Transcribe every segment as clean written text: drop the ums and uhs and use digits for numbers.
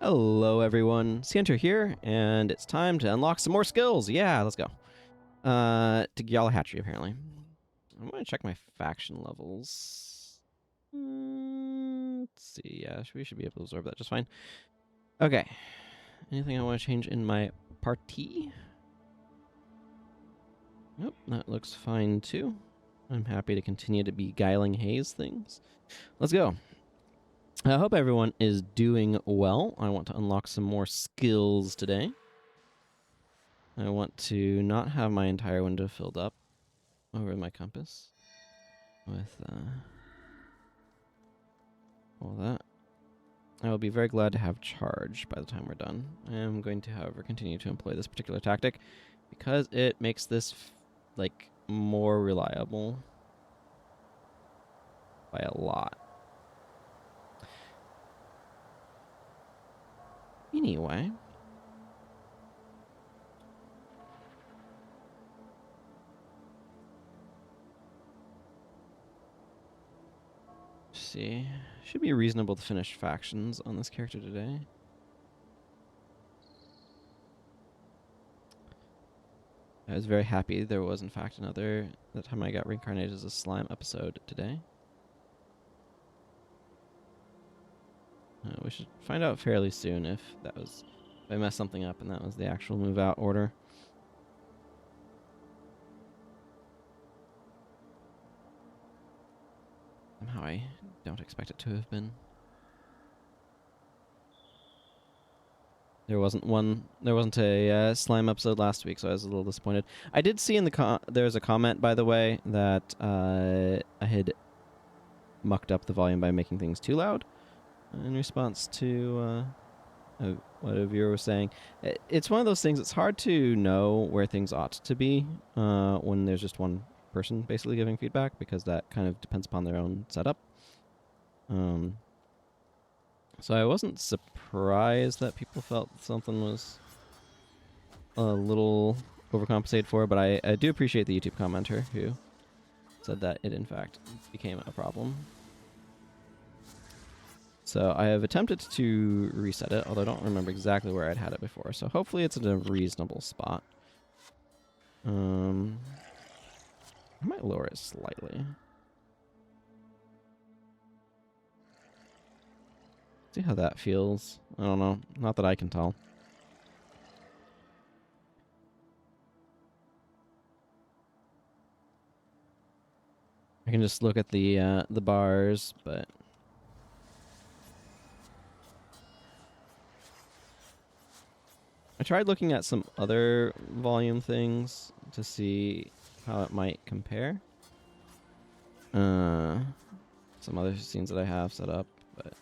Hello everyone, Scienter here, and it's time to unlock some more skills. Yeah, let's go. To Galahad apparently. I'm gonna check my faction levels. Let's see, yeah, we should be able to absorb that just fine. Okay, anything I want to change in my party? Nope, that looks fine too. I'm happy to continue to be guiling Haze things. Let's go. I hope everyone is doing well. I want to unlock some more skills today. I want to not have my entire window filled up over my compass with all that. I will be very glad to have charge by the time we're done. I am going to, however, continue to employ this particular tactic because it makes this like more reliable by a lot. Anyway, let's see, should be reasonable to finish factions on this character today. I was very happy there was, in fact, that time I got reincarnated as a slime episode today. We should find out fairly soon if I messed something up and that was the actual move out order. Somehow I don't expect it to have been. There wasn't a slime episode last week, so I was a little disappointed. I did see in there's a comment, by the way, that I had mucked up the volume by making things too loud in response to what a viewer was saying. It's one of those things, it's hard to know where things ought to be when there's just one person basically giving feedback, because that kind of depends upon their own setup. So I wasn't surprised that people felt something was a little overcompensated for, but I do appreciate the YouTube commenter who said that it in fact became a problem. So I have attempted to reset it, although I don't remember exactly where I'd had it before. So hopefully it's in a reasonable spot. I might lower it slightly. See how that feels. I don't know. Not that I can tell. I can just look at the bars, but I tried looking at some other volume things to see how it might compare. Some other scenes that I have set up, but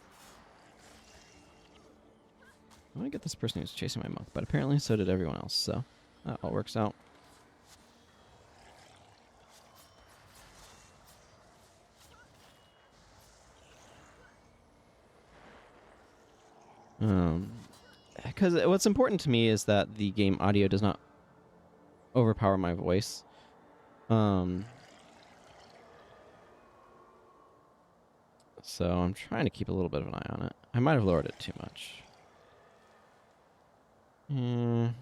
I want to get this person who's chasing my monk, but apparently so did everyone else, so that all works out. Because what's important to me is that the game audio does not overpower my voice. So I'm trying to keep a little bit of an eye on it. I might have lowered it too much. I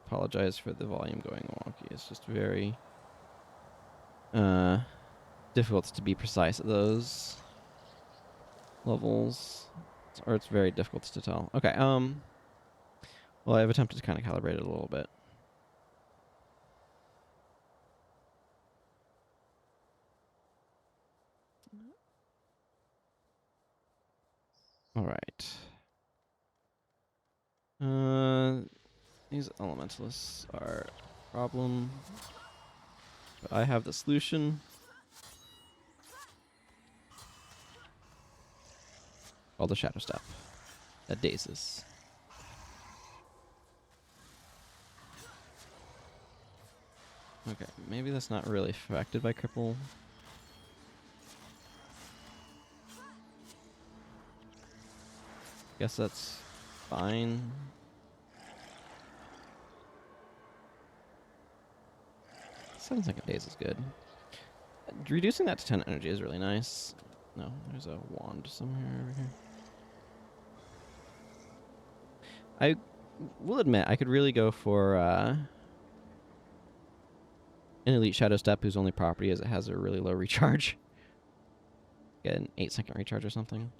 apologize for the volume going wonky. It's just very difficult to be precise at those levels. Or it's very difficult to tell. Okay, well, I've attempted to kind of calibrate it a little bit. All right. These elementalists are a problem, but I have the solution. Called the Shadow Step. That dazes. Okay, maybe that's not really affected by cripple. Guess that's fine. Sounds like a daze is good. Reducing that to 10 energy is really nice. No, there's a wand somewhere over here. I will admit, I could really go for an Elite Shadow Step whose only property is it has a really low recharge. Get an 8-second recharge or something.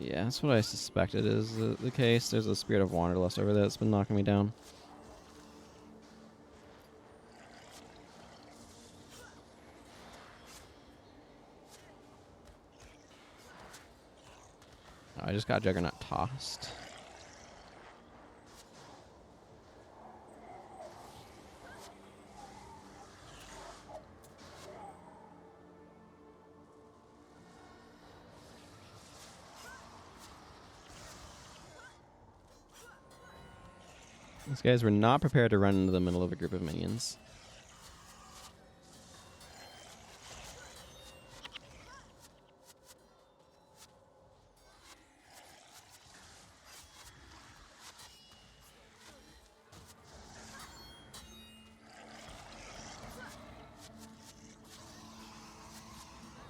Yeah, that's what I suspected is the case. There's a Spirit of Wanderlust over there that's been knocking me down. Oh, I just got Juggernaut tossed. These guys were not prepared to run into the middle of a group of minions.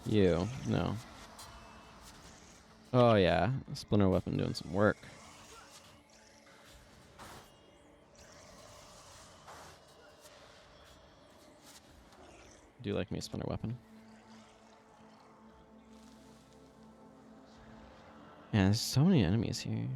You, no. Oh yeah, Splinter Weapon doing some work. Do you like me, Splinter Weapon? Yeah, there's so many enemies here.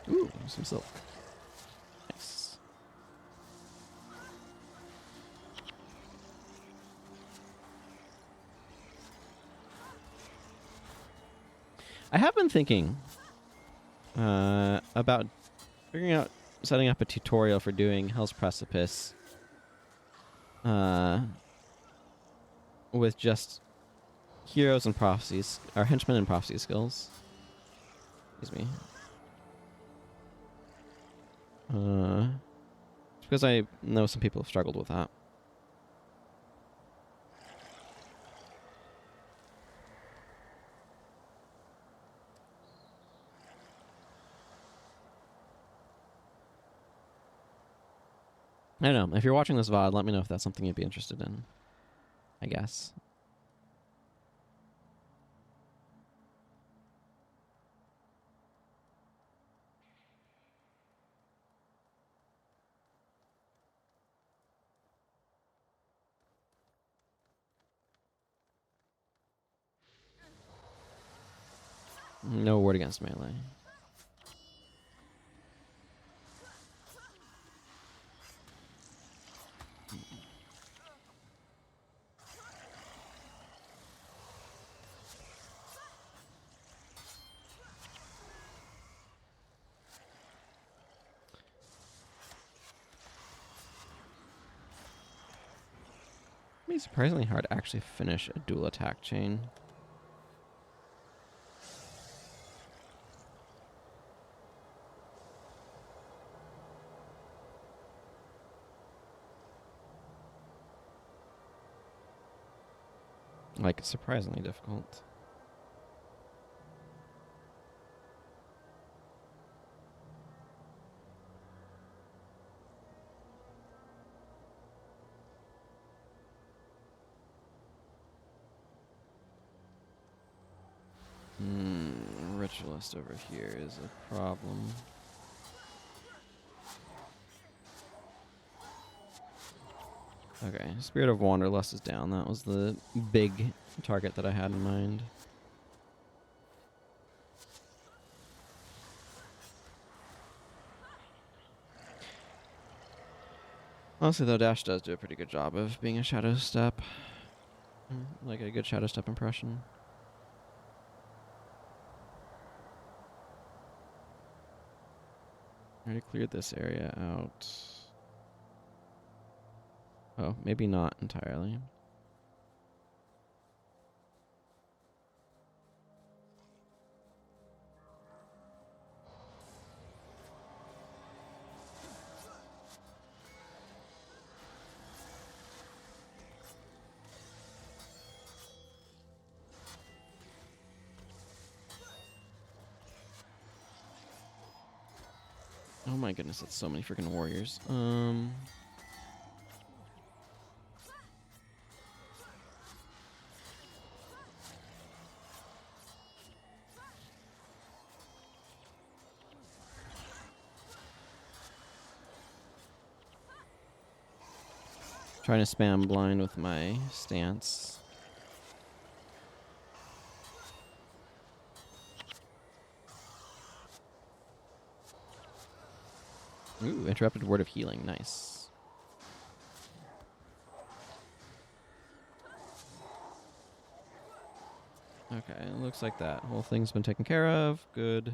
Ooh, some silk. Nice. I have been thinking about figuring out setting up a tutorial for doing Hell's Precipice with just heroes and prophecies, or henchmen and prophecy skills. Excuse me. It's because I know some people have struggled with that. I don't know. If you're watching this VOD, let me know if that's something you'd be interested in. I guess. No word against melee. It'd be surprisingly hard to actually finish a dual attack chain. Like, surprisingly difficult. Ritualist over here is a problem. Okay, Spirit of Wanderlust is down. That was the big target that I had in mind. Honestly, though, Dash does do a pretty good job of being a Shadow Step. Like a good Shadow Step impression. I already cleared this area out. Oh, maybe not entirely. Oh my goodness, that's so many freaking warriors. Trying to spam blind with my stance. Ooh, interrupted word of healing. Nice. Okay, it looks like that whole thing's been taken care of. Good.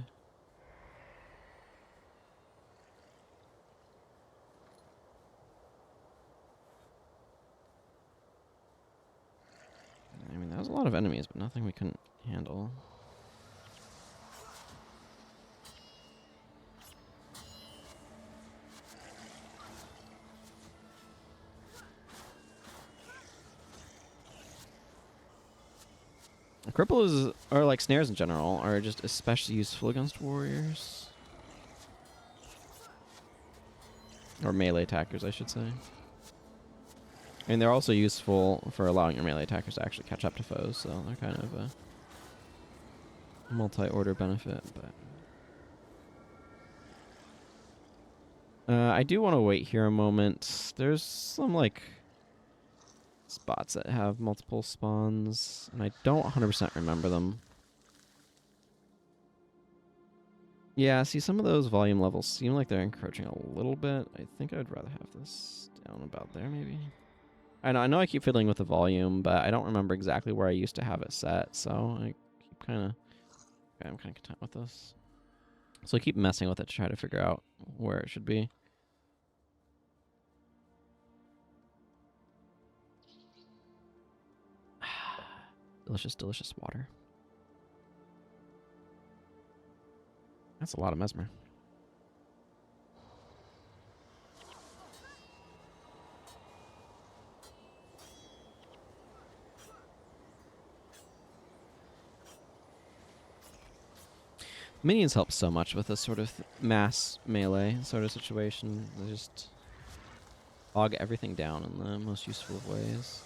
I mean, that was a lot of enemies, but nothing we couldn't handle. Cripples, or like snares in general, are just especially useful against warriors. Or melee attackers, I should say. And they're also useful for allowing your melee attackers to actually catch up to foes, so they're kind of a multi-order benefit. But I do want to wait here a moment. There's some, like, spots that have multiple spawns, and I don't 100% remember them. Yeah, see, some of those volume levels seem like they're encroaching a little bit. I think I'd rather have this down about there, maybe. I know I keep fiddling with the volume, but I don't remember exactly where I used to have it set, so I keep kind of... Okay, I'm kind of content with this. So I keep messing with it to try to figure out where it should be. Delicious, delicious water. That's a lot of mesmer. Minions help so much with this sort of mass melee sort of situation. They just bog everything down in the most useful of ways.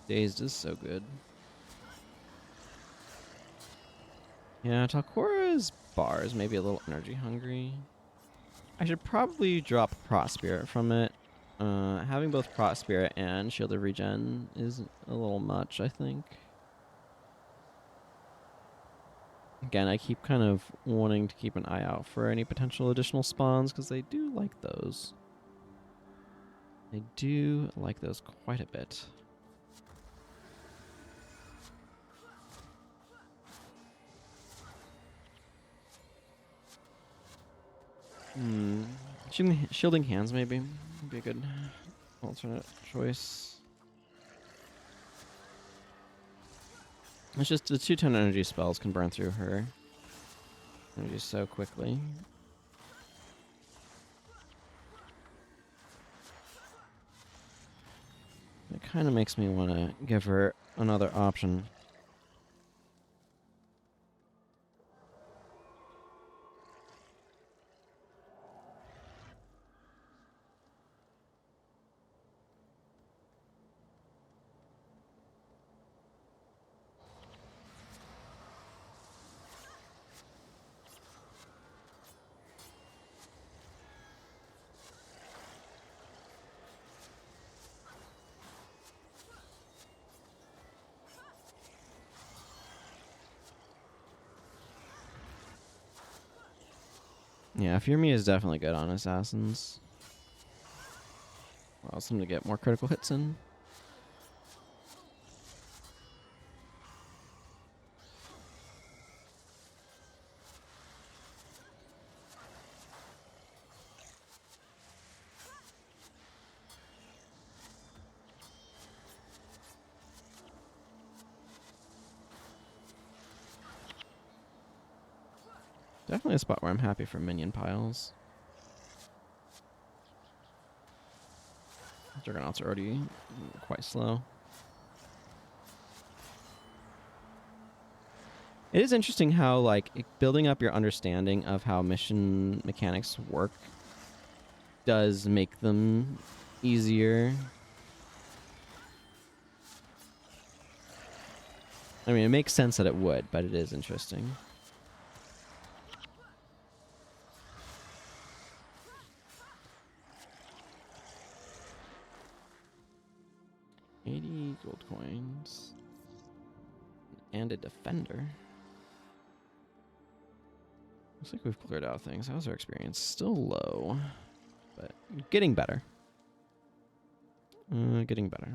Dazed is so good. Yeah, Talcora's bar is maybe a little energy hungry. I should probably drop Prot Spirit from it. Having both Prot Spirit and Shield of Regen is a little much, I think. Again, I keep kind of wanting to keep an eye out for any potential additional spawns, because they do like those. They do like those quite a bit. Shielding Hands maybe would be a good alternate choice. It's just the 2-10 energy spells can burn through her energy so quickly. It kind of makes me want to give her another option. Yeah, Fear Me is definitely good on Assassins. Allows them to get more critical hits in. Definitely a spot where I'm happy for minion piles. Juggernauts are already quite slow. It is interesting how, like, building up your understanding of how mission mechanics work does make them easier. I mean, it makes sense that it would, but it is interesting. $80 gold coins. And a defender. Looks like we've cleared out things. How's our experience? Still low, but getting better. Getting better.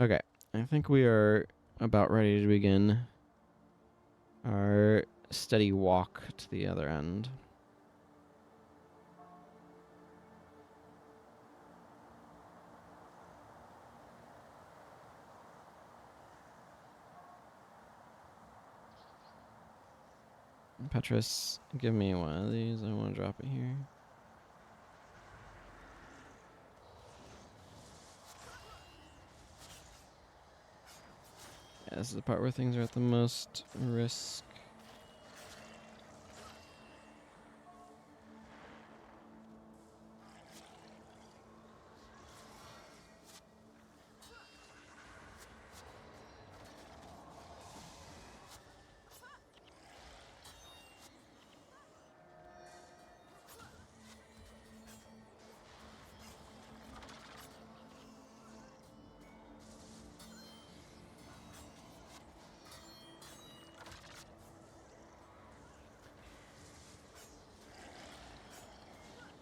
Okay, I think we are about ready to begin our steady walk to the other end. Petrus, give me one of these. I want to drop it here. Yeah, this is the part where things are at the most risk.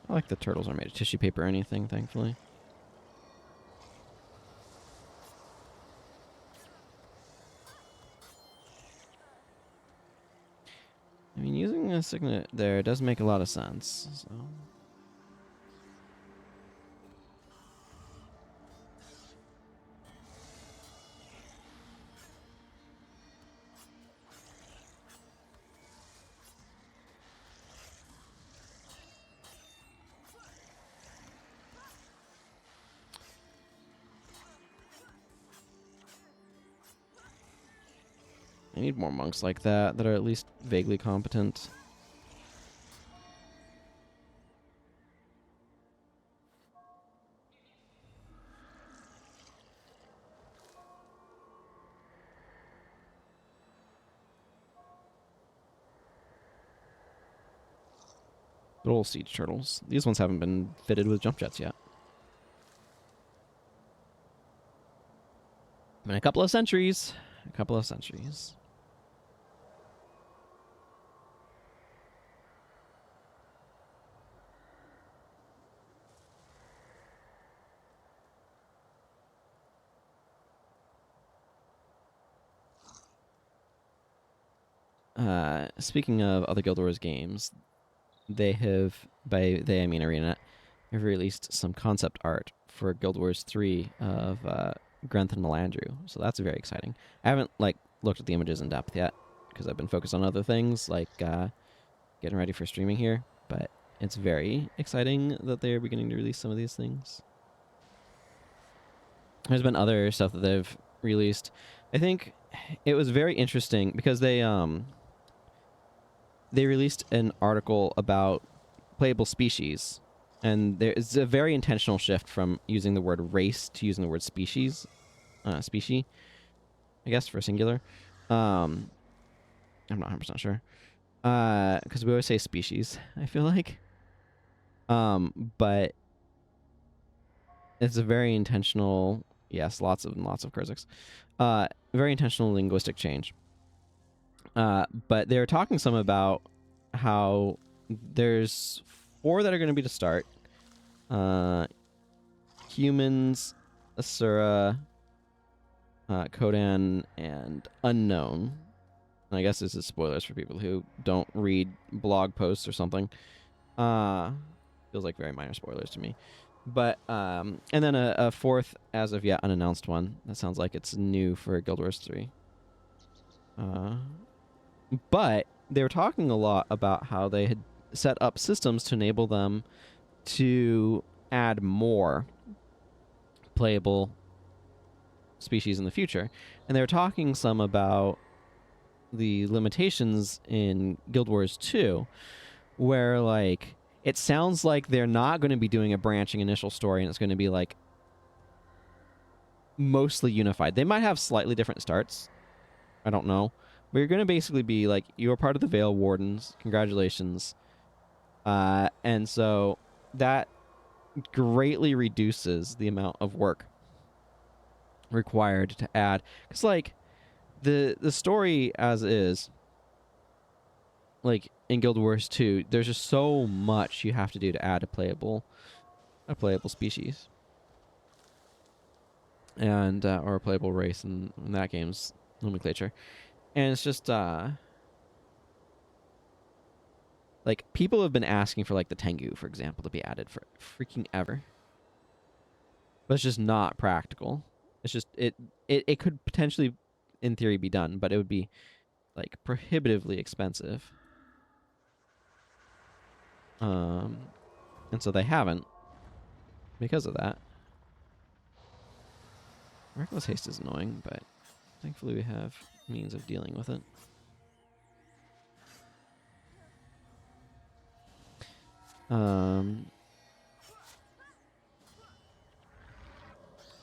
I like the turtles are made of tissue paper or anything, thankfully. I mean, using a signet there does make a lot of sense, so... I need more monks like that are at least vaguely competent. Little siege turtles. These ones haven't been fitted with jump jets yet. In a couple of centuries. A couple of centuries. Speaking of other Guild Wars games, they have, by they I mean ArenaNet, have released some concept art for Guild Wars 3 of Grenth and Melandrew, so that's very exciting. I haven't looked at the images in depth yet because I've been focused on other things like getting ready for streaming here, but it's very exciting that they're beginning to release some of these things. There's been other stuff that they've released. I think it was very interesting because they released an article about playable species, and there's a very intentional shift from using the word race to using the word species, species, I guess, for singular. I'm not 100% sure, because we always say species, I feel like, but it's a very intentional, yes, lots of Kurziks, very intentional linguistic change. But they were talking some about how there's 4 that are going to be to start. Humans, Asura, Kodan, and Unknown. And I guess this is spoilers for people who don't read blog posts or something. Feels like very minor spoilers to me. But, and then a 4th, as of yet, unannounced one. That sounds like it's new for Guild Wars 3. But they were talking a lot about how they had set up systems to enable them to add more playable species in the future. And they were talking some about the limitations in Guild Wars 2, where like it sounds like they're not going to be doing a branching initial story and it's going to be like mostly unified. They might have slightly different starts. I don't know. But you're going to basically be like, you're part of the Veil Wardens. Congratulations. And so that greatly reduces the amount of work required to add. Because, like, the story as is, like, in Guild Wars 2, there's just so much you have to do to add a playable species. And, or a playable race in that game's nomenclature. And it's just, like, people have been asking for, like, the Tengu, for example, to be added for freaking ever. But it's just not practical. It's just, it could potentially, in theory, be done, but it would be, like, prohibitively expensive. And so they haven't because of that. Reckless haste is annoying, but thankfully we have means of dealing with it.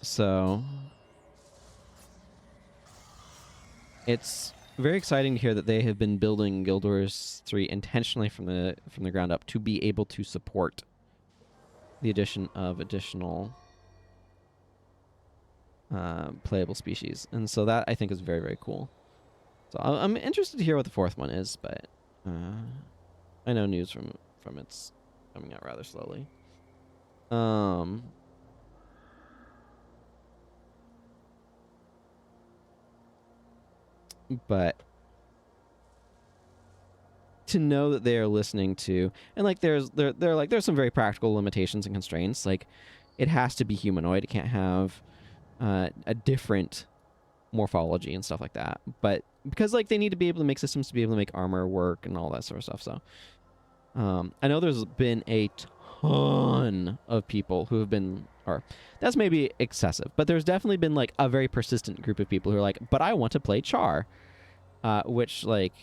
So it's very exciting to hear that they have been building Guild Wars 3 intentionally from the ground up to be able to support the addition of additional playable species. And so that I think is very, very cool. So I'm interested to hear what the fourth one is, but I know news from it's coming out rather slowly. But to know that they are listening to, and like there's some very practical limitations and constraints. Like it has to be humanoid. It can't have a different morphology and stuff like that. But because like they need to be able to make systems to be able to make armor work and all that sort of stuff. So I know there's been a ton of people who have been, or that's maybe excessive, but there's definitely been like a very persistent group of people who are like, but I want to play Char, which like,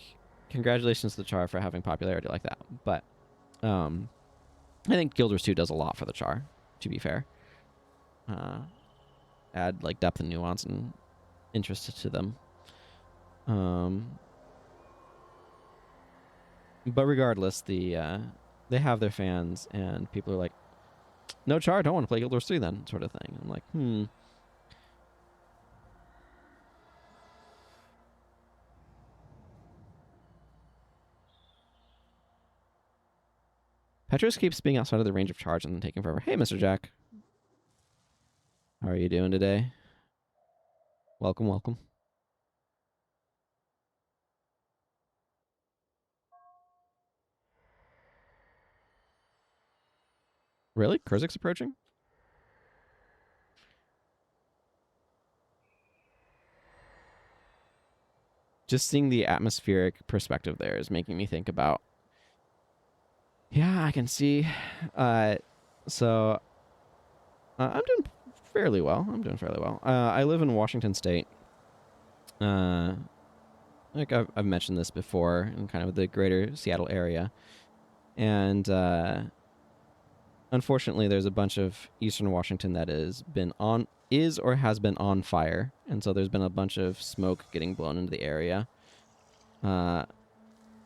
congratulations to the Char for having popularity like that. But I think Guild Wars 2 does a lot for the Char, to be fair. Add like depth and nuance and interest to them. But regardless, they have their fans, and people are like, no Char, don't want to play Guild Wars 3 then, sort of thing. I'm like, Petrus keeps being outside of the range of charge and then taking forever. Hey, Mr. Jack. How are you doing today? Welcome, welcome. Really? Kurzik's approaching? Just seeing the atmospheric perspective there is making me think about... Yeah, I can see. So, I'm doing fairly well. I live in Washington State. Like I've mentioned this before in kind of the greater Seattle area. And unfortunately, there's a bunch of Eastern Washington that is or has been on fire. And so there's been a bunch of smoke getting blown into the area.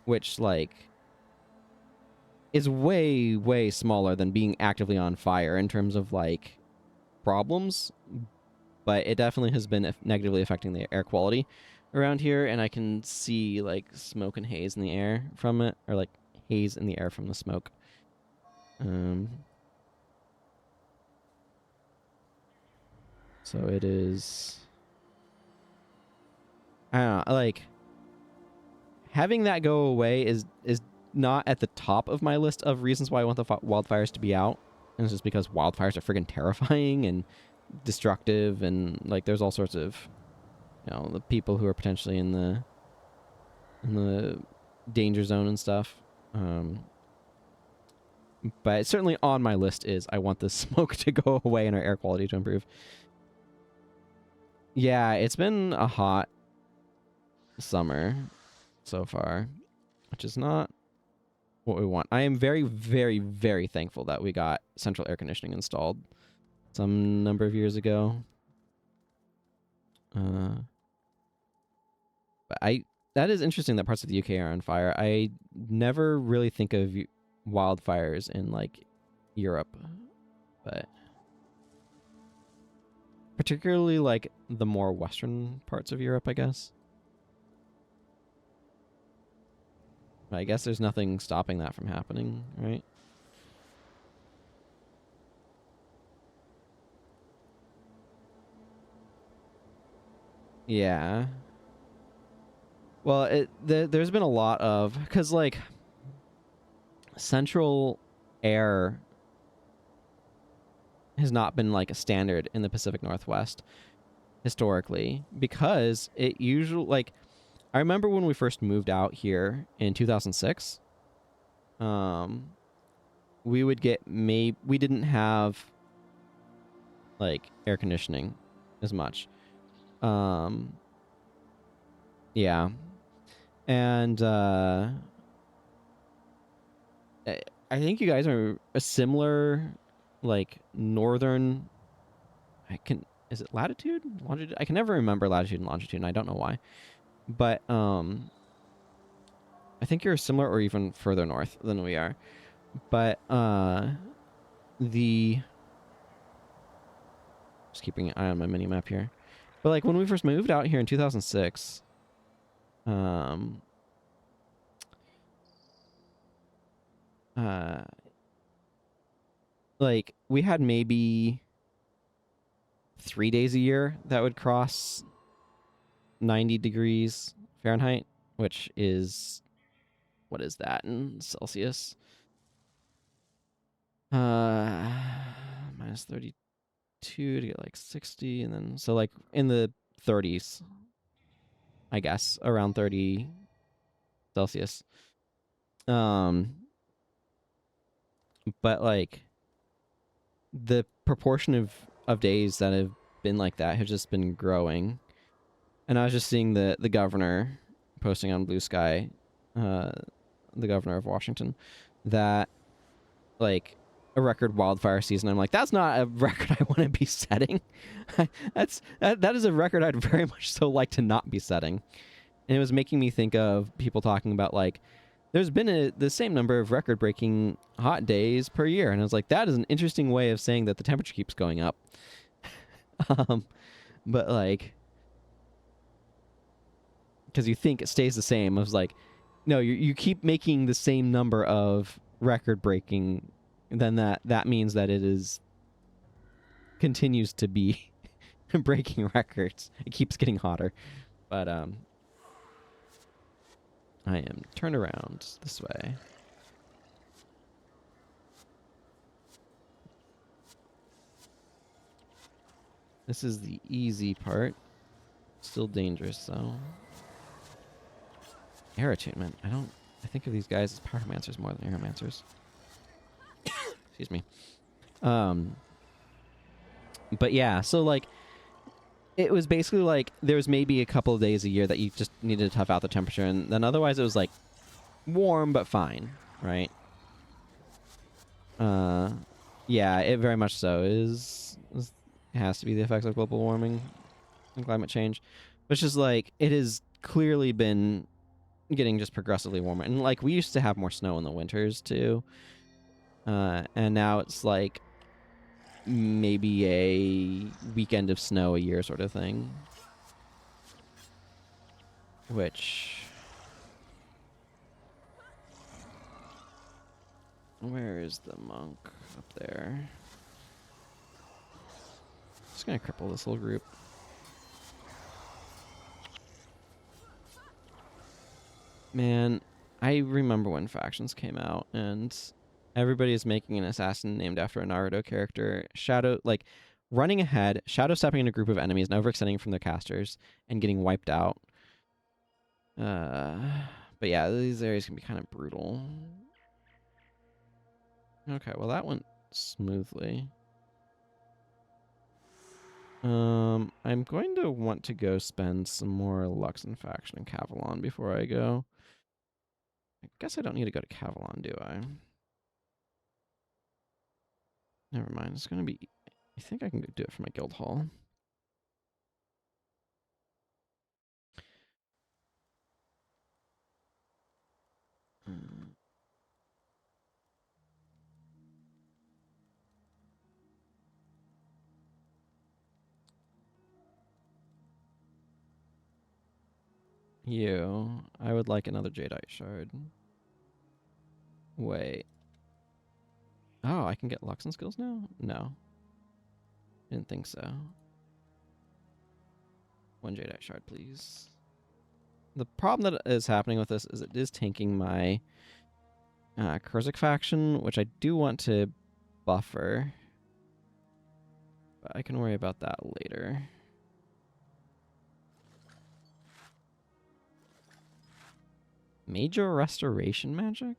Which, like, is way, way smaller than being actively on fire in terms of, like, problems. But it definitely has been negatively affecting the air quality around here. And I can see, like, smoke and haze in the air from it. Or, like, haze in the air from the smoke. So it is... I don't know, like... Having that go away is not at the top of my list of reasons why I want the wildfires to be out. And it's just because wildfires are friggin' terrifying and destructive, and like there's all sorts of, you know, the people who are potentially in the in the danger zone and stuff. But certainly on my list is I want the smoke to go away and our air quality to improve. Yeah, it's been a hot summer so far, which is not what we want. I am very, very, very thankful that we got central air conditioning installed some number of years ago. But that is interesting that parts of the UK are on fire. I never really think of wildfires in like Europe, but particularly like the more western parts of Europe, I guess. I guess there's nothing stopping that from happening, right? Yeah. Well, there's been a lot of, because like central air has not been like a standard in the Pacific Northwest historically, because it usually, like, I remember when we first moved out here in 2006, we would get we didn't have like air conditioning as much. Yeah. And I think you guys are a similar like northern, is it latitude? Longitude? I can never remember latitude and longitude, and I don't know why. But I think you're similar or even further north than we are. But just keeping an eye on my mini map here. But like when we first moved out here in 2006, like we had maybe 3 days a year that would cross 90 degrees Fahrenheit, which is, what is that in Celsius? Minus 32 to get like 60, and then so like in the 30s, I guess, around 30 Celsius. But like the proportion of days that have been like that have just been growing. And I was just seeing the governor posting on Blue Sky, the governor of Washington, that like a record wildfire season. I'm like, that's not a record I want to be setting. that is a record I'd very much so like to not be setting. And it was making me think of people talking about like, there's been the same number of record-breaking hot days per year, and I was like, that is an interesting way of saying that the temperature keeps going up. But like, because you think it stays the same. I was like, no, you keep making the same number of record-breaking, then that means that it is continues to be breaking records. It keeps getting hotter, but I am turned around this way. This is the easy part. Still dangerous though. Air attunement. I think of these guys as pyromancers more than aeromancers. Excuse me. But yeah, so like it was basically like there was maybe a couple of days a year that you just needed to tough out the temperature, and then otherwise it was like warm but fine, right? Yeah, it very much so it has to be the effects of global warming and climate change. But it's just like it has clearly been getting just progressively warmer, and like we used to have more snow in the winters too, and now it's like maybe a weekend of snow a year sort of thing, which, where is the monk? Up there. Just gonna cripple this little group. Man, I remember when factions came out and everybody is making an assassin named after a Naruto character. Like running ahead, shadow stepping in a group of enemies and overextending from their casters and getting wiped out. But yeah, these areas can be kind of brutal. Okay, well that went smoothly. I'm going to want to go spend some more Luxon faction in Cavalon before I go. I guess I don't need to go to Cavalon, do I? Never mind. It's going to be... I think I can go do it for my guild hall. I would like another Jadeite shard. Wait. Oh, I can get Luxon skills now? No. Didn't think so. One Jadeite shard, please. The problem that is happening with this is it is tanking my Kurzik faction, which I do want to buffer. But I can worry about that later. Major restoration magic?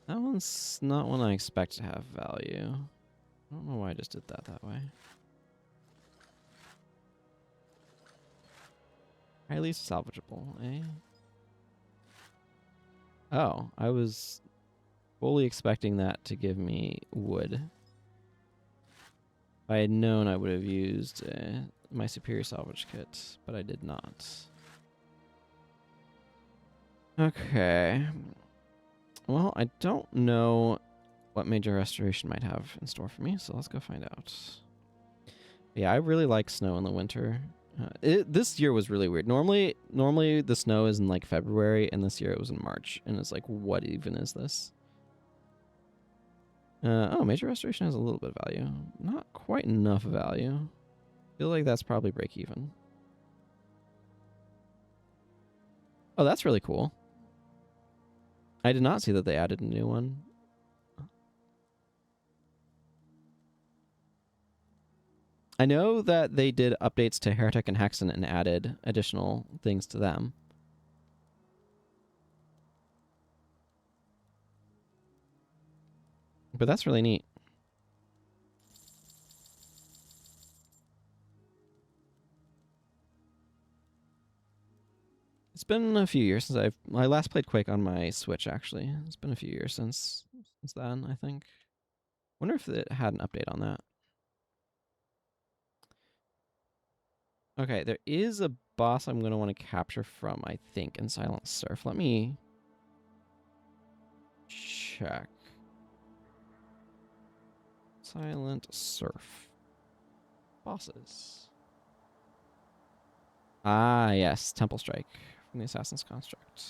That one's not one I expect to have value. I don't know why I just did that way. Highly salvageable, eh? Oh, I was fully expecting that to give me wood. If I had known, I would have used my superior salvage kit, but I did not. Okay. Well, I don't know what major restoration might have in store for me, so let's go find out. Yeah, I really like snow in the winter. This year was really weird. Normally the snow is in like February, and this year it was in March, and it's like, what even is this? Oh, major restoration has a little bit of value. Not quite enough value. I feel like that's probably break even. Oh, that's really cool. I did not see that they added a new one. I know that they did updates to Heretic and Hexen and added additional things to them. But that's really neat. It's been a few years since I last played Quake on my Switch, actually. It's been a few years since then, I think. Wonder if it had an update on that. Okay, there is a boss I'm going to want to capture from, I think, in Silent Surf. Let me check. Silent Surf. Bosses. Ah, yes. Temple Strike from the Assassin's Construct.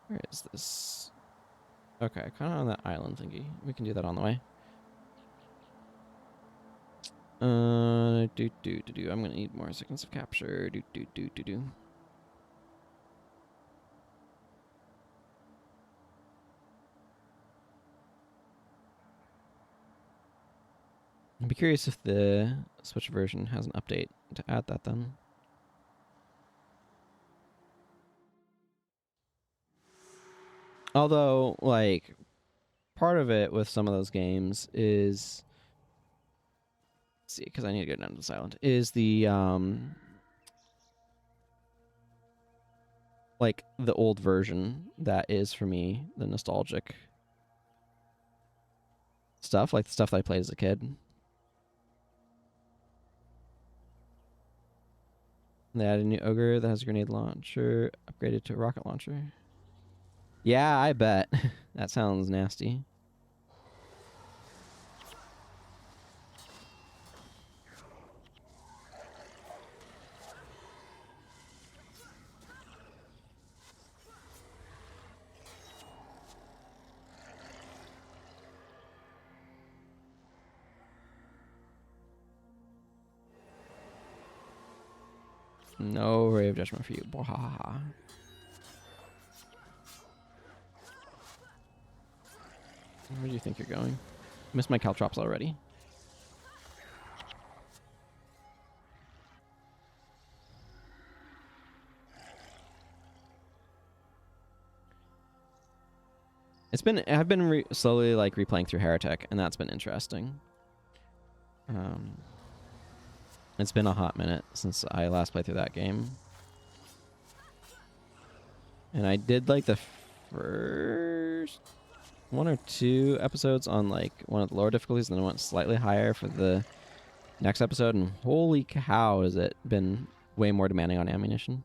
Where is this? Okay, kind of on that island thingy. We can do that on the way. I'm gonna need more seconds of capture. I'd be curious if the Switch version has an update to add that then. Although, like, part of it with some of those games is, let's see, because I need to go down to the silent, is the like the old version that is for me the nostalgic stuff, like the stuff that I played as a kid. They added a new ogre that has a grenade launcher, upgraded to a rocket launcher. Yeah, I bet. That sounds nasty. No ray of judgment for you. Bwahaha. Where do you think you're going? Missed my caltrops already. I've been slowly like replaying through Heretic, and that's been interesting. It's been a hot minute since I last played through that game. And I did like the first 1 or 2 episodes on like one of the lower difficulties, and then I went slightly higher for the next episode, and holy cow, has it been way more demanding on ammunition.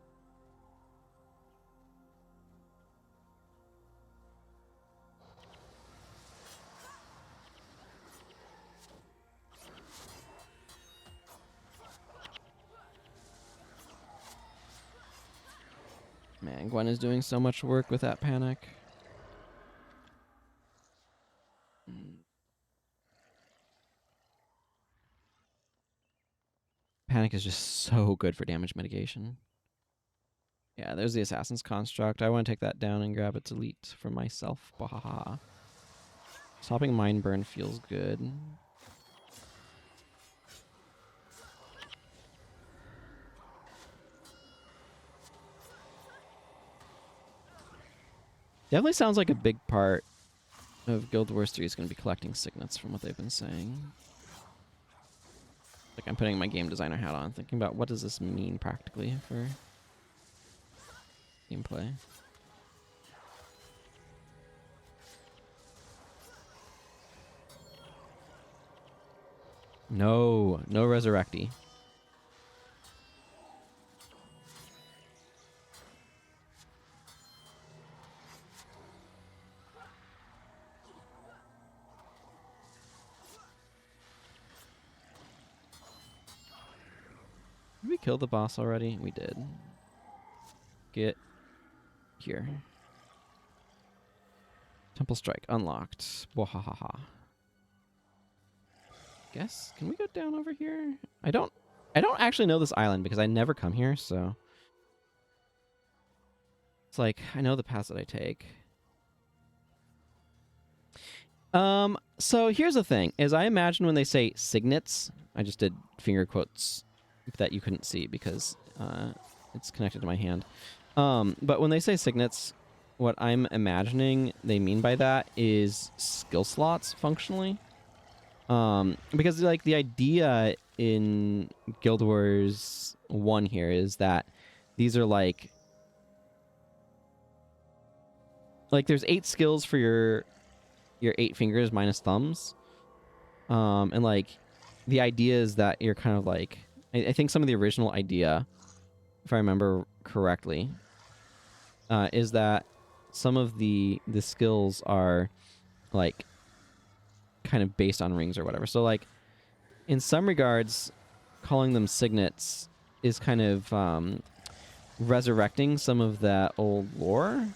Man, Gwen is doing so much work with that panic. Panic is just so good for damage mitigation. Yeah, there's the Assassin's Construct. I want to take that down and grab its elite for myself. Bahaha. Stopping Mind Burn feels good. Definitely sounds like a big part of Guild Wars 3 is going to be collecting signets from what they've been saying. Like, I'm putting my game designer hat on, thinking about what does this mean practically for gameplay. No Resurrecty. Did we kill the boss already? We did. Get here. Temple Strike unlocked. Wahahaha. Guess, can we go down over here? I don't actually know this island because I never come here, so it's like I know the paths that I take. So here's the thing, is I imagine when they say signets, I just did finger quotes that you couldn't see because it's connected to my hand. But when they say signets, what I'm imagining they mean by that is skill slots functionally. Because like the idea in Guild Wars 1 here is that these are like there's 8 skills for your 8 fingers minus thumbs. And like the idea is that you're kind of like, I think some of the original idea, if I remember correctly, is that some of the skills are like kind of based on rings or whatever. So like in some regards, calling them signets is kind of resurrecting some of that old lore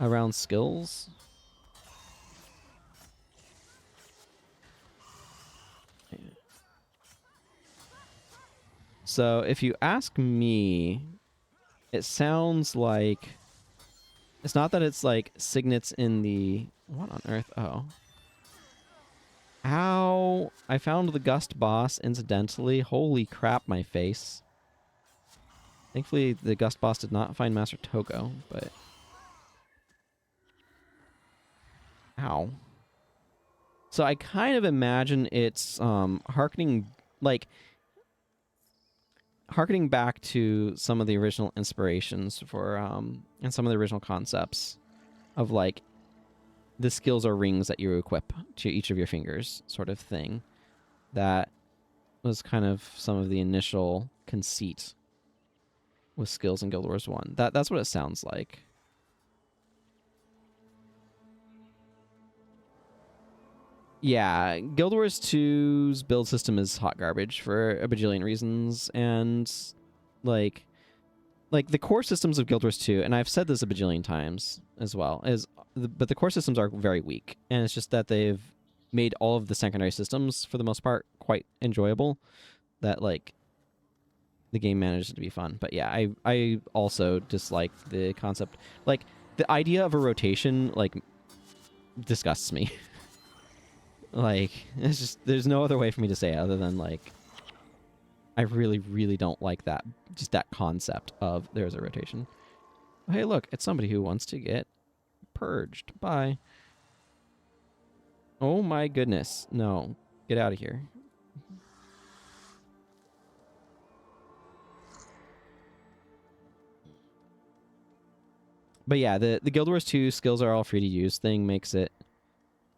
around skills. So if you ask me, it sounds like it's not that it's like signets in the what on earth? Oh. Ow! I found the Gust boss incidentally. Holy crap, my face. Thankfully, the Gust boss did not find Master Togo, but... Ow. So I kind of imagine it's harkening back to some of the original inspirations for and some of the original concepts of like the skills or rings that you equip to each of your fingers sort of thing. That was kind of some of the initial conceit with skills in Guild Wars 1. That's what it sounds like. Yeah, Guild Wars 2's build system is hot garbage for a bajillion reasons, and like the core systems of Guild Wars 2, and I've said this a bajillion times as well, but the core systems are very weak, and it's just that they've made all of the secondary systems, for the most part, quite enjoyable, that like the game manages to be fun. But yeah, I also dislike the concept, like the idea of a rotation like disgusts me. Like, it's just, there's no other way for me to say it other than, like, I really, really don't like that, just that concept of there's a rotation. Hey, look, it's somebody who wants to get purged. Bye. Oh my goodness. No. Get out of here. But yeah, the Guild Wars 2 skills are all free to use thing makes it...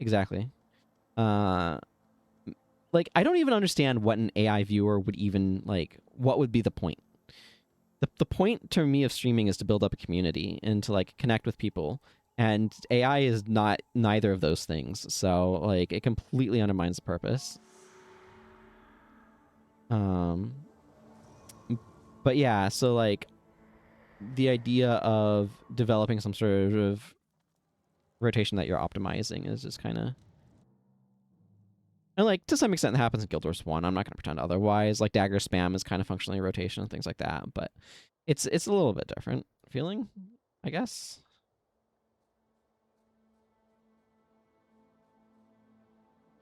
Exactly. Like, I don't even understand what an AI viewer would even, like, what would be the point? The point to me of streaming is to build up a community and to, like, connect with people. And AI is not neither of those things. So, like, it completely undermines the purpose. But yeah, so, like, the idea of developing some sort of rotation that you're optimizing is just kind of... And, like, to some extent, it happens in Guild Wars 1. I'm not going to pretend otherwise. Like, dagger spam is kind of functionally a rotation and things like that. But it's a little bit different feeling, I guess.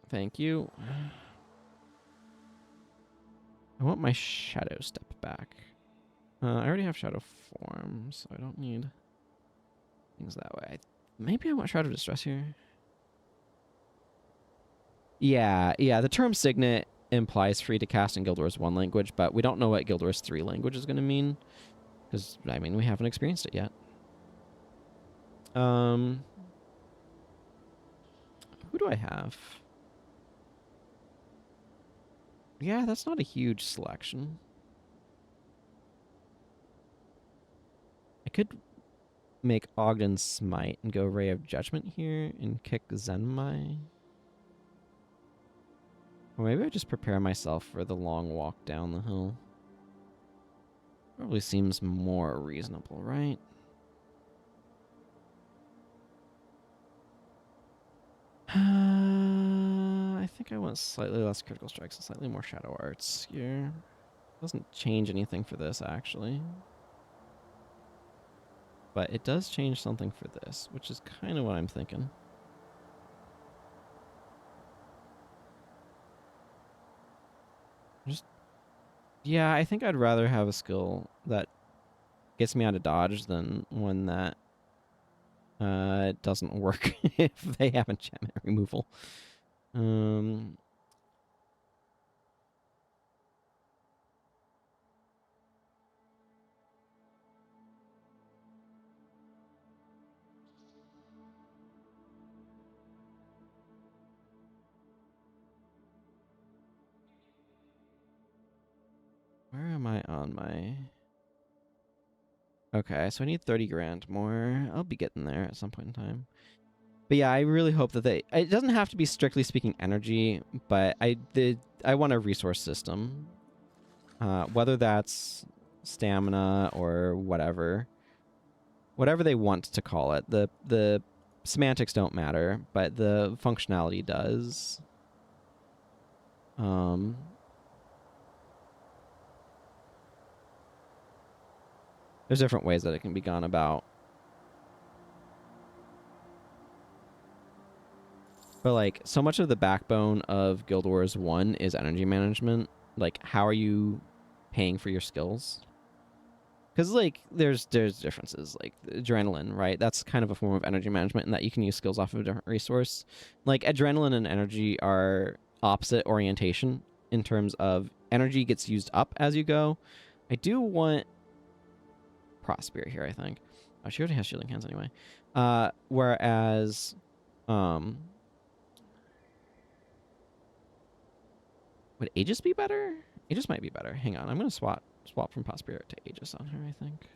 Thank you. I want my shadow step back. I already have shadow form, so I don't need things that way. Maybe I want shadow distress here. Yeah, the term signet implies free to cast in Guild Wars 1 language, but we don't know what Guild Wars 3 language is going to mean. Because, I mean, we haven't experienced it yet. Who do I have? Yeah, that's not a huge selection. I could make Ogden Smite and go Ray of Judgment here and kick Zenmai. Or maybe I just prepare myself for the long walk down the hill. Probably seems more reasonable, right? I think I want slightly less critical strikes and slightly more shadow arts here. Doesn't change anything for this, actually. But it does change something for this, which is kind of what I'm thinking. Yeah, I think I'd rather have a skill that gets me out of dodge than one that doesn't work if they have enchantment removal. Where am I on my... Okay, so I need 30 grand more. I'll be getting there at some point in time. But yeah, I really hope that they... It doesn't have to be strictly speaking energy, but I want a resource system. Whether that's stamina or whatever. Whatever they want to call it. The semantics don't matter, but the functionality does. There's different ways that it can be gone about. But, like, so much of the backbone of Guild Wars 1 is energy management. Like, how are you paying for your skills? Because, like, there's differences. Like, adrenaline, right? That's kind of a form of energy management in that you can use skills off of a different resource. Like, adrenaline and energy are opposite orientation in terms of energy gets used up as you go. I do want Prosper here, I think. Oh, she already has shielding hands anyway. Whereas... Would Aegis be better? Aegis might be better. Hang on, I'm going to swap from Prosperity to Aegis on her, I think.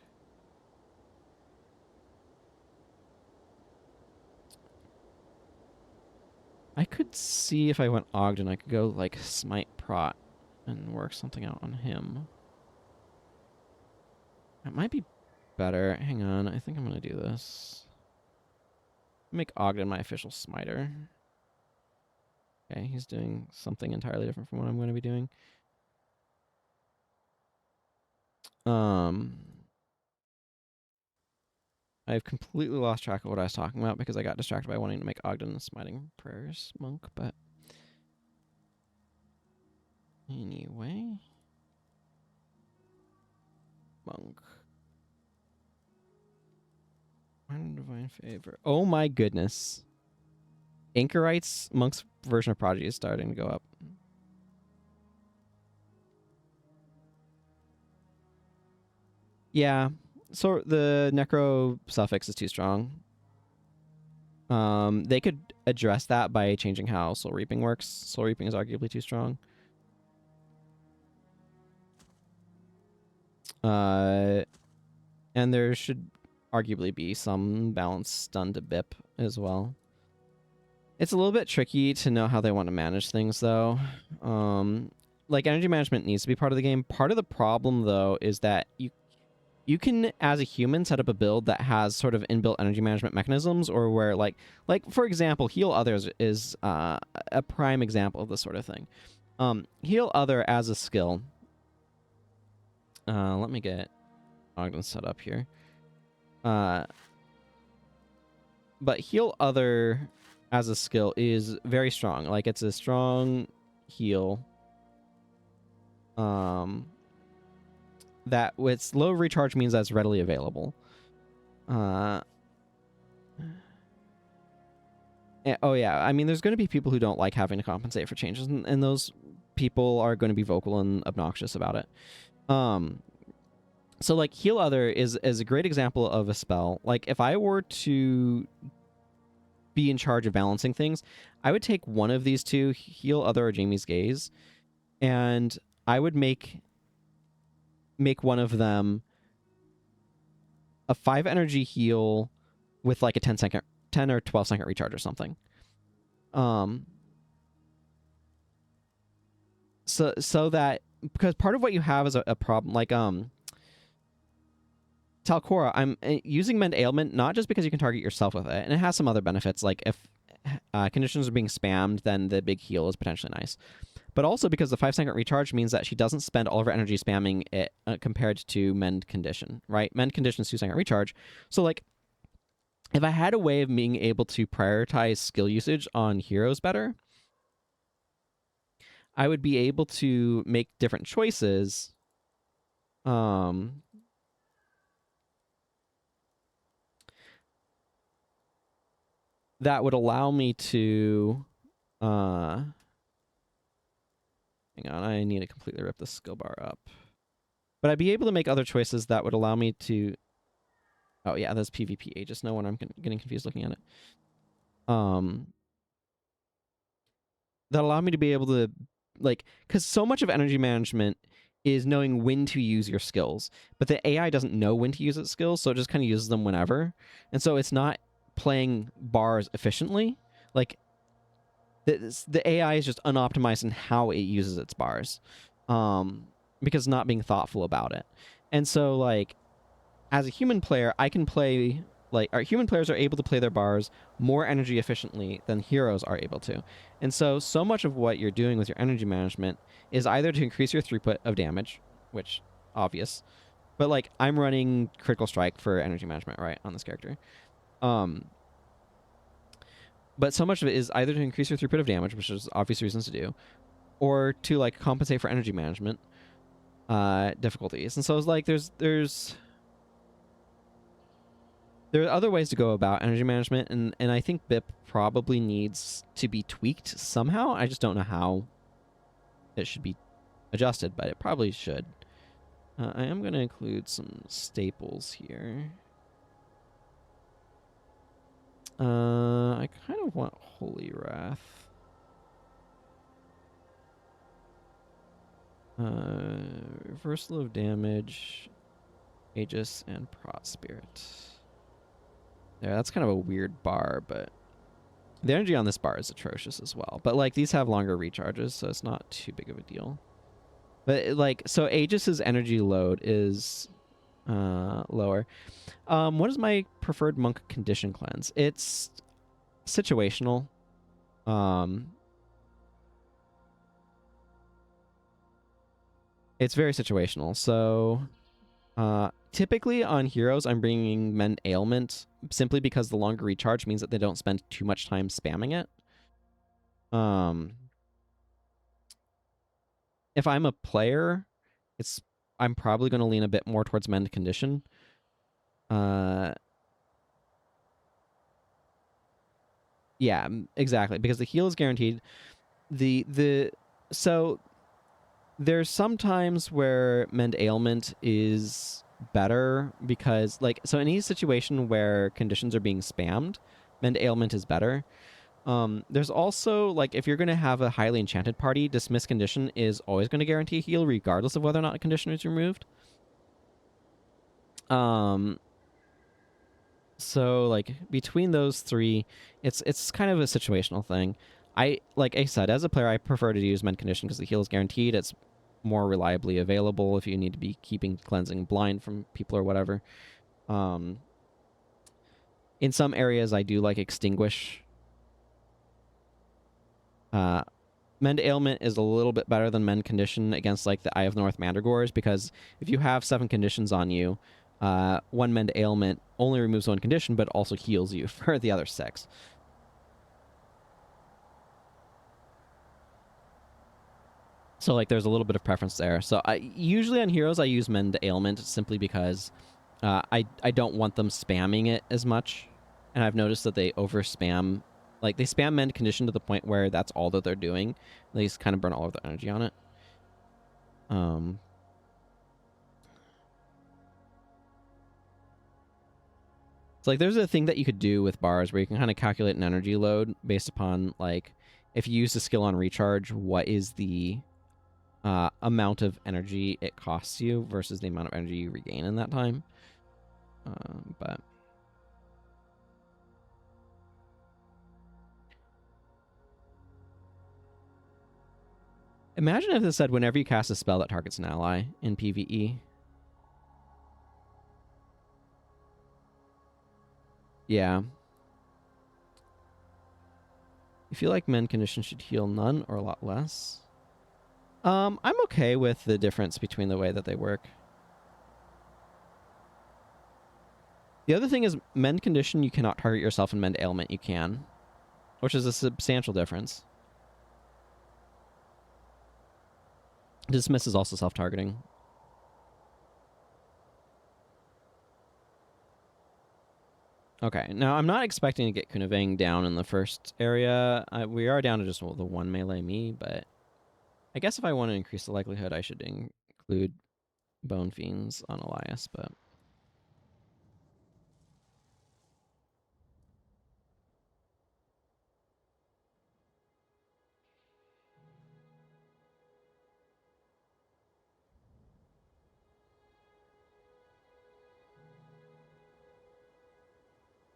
I could see if I went Ogden, I could go, like, Smite Prot and work something out on him. That might be better. Hang on, I think I'm going to do this. Make Ogden my official smiter. Okay, he's doing something entirely different from what I'm going to be doing. I've completely lost track of what I was talking about because I got distracted by wanting to make Ogden a Smiting Prayers monk, but... Anyway... Monk. When Divine Favor. Oh my goodness. Anchorites, Monk's version of Prodigy is starting to go up. Yeah. So the Necro suffix is too strong. They could address that by changing how Soul Reaping works. Soul Reaping is arguably too strong. And there should arguably be some balance done to BIP as well. It's a little bit tricky to know how they want to manage things, though. Like, energy management needs to be part of the game. Part of the problem, though, is that you can, as a human, set up a build that has sort of inbuilt energy management mechanisms, or where, like for example, Heal Others is a prime example of this sort of thing. Heal Other as a skill. Let me get Ogden set up here. But Heal Other as a skill is very strong. Like, it's a strong heal. That with low recharge means that's readily available. Oh yeah, I mean, there's going to be people who don't like having to compensate for changes, and those people are going to be vocal and obnoxious about it. So like Heal Other is a great example of a spell. Like, if I were to be in charge of balancing things, I would take one of these two, Heal Other or Jamie's Gaze, and I would make one of them a 5 energy heal with like a 10 or 12 second recharge or something. So that, because part of what you have is a problem, like Talcora, I'm using Mend Ailment not just because you can target yourself with it, and it has some other benefits, like if conditions are being spammed, then the big heal is potentially nice. But also because the 5 second recharge means that she doesn't spend all of her energy spamming it compared to Mend Condition, right? Mend Condition is 2 second recharge. So, like, if I had a way of being able to prioritize skill usage on heroes better, I would be able to make different choices. That would allow me to hang on, I need to completely rip the skill bar up. But I'd be able to make other choices that would allow me to... Oh yeah, that's PvP Aegis. No wonder I'm getting confused looking at it. That allow me to be able to, like... Because so much of energy management is knowing when to use your skills. But the AI doesn't know when to use its skills, so it just kind of uses them whenever. And so it's not playing bars efficiently. Like, the AI is just unoptimized in how it uses its bars, because not being thoughtful about it. And so, like, as a human player, I can play, like, our human players are able to play their bars more energy efficiently than heroes are able to. And so much of what you're doing with your energy management is either to increase your throughput of damage, which obvious, but like I'm running Critical Strike for energy management, right, on this character. But so much of it is either to increase your throughput of damage, which is obvious reasons to do, or to like compensate for energy management difficulties. And so it's like there are other ways to go about energy management, and I think BIP probably needs to be tweaked somehow. I just don't know how it should be adjusted, but it probably should. I am going to include some staples here. I kind of want Holy Wrath. Reversal of damage, Aegis, and Prot Spirit. Yeah, that's kind of a weird bar, but the energy on this bar is atrocious as well. But like these have longer recharges, so it's not too big of a deal. But like, so Aegis's energy load is lower. What is my preferred monk condition cleanse? It's situational. It's very situational. So typically on heroes, I'm bringing Mend Ailment simply because the longer recharge means that they don't spend too much time spamming it. If I'm a player, I'm probably going to lean a bit more towards Mend Condition. Yeah, exactly, because the heal is guaranteed. So there's some times where mend ailment is better because, like, so in any situation where conditions are being spammed, mend ailment is better. There's also, like, if you're going to have a highly enchanted party, dismiss condition is always going to guarantee a heal regardless of whether or not a condition is removed. So, like, between those three, it's kind of a situational thing. Like I said, as a player, I prefer to use mend condition because the heal is guaranteed. It's more reliably available if you need to be keeping cleansing blind from people or whatever. Um, in some areas, I do like extinguish. Mend ailment is a little bit better than mend condition against, like, the Eye of North Mandragores, because if you have 7 conditions on you, one mend ailment only removes 1 condition, but also heals you for the other 6. So, like, there's a little bit of preference there. So usually on heroes I use mend ailment simply because I don't want them spamming it as much, and I've noticed that they over spam. Like, they spam mend condition to the point where that's all that they're doing. They just kind of burn all of their energy on it. So, like, there's a thing that you could do with bars where you can kind of calculate an energy load based upon, like, if you use the skill on recharge, what is the amount of energy it costs you versus the amount of energy you regain in that time. But imagine if it said whenever you cast a spell that targets an ally in PvE. Yeah. You feel like mend condition should heal none or a lot less? I'm okay with the difference between the way that they work. The other thing is, mend condition, you cannot target yourself, and mend ailment, you can, which is a substantial difference. Dismiss is also self-targeting. Okay, now I'm not expecting to get Kunavang down in the first area. We are down to just the 1 melee me, but I guess if I want to increase the likelihood, I should include Bone Fiends on Elias, but...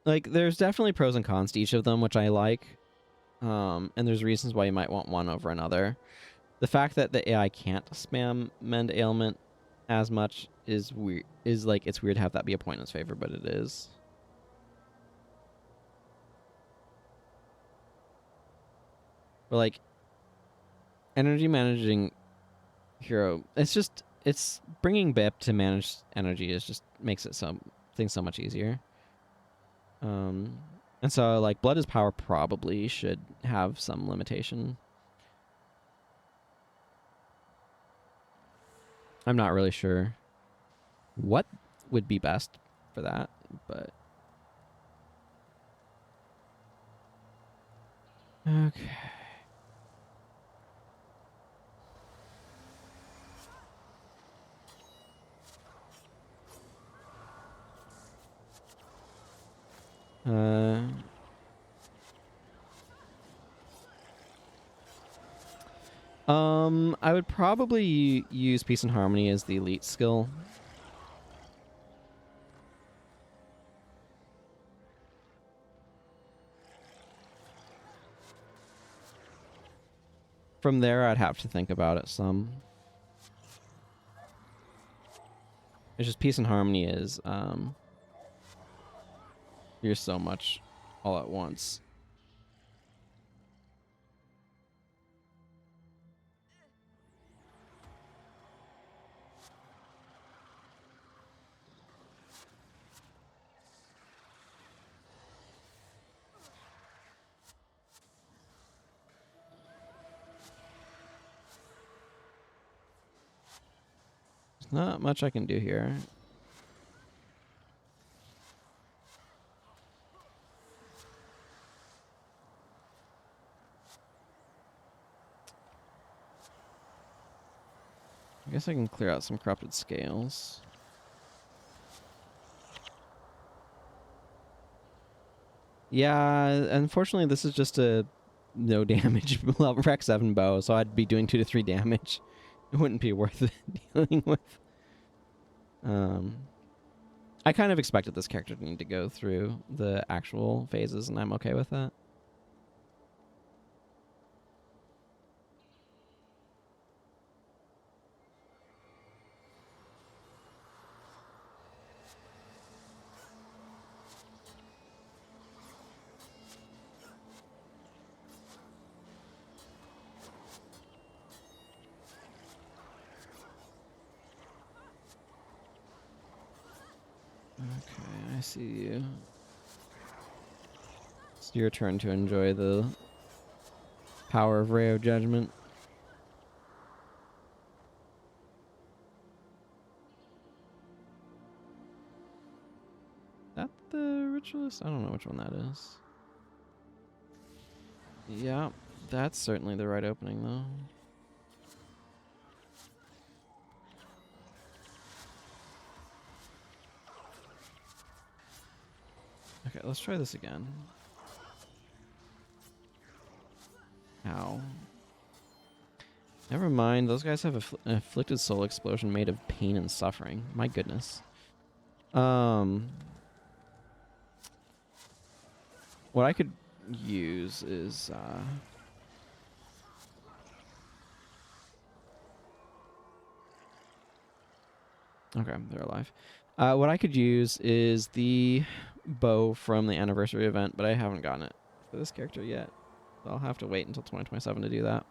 like, there's definitely pros and cons to each of them, which I like. And there's reasons why you might want one over another. The fact that the AI can't spam Mend Ailment as much is weird. It's weird to have that be a point in its favor, but it is. But, like, energy managing hero, it's bringing BIP to manage energy is just makes it things so much easier. And so, like, Blood is Power probably should have some limitation. I'm not really sure what would be best for that, but... okay. I would probably use Peace and Harmony as the elite skill. From there, I'd have to think about it some. It's just Peace and Harmony is, you're so much all at once. There's not much I can do here. I guess I can clear out some corrupted scales. Yeah, unfortunately this is just a no damage Rec 7 bow, so I'd be doing 2 to 3 damage. It wouldn't be worth it dealing with. I kind of expected this character to need to go through the actual phases, and I'm okay with that. Okay, I see you. It's your turn to enjoy the power of Ray of Judgment. Is that the Ritualist? I don't know which one that is. Yeah, that's certainly the right opening, though. Okay, let's try this again. Ow. Never mind, those guys have an afflicted soul explosion made of pain and suffering. My goodness. What I could use is, okay, they're alive. What I could use is the bow from the anniversary event, but I haven't gotten it for this character yet. So I'll have to wait until 2027 to do that.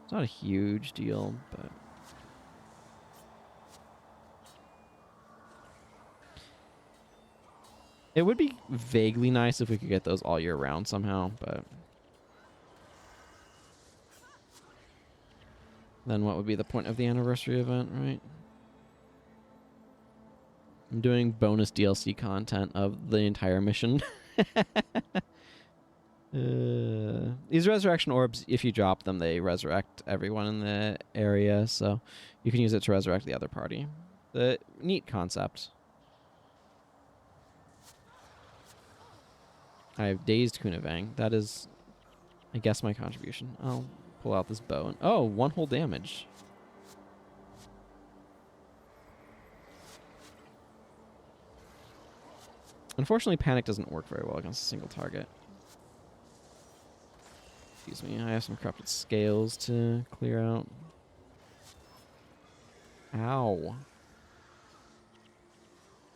It's not a huge deal, but... It would be vaguely nice if we could get those all year round somehow, but... Then what would be the point of the anniversary event, right? I'm doing bonus DLC content of the entire mission. These resurrection orbs, if you drop them, they resurrect everyone in the area, so you can use it to resurrect the other party. The neat concept. I have dazed Kunavang. That is, I guess, my contribution. I'll pull out this bow and... Oh, 1 whole damage. Unfortunately, panic doesn't work very well against a single target. Excuse me, I have some corrupted scales to clear out. Ow.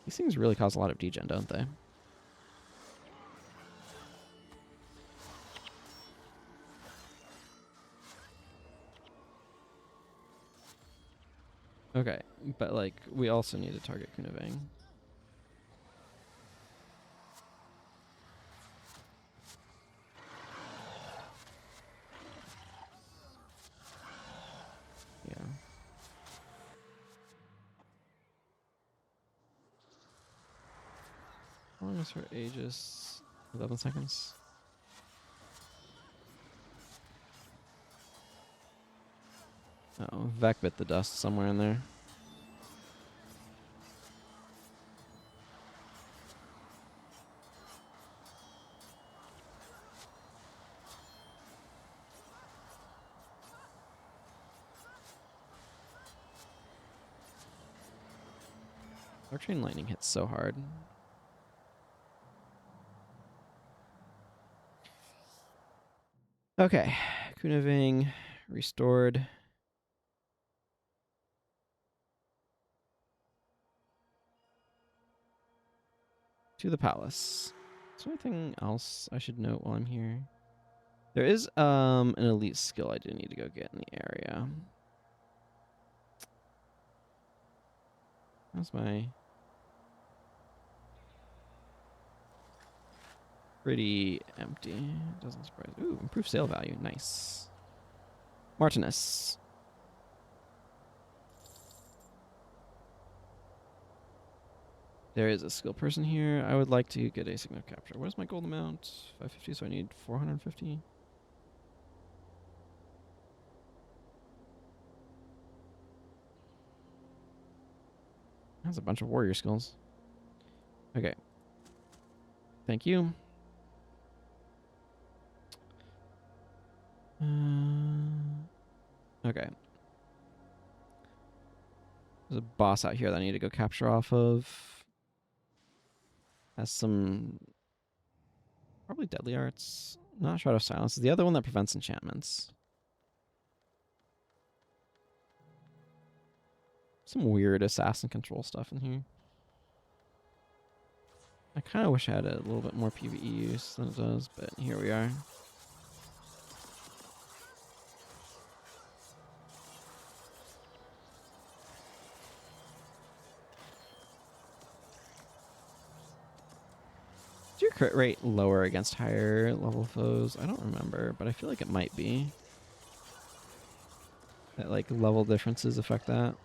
These things really cause a lot of degen, don't they? Okay, but like, we also need to target Kunavang. Yeah. How long is her Aegis? 11 seconds. Oh, Vec bit the dust somewhere in there. Arcane Lightning hits so hard. Okay, Kunavang restored. To the palace. Is there anything else I should note while I'm here? There is an elite skill I do need to go get in the area. How's my... Pretty empty. Doesn't surprise. Ooh, improved sale value. Nice. Martinus. There is a skill person here. I would like to get a signal capture. What is my gold amount? 550, so I need 450. That's a bunch of warrior skills. Okay. Thank you. Okay. There's a boss out here that I need to go capture off of. Has some probably deadly arts. Not Shroud of Silence. It's the other one that prevents enchantments. Some weird assassin control stuff in here. I kind of wish I had a little bit more PvE use than it does, but here we are. Is your crit rate lower against higher level foes? I don't remember, but I feel like it might be. That like level differences affect that.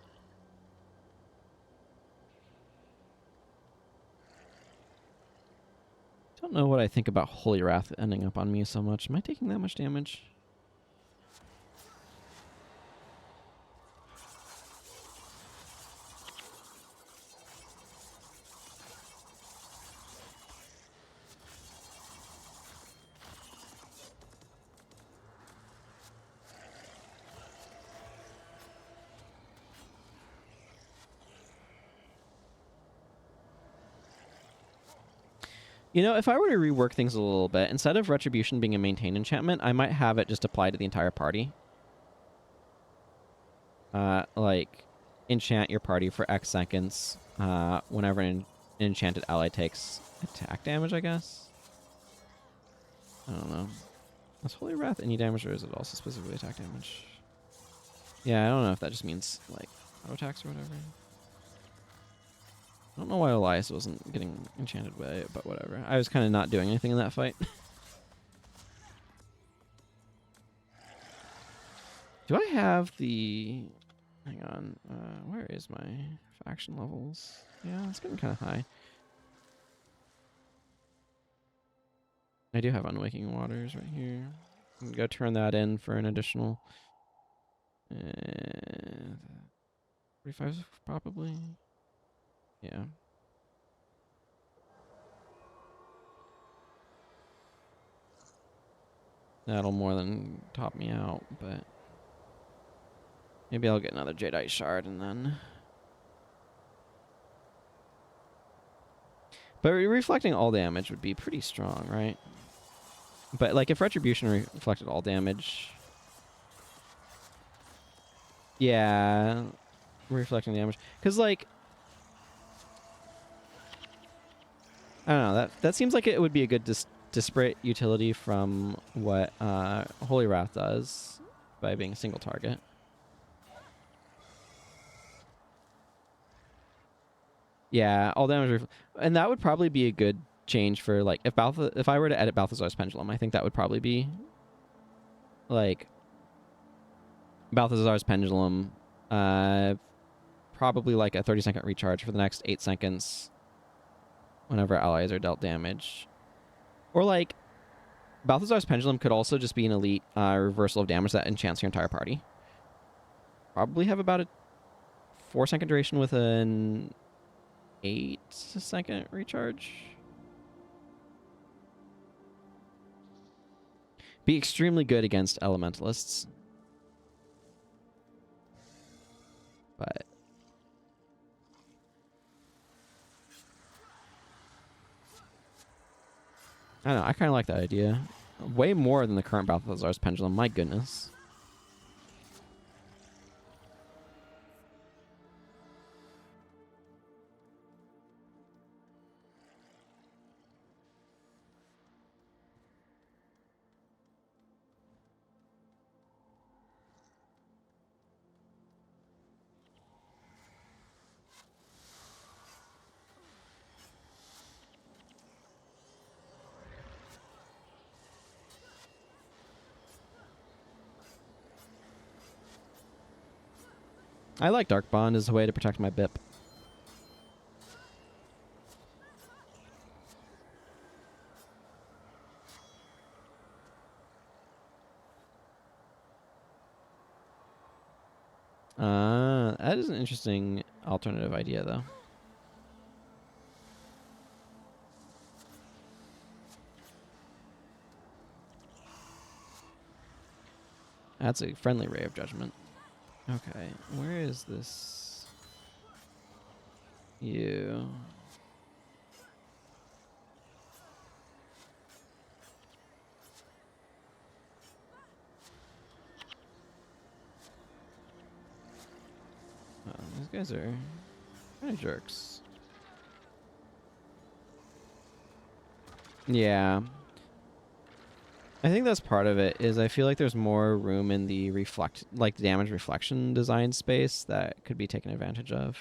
Don't know what I think about Holy Wrath ending up on me so much. Am I taking that much damage? You know, if I were to rework things a little bit, instead of Retribution being a maintained enchantment, I might have it just apply to the entire party. Like, enchant your party for X seconds whenever an enchanted ally takes attack damage, I guess? I don't know. Does Holy Wrath any damage, or is it also specifically attack damage? Yeah, I don't know if that just means, like, auto attacks or whatever. I don't know why Elias wasn't getting enchanted by it, but whatever. I was kind of not doing anything in that fight. Do I have the... Hang on. Where is my faction levels? Yeah, it's getting kind of high. I do have Unwaking Waters right here. I can go turn that in for an additional... 45 probably. Yeah. That'll more than top me out, but maybe I'll get another Jadeite Shard and then... But reflecting all damage would be pretty strong, right? But like if Retribution reflected all damage... Yeah, reflecting damage. Because like... I don't know, that seems like it would be a good disparate utility from what Holy Wrath does by being a single target. Yeah, all damage, and that would probably be a good change for like if I were to edit Balthazar's Pendulum, I think that would probably be like Balthazar's Pendulum, probably like a 30-second recharge for the next 8 seconds whenever allies are dealt damage, or like Balthazar's Pendulum could also just be an elite reversal of damage that enchants your entire party. Probably have about a 4-second duration with an 8-second recharge. Be extremely good against elementalists. But I don't know, I kind of like that idea. Way more than the current Balthazar's Pendulum, my goodness. I like Dark Bond as a way to protect my BIP. That is an interesting alternative idea, though. That's a friendly ray of judgment. Okay, where is this? You. Oh, these guys are kind of jerks. Yeah. I think that's part of it, is I feel like there's more room in the the damage reflection design space that could be taken advantage of.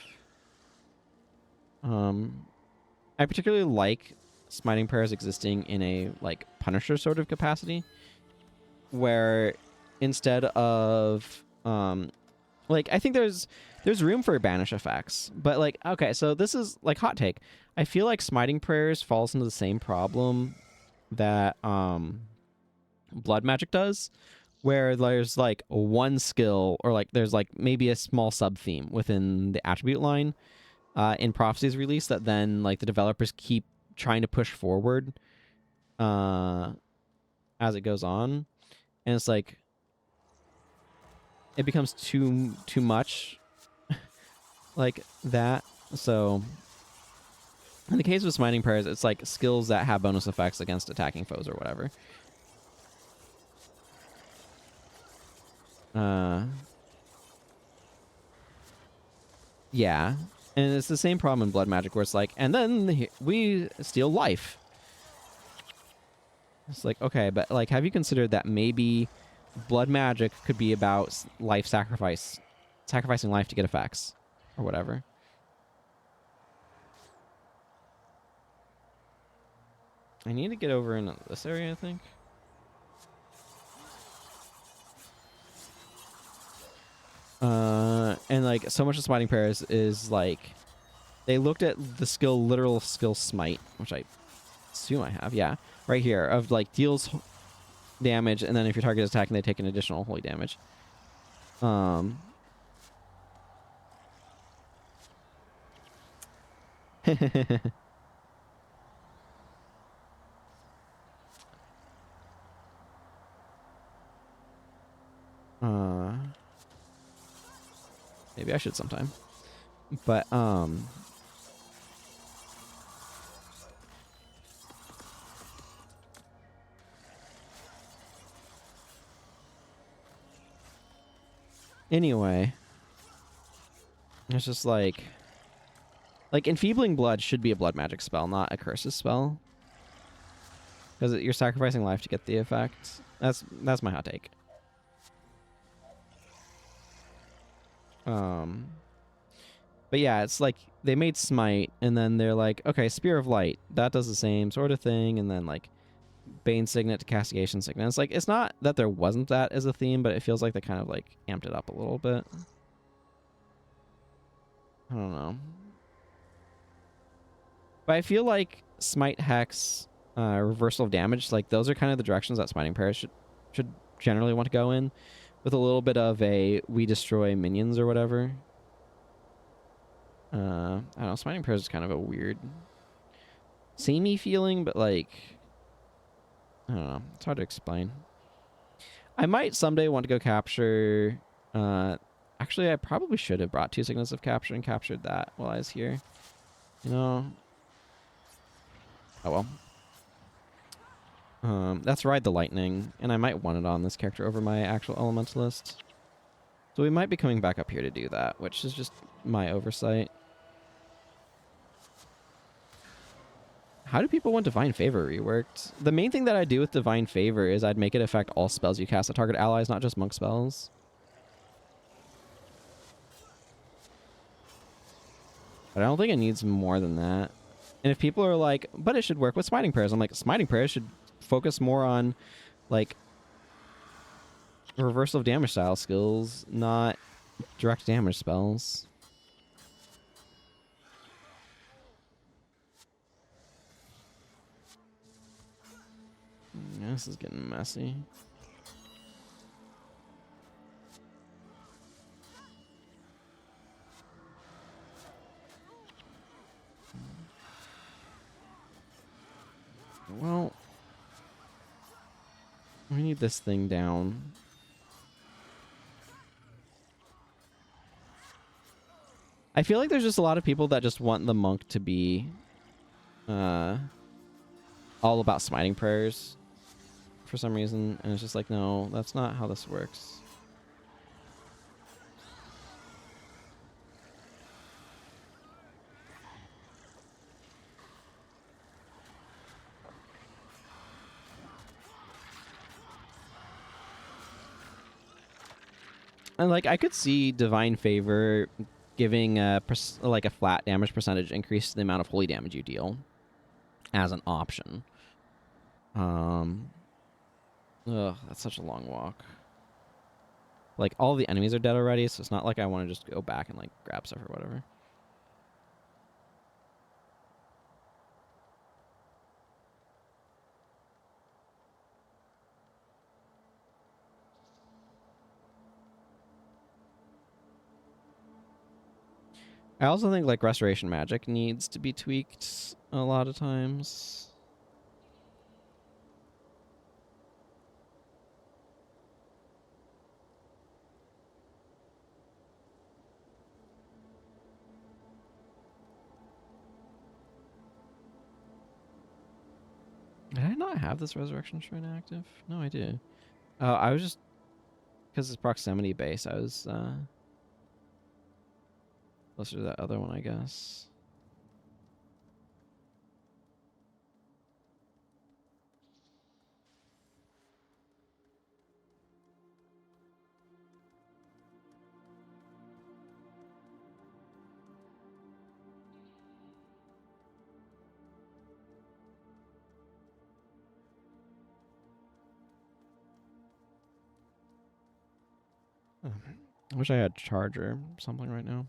I particularly like smiting prayers existing in a like Punisher sort of capacity, where instead of like, I think there's room for banish effects, but like, okay, so this is like hot take. I feel like smiting prayers falls into the same problem that blood magic does, where there's like one skill, or like there's like maybe a small sub theme within the attribute line in Prophecy's release that then like the developers keep trying to push forward as it goes on, and it's like it becomes too much like that. So in the case of smiting prayers, it's like skills that have bonus effects against attacking foes or whatever. Yeah, and it's the same problem in blood magic, where it's like, and then we steal life. It's like, okay, but like, have you considered that maybe blood magic could be about life sacrifice, sacrificing life to get effects or whatever? I need to get over in this area, I think. And like, so much of smiting prayers is like, they looked at the literal skill smite, which I assume I have, yeah, right here, of like deals damage, and then if your target is attacking, they take an additional holy damage. Maybe I should sometime. But anyway, it's just like enfeebling blood should be a blood magic spell, not a curses spell, because you're sacrificing life to get the effect. That's my hot take. But yeah, it's like they made smite, and then they're like, okay, Spear of Light, that does the same sort of thing, and then like Bane Signet to Castigation Signet. It's like, it's not that there wasn't that as a theme, but it feels like they kind of like amped it up a little bit. I don't know. But I feel like Smite, Hex, Reversal of Damage, like those are kind of the directions that Smiting Prayers should generally want to go in, with a little bit of a we destroy minions or whatever. I don't know, Smiting Prayers is kind of a weird samey feeling, but like, I don't know, it's hard to explain. I might someday want to go capture, actually I probably should have brought 2 Signets of Capture and captured that while I was here. You know? Oh well. That's Ride the Lightning, and I might want it on this character over my actual Elementalist. So we might be coming back up here to do that, which is just my oversight. How do people want Divine Favor reworked? The main thing that I do with Divine Favor is I'd make it affect all spells you cast at target allies, not just monk spells. But I don't think it needs more than that. And if people are like, but it should work with Smiting Prayers, I'm like, Smiting Prayers should focus more on, like, reversal of damage style skills, not direct damage spells. Yeah, this is getting messy. Well, we need this thing down. I feel like there's just a lot of people that just want the monk to be all about smiting prayers for some reason, and it's just like, no, that's not how this works. And like, I could see Divine Favor giving like a flat damage percentage increase to the amount of holy damage you deal as an option. Ugh, that's such a long walk. Like, all the enemies are dead already, so it's not like I want to just go back and like grab stuff or whatever. I also think like restoration magic needs to be tweaked a lot of times. Did I not have this resurrection shrine active? No, I do. I was just, because it's proximity base, I was closer to that other one, I guess. I wish I had charger something right now.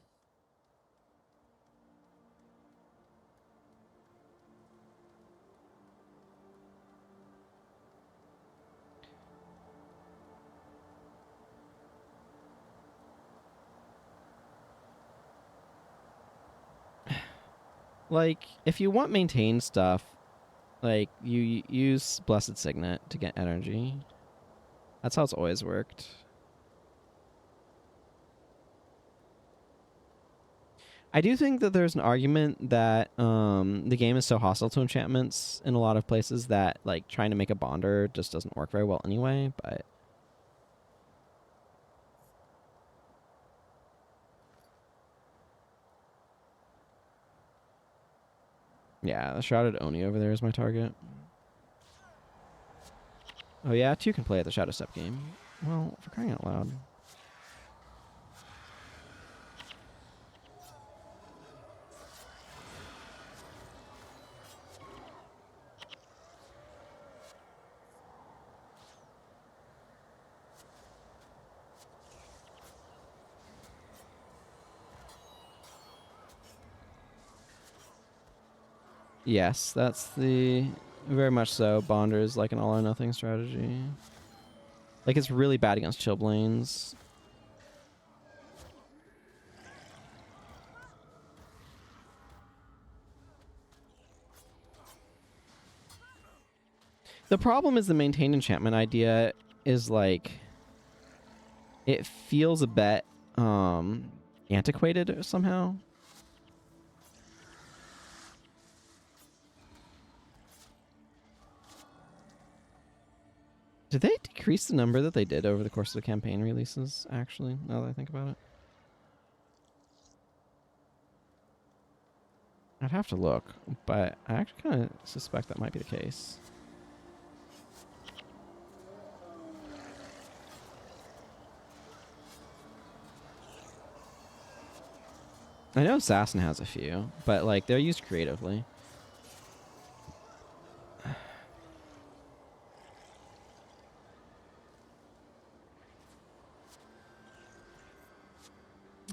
Like, if you want maintained stuff, like, you use Blessed Signet to get energy. That's how it's always worked. I do think that there's an argument that the game is so hostile to enchantments in a lot of places that like trying to make a bonder just doesn't work very well anyway, but yeah, the Shrouded Oni over there is my target. Oh yeah, two can play at the Shadow Step game. Well, for crying out loud. Yes, that's the very much so. Bonder is like an all or nothing strategy. Like it's really bad against Chillblains. The problem is the maintained enchantment idea is like it feels a bit antiquated somehow. Did they decrease the number that they did over the course of the campaign releases, actually, now that I think about it? I'd have to look, but I actually kind of suspect that might be the case. I know Assassin has a few, but like they're used creatively.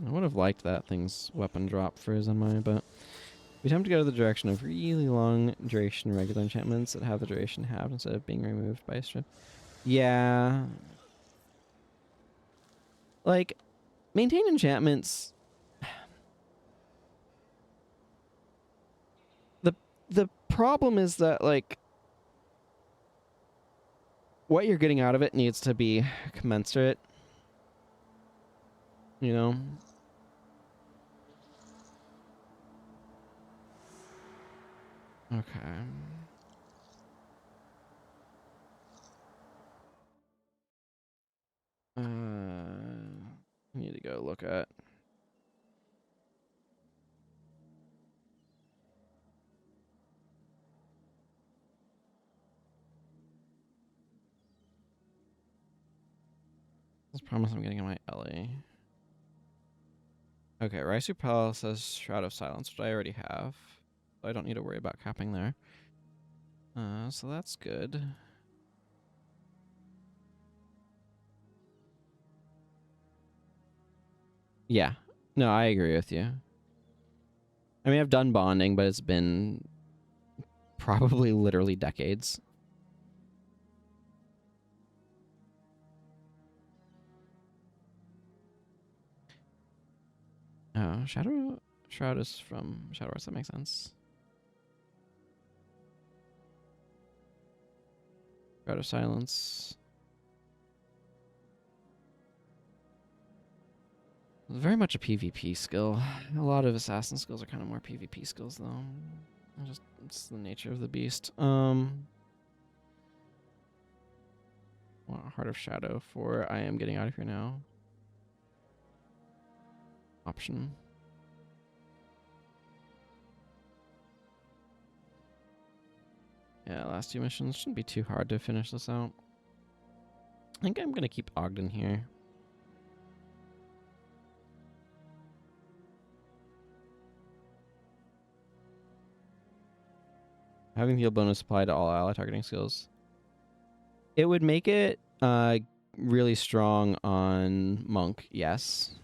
I would have liked that thing's weapon drop for Zenmai, but we attempt to go to the direction of really long duration regular enchantments that have the duration halved instead of being removed by a strip. Yeah. Like, maintain enchantments. The problem is that, like, what you're getting out of it needs to be commensurate. You know? Okay. I need to go look at. Let's promise I'm getting in my LA. Okay, Raisu Palace has Shroud of Silence, which I already have. So I don't need to worry about capping there. So that's good. Yeah. No, I agree with you. I mean, I've done bonding, but it's been probably literally decades. Oh, Shroud is from Shadow Wars. That makes sense. Shroud of Silence. Very much a PvP skill. A lot of assassin skills are kind of more PvP skills, though. It's the nature of the beast. Heart of Shadow for I am getting out of here now. Option. Yeah, last 2 missions shouldn't be too hard to finish this out. I think I'm gonna keep Ogden here. Having the heal bonus apply to all ally targeting skills. It would make it really strong on Monk, yes.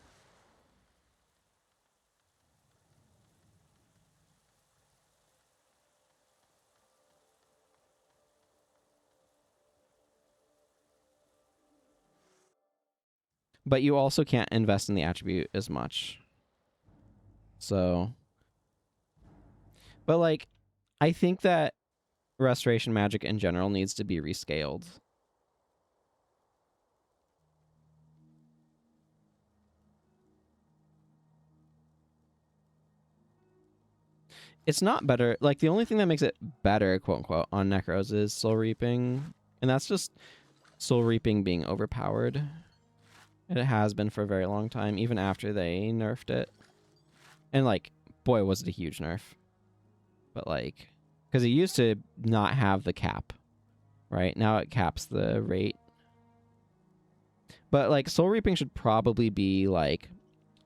But you also can't invest in the attribute as much. So, but like, I think that restoration magic in general needs to be rescaled. It's not better. Like, the only thing that makes it better, quote unquote, on Necros is Soul Reaping. And that's just Soul Reaping being overpowered. It has been for a very long time, even after they nerfed it. And, like, boy, was it a huge nerf. But, like, because it used to not have the cap, right? Now it caps the rate. But, like, Soul Reaping should probably be, like,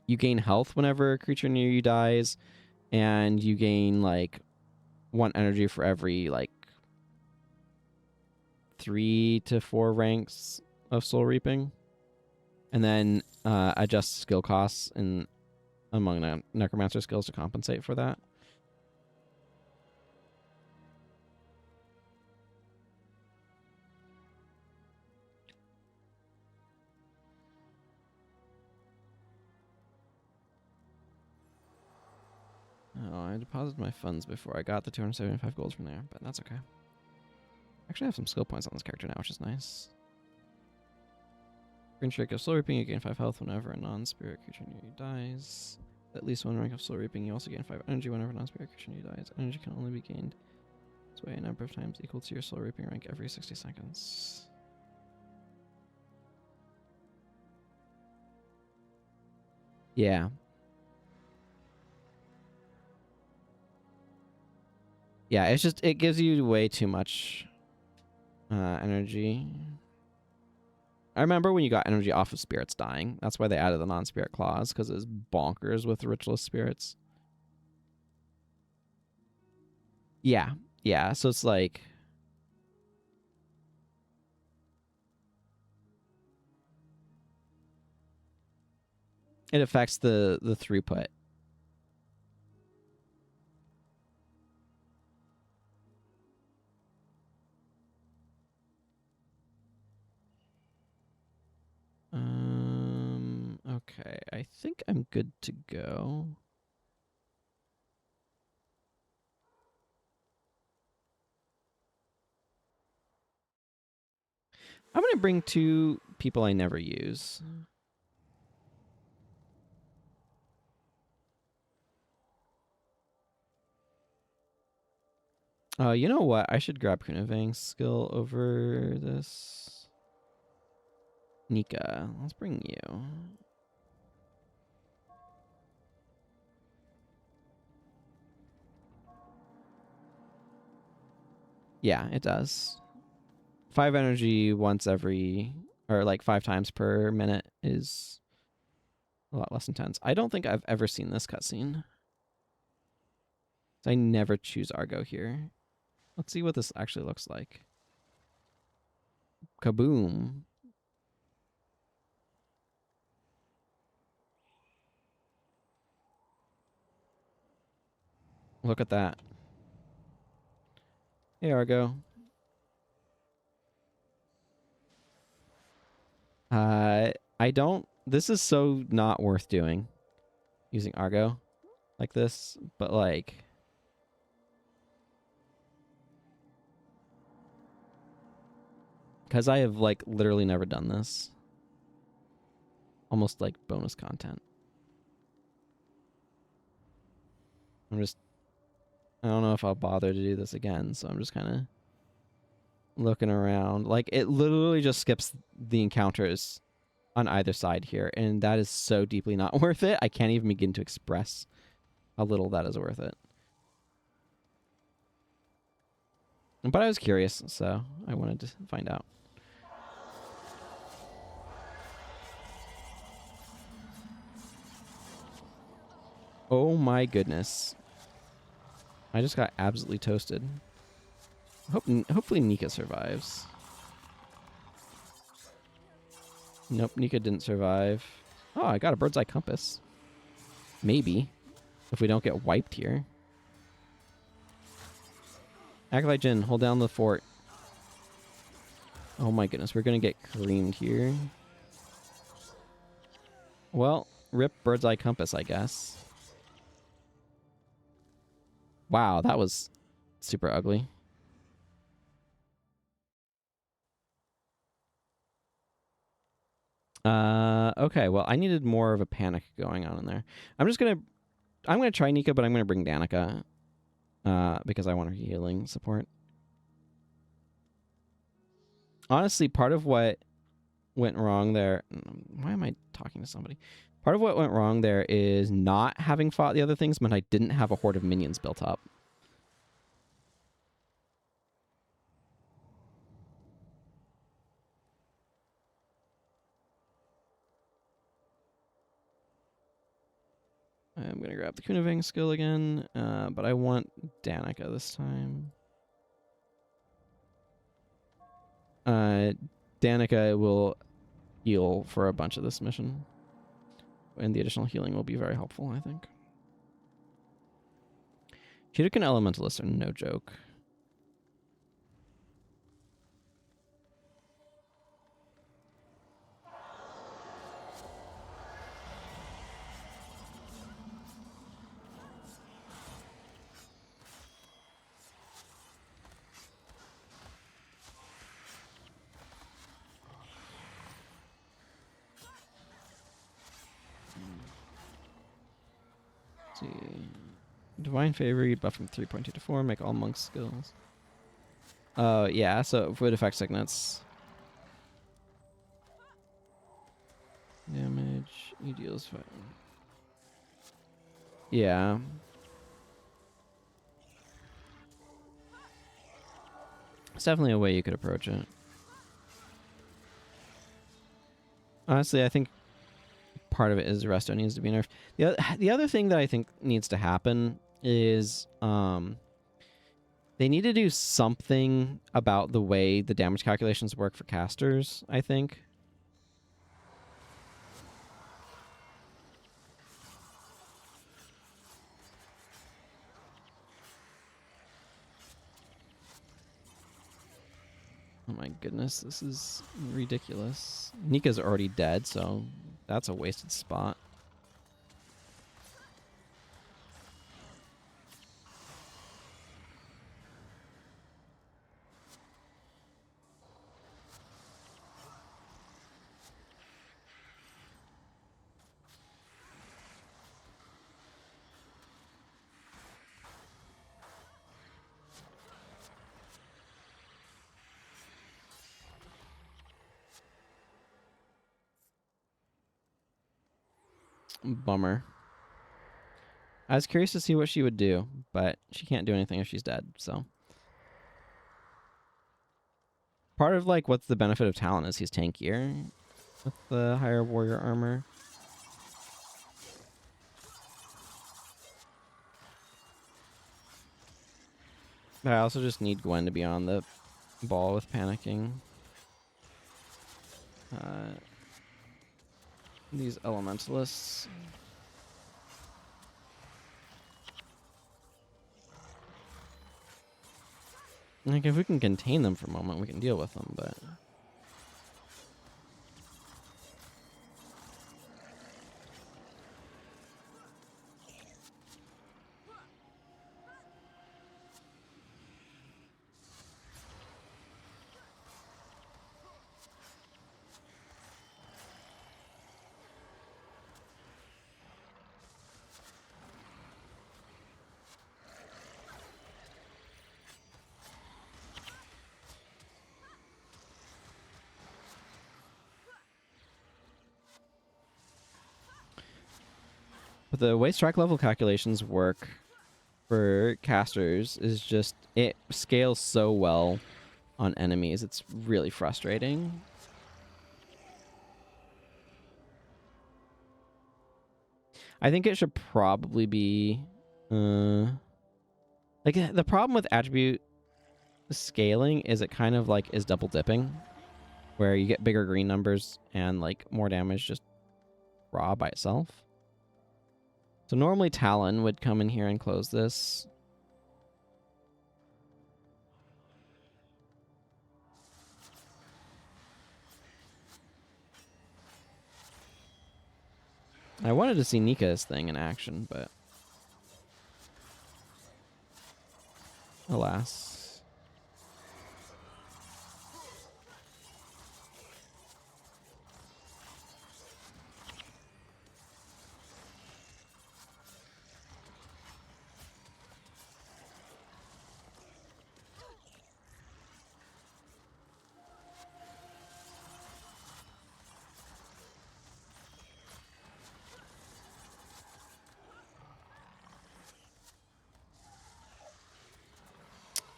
you gain health whenever a creature near you dies, and you gain, like, 1 energy for every, like, 3 to 4 ranks of Soul Reaping. And then adjust skill costs in among the Necromancer skills to compensate for that. Oh, I deposited my funds before I got the 275 gold from there, but that's okay. Actually, I have some skill points on this character now, which is nice. Green Trick of Soul Reaping, you gain 5 health whenever a non-spirit creature near you dies. At least 1 rank of Soul Reaping, you also gain 5 energy whenever a non-spirit creature near you dies. Energy can only be gained this way a number of times equal to your Soul Reaping rank every 60 seconds. Yeah. Yeah, it's just, it gives you way too much energy. I remember when you got energy off of spirits dying. That's why they added the non-spirit clause, because it was bonkers with ritualist spirits. Yeah, yeah. So it's like, it affects the throughput. Okay, I think I'm good to go. I'm gonna bring 2 people I never use. You know what? I should grab Kunavang's skill over this. Nika, let's bring you. Yeah, it does. 5 energy once every, or like 5 times per minute is a lot less intense. I don't think I've ever seen this cutscene. I never choose Argo here. Let's see what this actually looks like. Kaboom. Look at that. Hey, Argo. I don't... This is so not worth doing. Using Argo like this. But, like... Because I have, like, literally never done this. Almost like bonus content. I don't know if I'll bother to do this again, so I'm just kind of looking around. Like, it literally just skips the encounters on either side here, and that is so deeply not worth it. I can't even begin to express how little that is worth it. But I was curious, so I wanted to find out. Oh my goodness. I just got absolutely toasted. Hopefully Nika survives. Nope, Nika didn't survive. Oh, I got a bird's eye compass. Maybe. If we don't get wiped here. Acolyte Jin, hold down the fort. Oh my goodness, we're going to get creamed here. Well, rip bird's eye compass, I guess. Wow, that was super ugly. Okay, well, I needed more of a panic going on in there. I'm gonna try Nika, but I'm gonna bring Danica. Because I want her healing support. Honestly, part of what went wrong there... Why am I talking to somebody? Part of what went wrong there is not having fought the other things meant I didn't have a horde of minions built up. I'm going to grab the Kunavang skill again, but I want Danica this time. Danica will heal for a bunch of this mission. And the additional healing will be very helpful, I think. Chidukan Elementalists are no joke. Let's see. Divine Favor, you buff from 3.2 to 4, make all monks skills. Oh, yeah, so it would affect signets. Damage, he deals 5. Yeah. It's definitely a way you could approach it. Honestly, I think part of it is Resto needs to be nerfed. The other thing that I think needs to happen is they need to do something about the way the damage calculations work for casters, I think. Oh my goodness, this is ridiculous. Nika's already dead, so that's a wasted spot. Bummer. I was curious to see what she would do, but she can't do anything if she's dead, so. Part of, like, what's the benefit of Talon is he's tankier with the higher warrior armor. But I also just need Gwen to be on the ball with panicking. These elementalists. Like, if we can contain them for a moment, we can deal with them, but... But the way strike level calculations work for casters is just, it scales so well on enemies. It's really frustrating. I think it should probably be... like, the problem with attribute scaling is it kind of, like, is double dipping. Where you get bigger green numbers and, like, more damage just raw by itself. So normally Talon would come in here and close this. I wanted to see Nika's thing in action, but alas.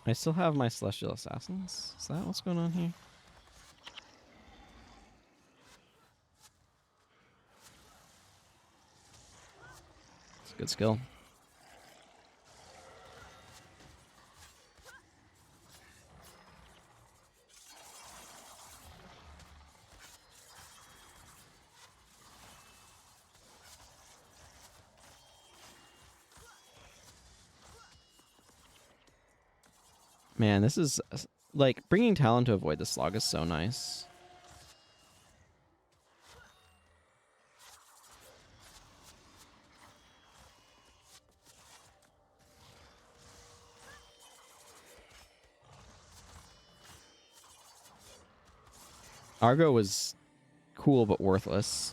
I still have my Celestial Assassins. Is that what's going on here? It's a good skill. Man, this is... like, bringing Talon to avoid the slog is so nice. Argo was cool but worthless.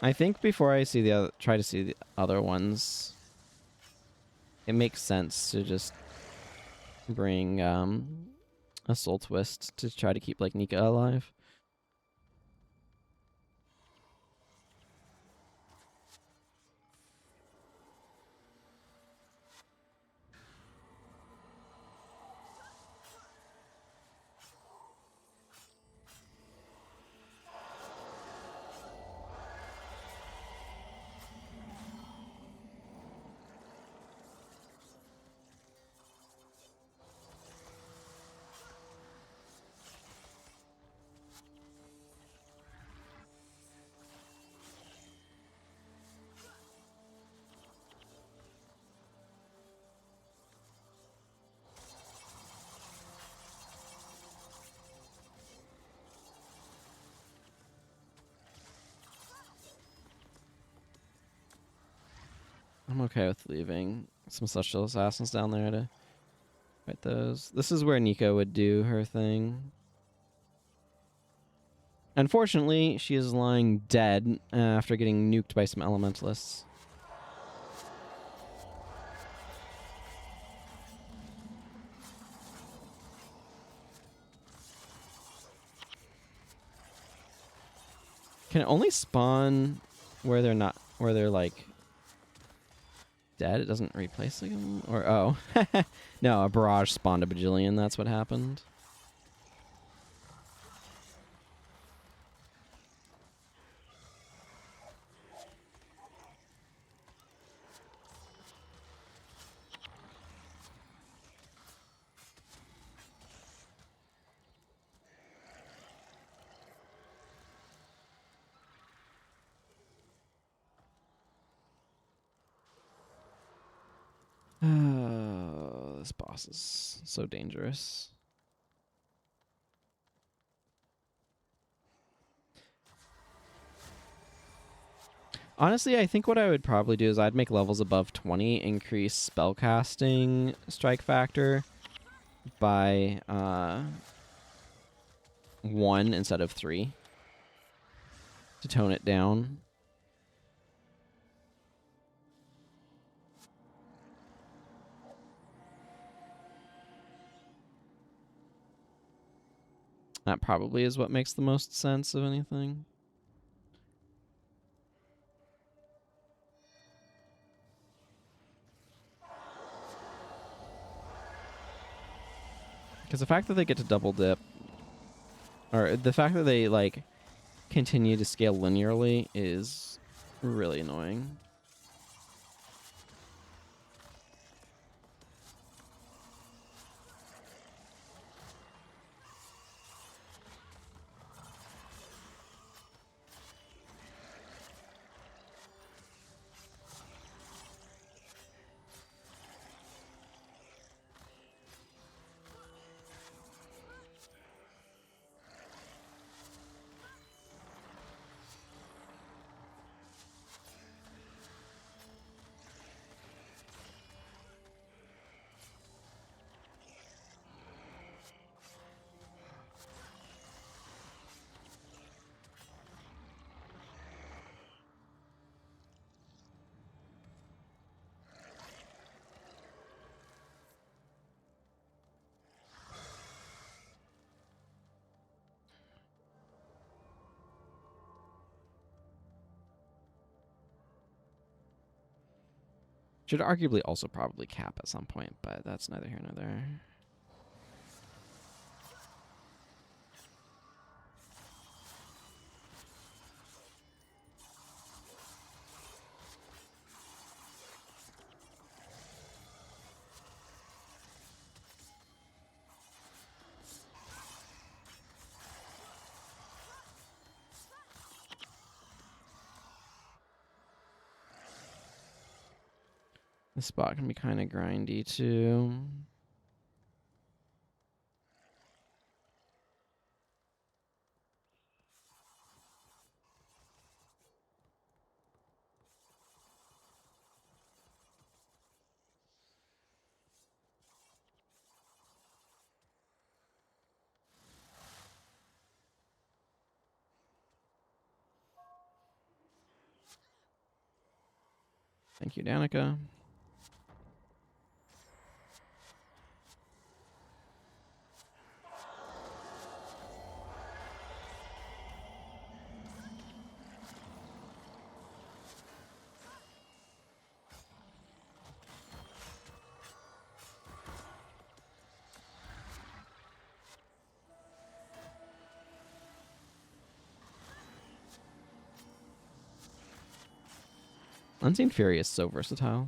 I think before I see the other, try to see the other ones, it makes sense to just bring a Soul Twist to try to keep, like, Nika alive. I'm okay with leaving some Celestial Assassins down there to fight those. This is where Nika would do her thing. Unfortunately, she is lying dead after getting nuked by some Elementalists. Can it only spawn where they're not, where they're like dead? It doesn't replace them? Or, oh. No, a barrage spawned a bajillion. That's what happened. Oh, this boss is so dangerous. Honestly, I think what I would probably do is I'd make levels above 20, increase spellcasting strike factor by 1 instead of 3 to tone it down. That probably is what makes the most sense of anything. Because the fact that they get to double dip, or the fact that they like continue to scale linearly is really annoying. Should arguably also probably cap at some point, but that's neither here nor there. This spot can be kind of grindy too. Thank you, Danica. Unseen Fury is so versatile.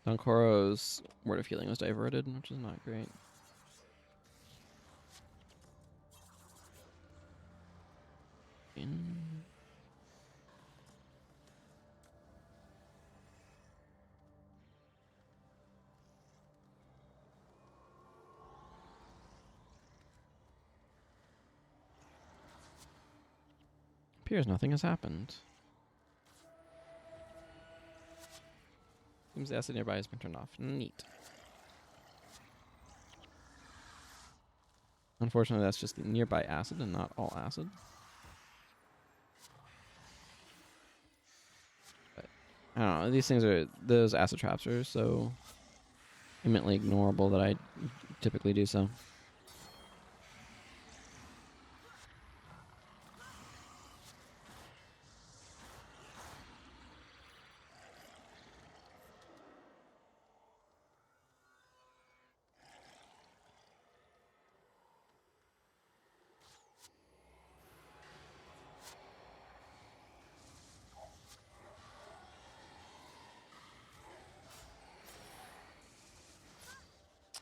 Donkoro's word of healing was diverted, which is not great. Appears nothing has happened. Seems the acid nearby has been turned off. Neat. Unfortunately, that's just the nearby acid and not all acid. But, I don't know. These things are... Those acid traps are so immensely ignorable that I typically do so.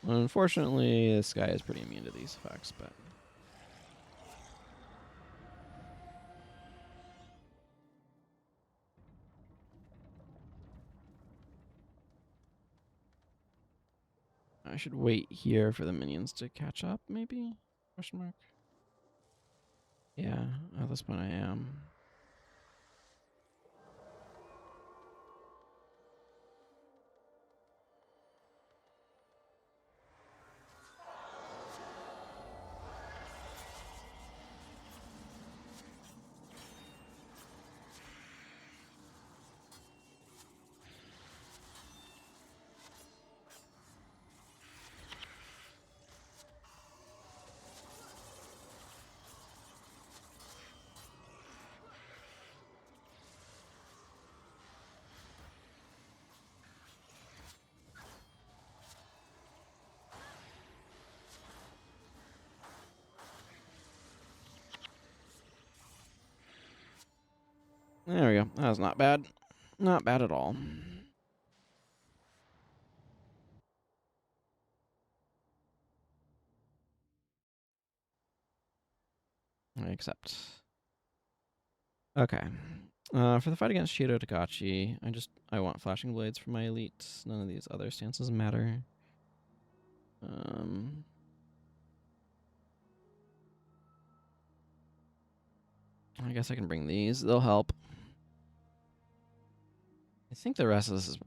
Unfortunately, this guy is pretty immune to these effects, but... I should wait here for the minions to catch up, maybe? Question mark? Yeah, at this point I am. There we go. That was not bad. Not bad at all. I accept. Okay. For the fight against Shido Takachi, I want flashing blades for my elite. None of these other stances matter. I guess I can bring these. They'll help. I think the rest of this is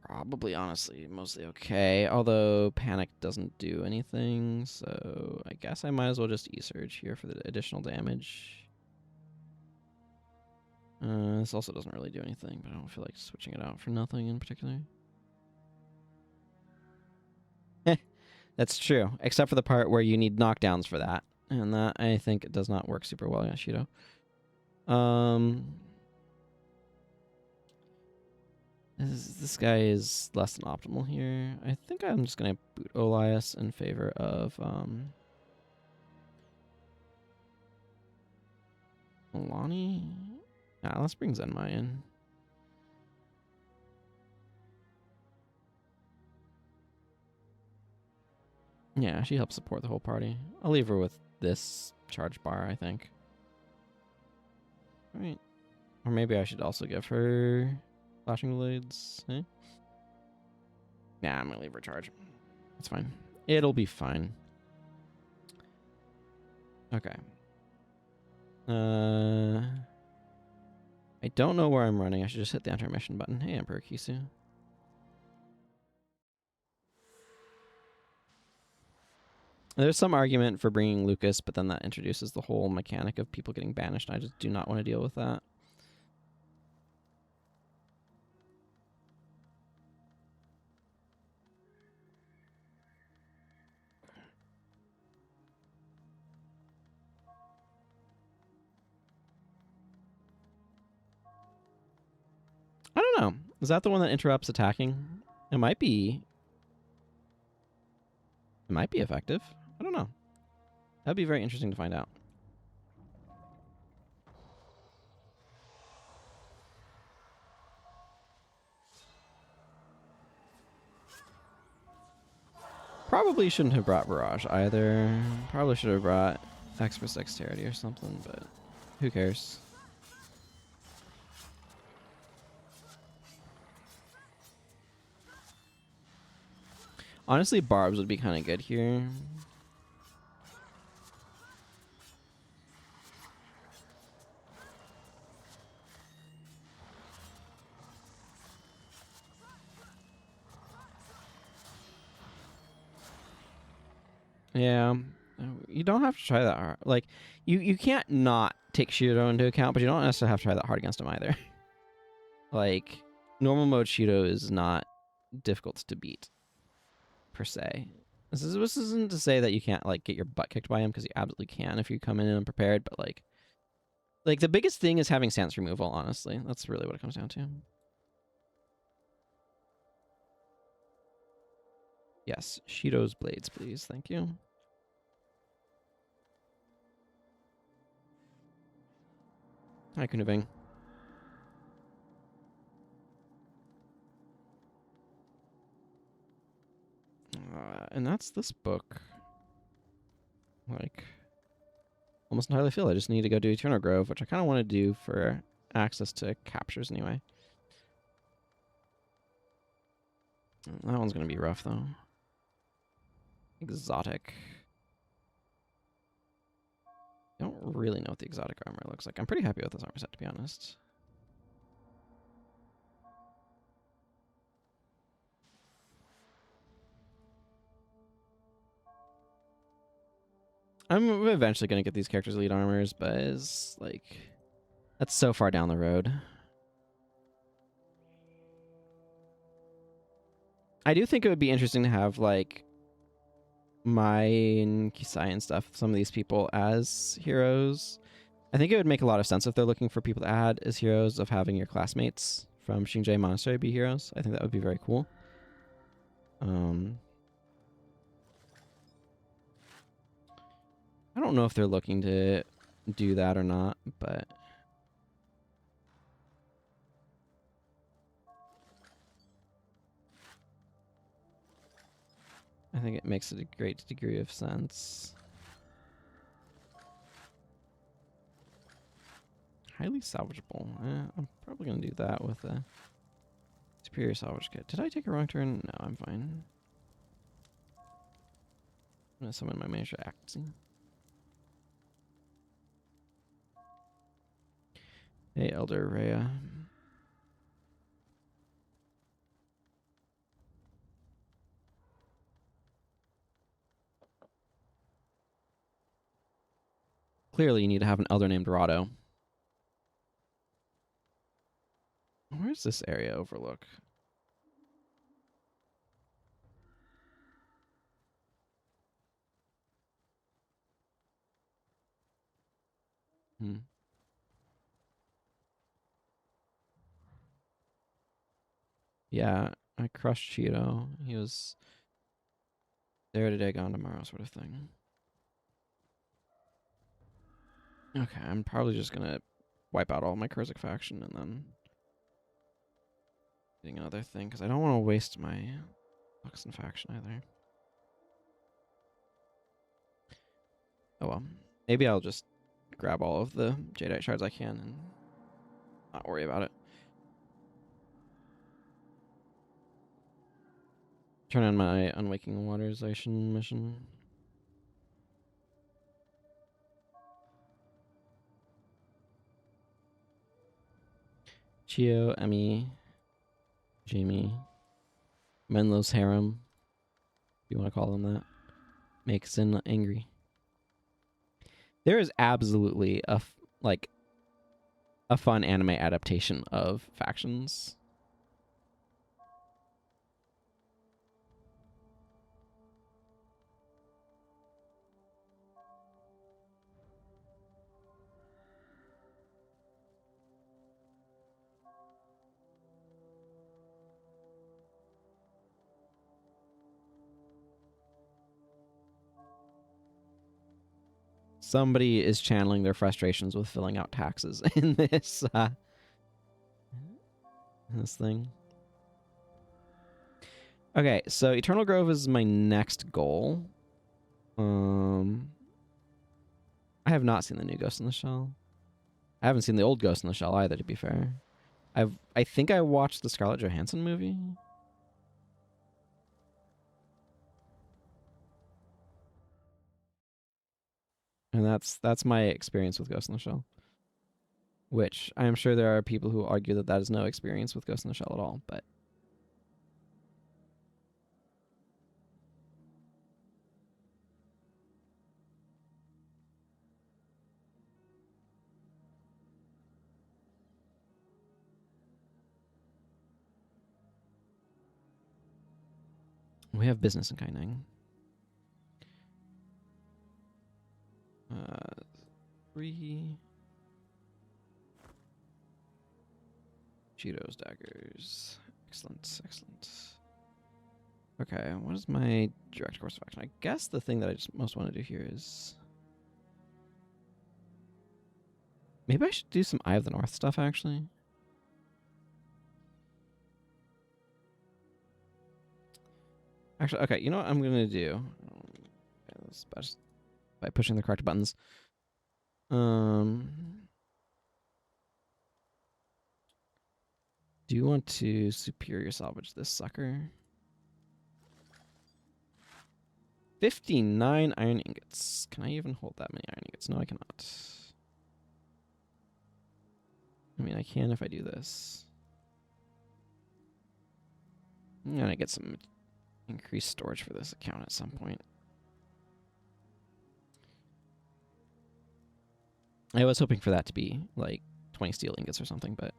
probably, honestly, mostly okay. Although Panic doesn't do anything, so I guess I might as well just E-Surge here for the additional damage. This also doesn't really do anything, but I don't feel like switching it out for nothing in particular. That's true, except for the part where you need knockdowns for that. And that, I think, it does not work super well against Shido. This guy is less than optimal here. I think I'm just going to boot Olias in favor of Milani. Nah, let's bring Zenmai in. Yeah, she helps support the whole party. I'll leave her with this charge bar, I think. Alright. Or maybe I should also give her flashing blades. Eh? Nah, I'm gonna leave her charge. That's fine. It'll be fine. Okay. I don't know where I'm running. I should just hit the enter mission button. Hey, Emperor Kisu. There's some argument for bringing Lucas, but then that introduces the whole mechanic of people getting banished, and I just do not want to deal with that. I don't know. Is that the one that interrupts attacking? It might be. It might be effective. I don't know. That'd be very interesting to find out. Probably shouldn't have brought Barrage either. Probably should have brought Express Dexterity or something, but who cares? Honestly, Barbs would be kind of good here. Yeah, you don't have to try that hard. Like, you can't not take Shido into account, but you don't necessarily have to try that hard against him either. Like, normal mode Shido is not difficult to beat, per se. This isn't to say that you can't, like, get your butt kicked by him, because you absolutely can if you come in unprepared, but, like, the biggest thing is having stance removal, honestly. That's really what it comes down to. Yes, Shido's blades, please. Thank you. Hi, Kuniving. And that's this book. Like, almost entirely filled. I just need to go do Eternal Grove, which I kind of want to do for access to captures anyway. That one's going to be rough, though. Exotic. I don't really know what the exotic armor looks like. I'm pretty happy with this armor set, to be honest. I'm eventually going to get these characters' elite armors, but it's like, that's so far down the road. I do think it would be interesting to have, like, Mai and Kisai and stuff, some of these people as heroes. I think it would make a lot of sense if they're looking for people to add as heroes, of having your classmates from Shinjai Monastery be heroes. I think that would be very cool. I don't know if they're looking to do that or not, but I think it makes a great degree of sense. Highly salvageable. I'm probably going to do that with a superior salvage kit. Did I take a wrong turn? No, I'm fine. I'm going to summon my miniature Axie. Hey, Elder Rhea. Clearly, you need to have an elder named Rado. Where's this area overlook? Yeah, I crushed Cheeto. He was there today, gone tomorrow, sort of thing. Okay, I'm probably just gonna wipe out all my Kurzik faction and then getting another thing, because I don't want to waste my Luxon faction either. Oh well. Maybe I'll just grab all of the Jadeite shards I can and not worry about it. Turn on my Unwaking Waterization mission. Chio, Emmy, Jamie, Menlo's harem, if you want to call them that, make Sin angry. There is absolutely a fun anime adaptation of factions. Somebody is channeling their frustrations with filling out taxes in this this thing. Okay, so Eternal Grove is my next goal. I have not seen the new Ghost in the Shell. I haven't seen the old Ghost in the Shell either, to be fair. I think I watched the Scarlett Johansson movie. And that's my experience with Ghost in the Shell. Which I am sure there are people who argue that that is no experience with Ghost in the Shell at all, but we have business in Kaineng. 3 Cheetos daggers. Excellent, excellent. Okay, what is my direct course of action? I guess the thing that I just most want to do here is... Maybe I should do some Eye of the North stuff, actually. Actually, okay, you know what I'm going to do? By pushing the correct buttons. Do you want to superior salvage this sucker? 59 iron ingots. Can I even hold that many iron ingots? No, I cannot. I mean, I can if I do this. I'm gonna get some increased storage for this account at some point. I was hoping for that to be like 20 steel ingots or something, but...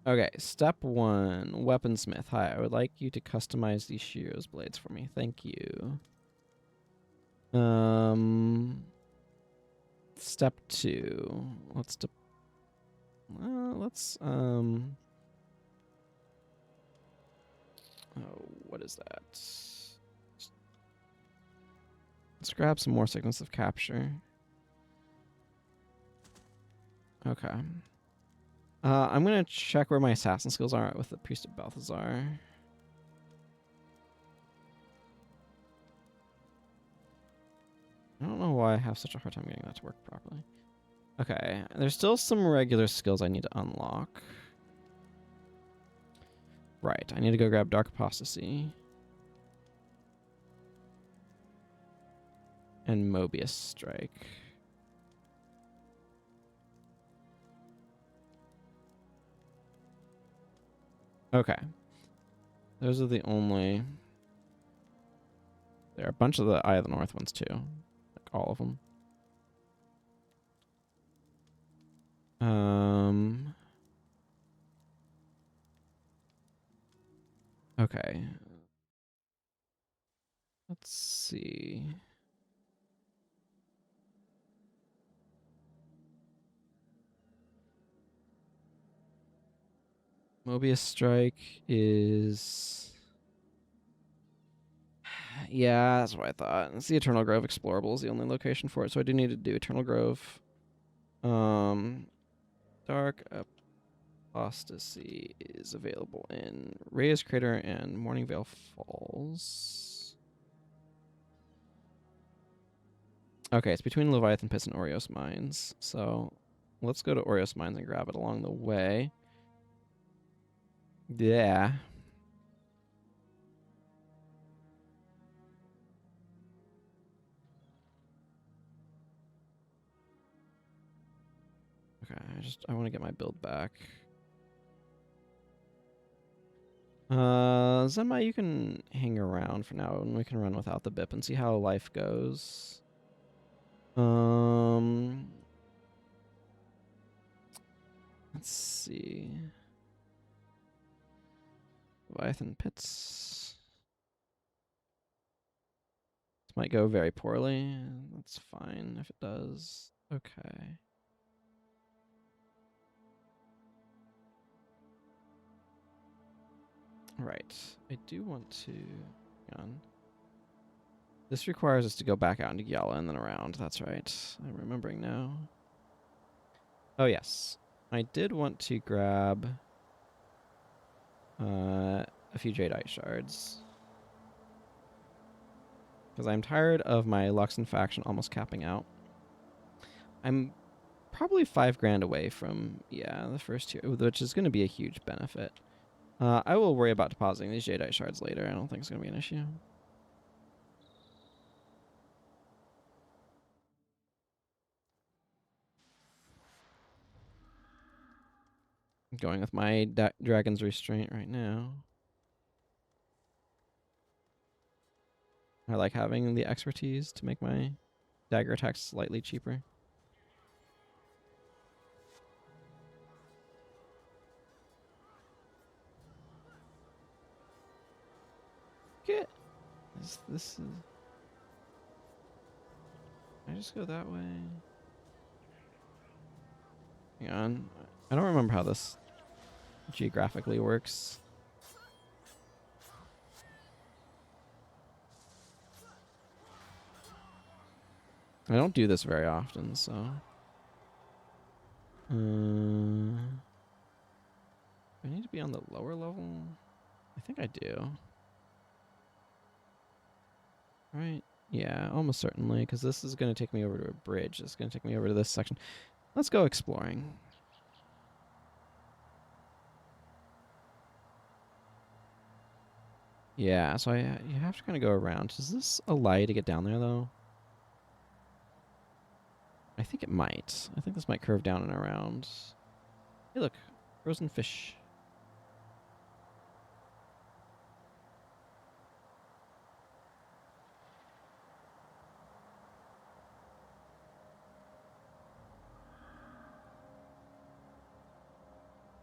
Okay, step 1, weaponsmith. Hi, I would like you to customize these Shiro's blades for me. Thank you. Step 2. Oh, what is that? Let's grab some more signals of capture. Okay. I'm gonna check where my assassin skills are with the Priest of Balthazar. I don't know why I have such a hard time getting that to work properly. Okay, there's still some regular skills I need to unlock. Right, I need to go grab Dark Apostasy. And Mobius Strike. Okay. Those are the only... There are a bunch of the Eye of the North ones too. Like all of them. Okay. Let's see. Mobius Strike is... Yeah, that's what I thought. It's the Eternal Grove Explorable is the only location for it, so I do need to do Eternal Grove. Dark Apostasy is available in Reyes Crater and Morningvale Falls. Okay, it's between Leviathan Pits and Orios Mines, so let's go to Orios Mines and grab it along the way. Yeah. Okay, I want to get my build back. Zenmai, you can hang around for now, and we can run without the BIP and see how life goes. Let's see. Leviathan Pits. This might go very poorly. That's fine if it does. Okay. Right. I do want to... Hang on. This requires us to go back out into Gyala and then around. That's right. I'm remembering now. Oh, yes. I did want to grab a few Jadeite shards. Because I'm tired of my Luxon faction almost capping out. I'm probably 5 grand away from, the first tier, which is going to be a huge benefit. I will worry about depositing these Jadeite shards later. I don't think it's going to be an issue. I'm going with my Dragon's Restraint right now. I like having the expertise to make my dagger attacks slightly cheaper. Get this is. Can I just go that way? Hang on. I don't remember how this geographically works. I don't do this very often, so. I need to be on the lower level? I think I do. Right? Yeah, almost certainly, because this is going to take me over to a bridge. It's going to take me over to this section. Let's go exploring. Yeah, so you have to kind of go around. Is this a lie to get down there, though? I think it might. I think this might curve down and around. Hey, look. Frozen fish.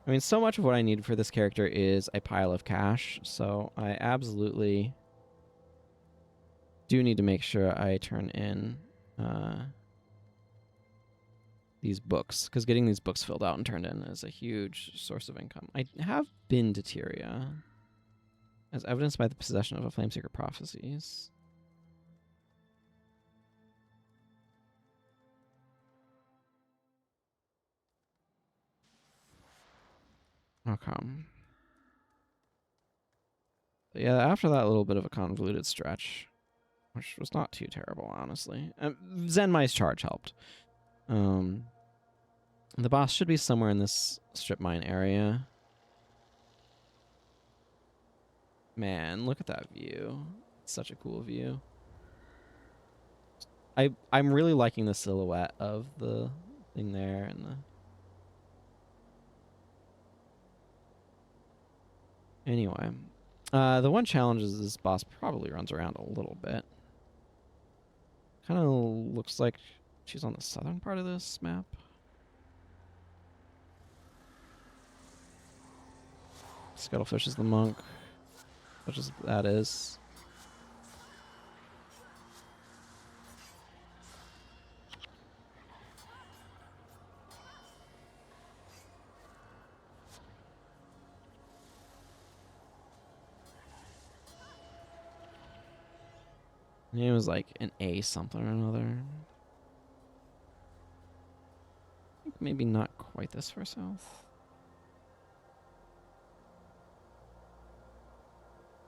I mean, so much of what I need for this character is a pile of cash, so I absolutely do need to make sure I turn in these books, because getting these books filled out and turned in is a huge source of income. I have been to Tyria, as evidenced by the possession of a Flameseeker Prophecies. Okay. But yeah, after that little bit of a convoluted stretch, which was not too terrible, honestly. Zenmai's charge helped. The boss should be somewhere in this strip mine area. Man, look at that view. It's such a cool view. I'm really liking the silhouette of the thing there and the. Anyway, the one challenge is this boss probably runs around a little bit. Kind of looks like she's on the southern part of this map. Scuttlefish is the monk, such as that is. It was like an A something or another. I think maybe not quite this far south.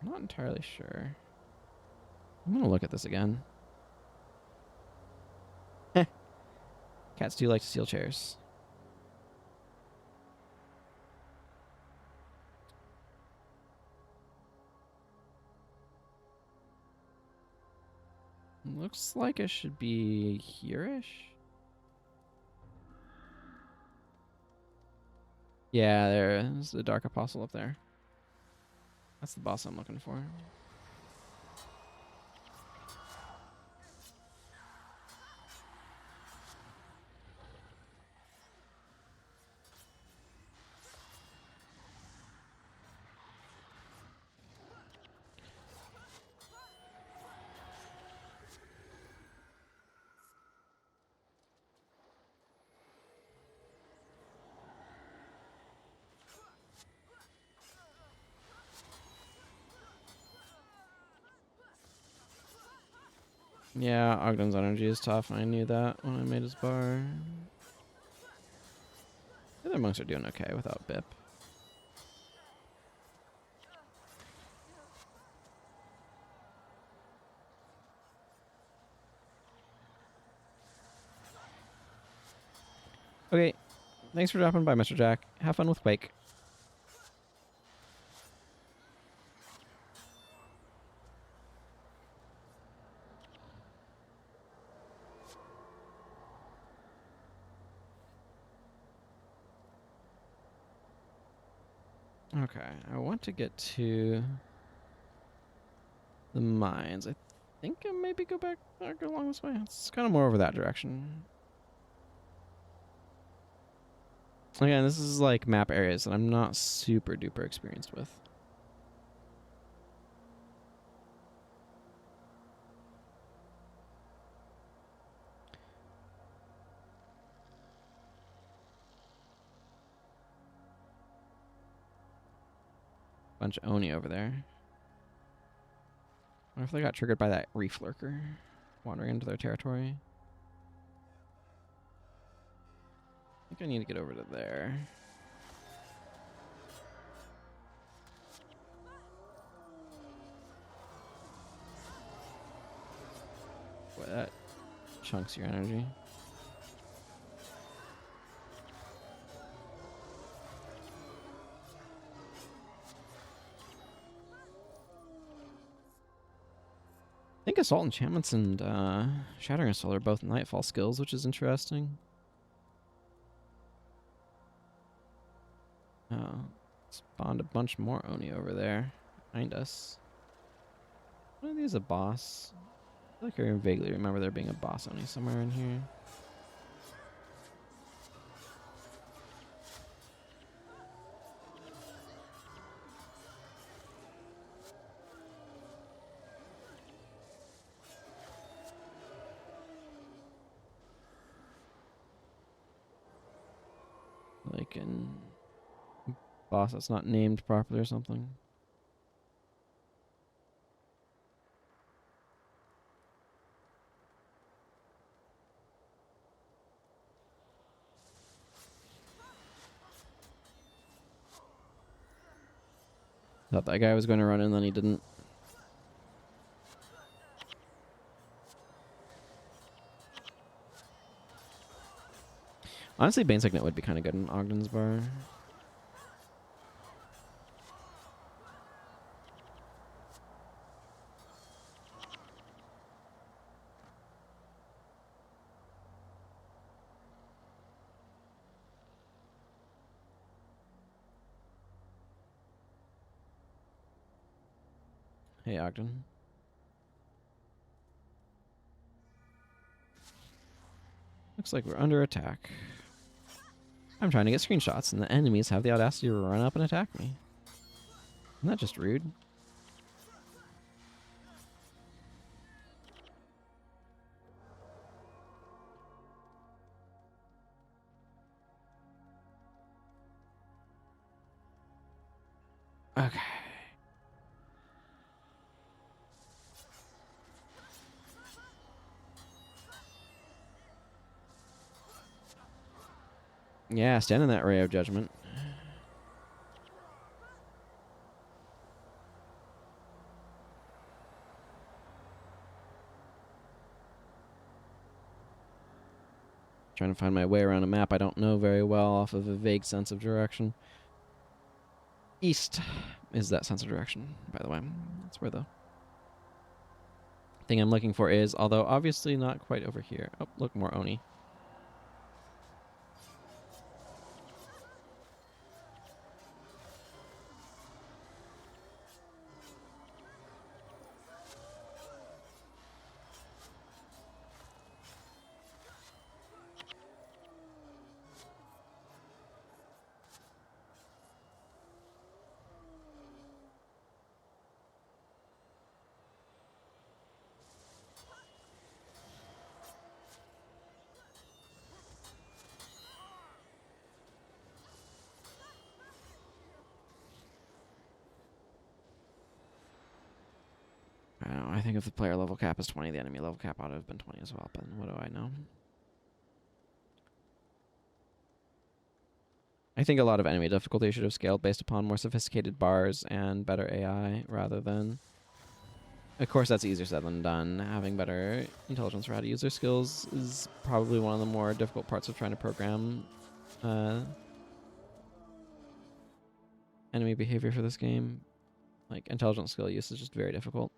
I'm not entirely sure. I'm gonna look at this again. Cats do like to steal chairs. Looks like it should be here-ish. Yeah, there's the Dark Apostle up there. That's the boss I'm looking for. Yeah, Ogden's energy is tough. I knew that when I made his bar. My monks are doing okay without Bip. Okay, thanks for dropping by, Mr. Jack. Have fun with Quake. Okay, I want to get to the mines. I think I maybe go back go along this way. It's kind of more over that direction. Again, this is like map areas that I'm not super duper experienced with. Bunch of Oni over there. I wonder if they got triggered by that reef lurker wandering into their territory. I think I need to get over to there. Boy, that chunks your energy. I think Assault Enchantments and Shattering Assault are both Nightfall skills, which is interesting. Oh, spawned a bunch more Oni over there behind us. One of these a boss? I feel like I vaguely remember there being a boss Oni somewhere in here. Like in boss that's not named properly or something. Thought that guy was going to run in, then he didn't. Honestly, Bane Signet would be kind of good in Ogden's Bar. Hey, Ogden. Looks like we're under attack. I'm trying to get screenshots, and the enemies have the audacity to run up and attack me. Isn't that just rude? Okay. Yeah, stand in that ray of judgment. Trying to find my way around a map I don't know very well off of a vague sense of direction. East is that sense of direction, by the way. That's where the thing I'm looking for is, although obviously not quite over here. Oh, look, more Oni. I don't know. I think if the player level cap is 20, the enemy level cap ought to have been 20 as well, but what do I know? I think a lot of enemy difficulty should have scaled based upon more sophisticated bars and better AI rather than. Of course, that's easier said than done. Having better intelligence for how to use their skills is probably one of the more difficult parts of trying to program enemy behavior for this game. Like, intelligent skill use is just very difficult.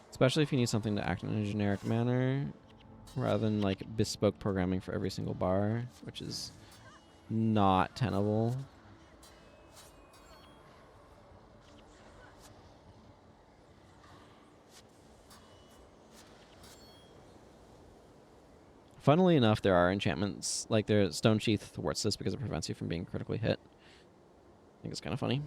Especially if you need something to act in a generic manner, rather than, like, bespoke programming for every single bar, which is not tenable. Funnily enough, there are enchantments, like their Stone Sheath thwarts this because it prevents you from being critically hit. I think it's kind of funny.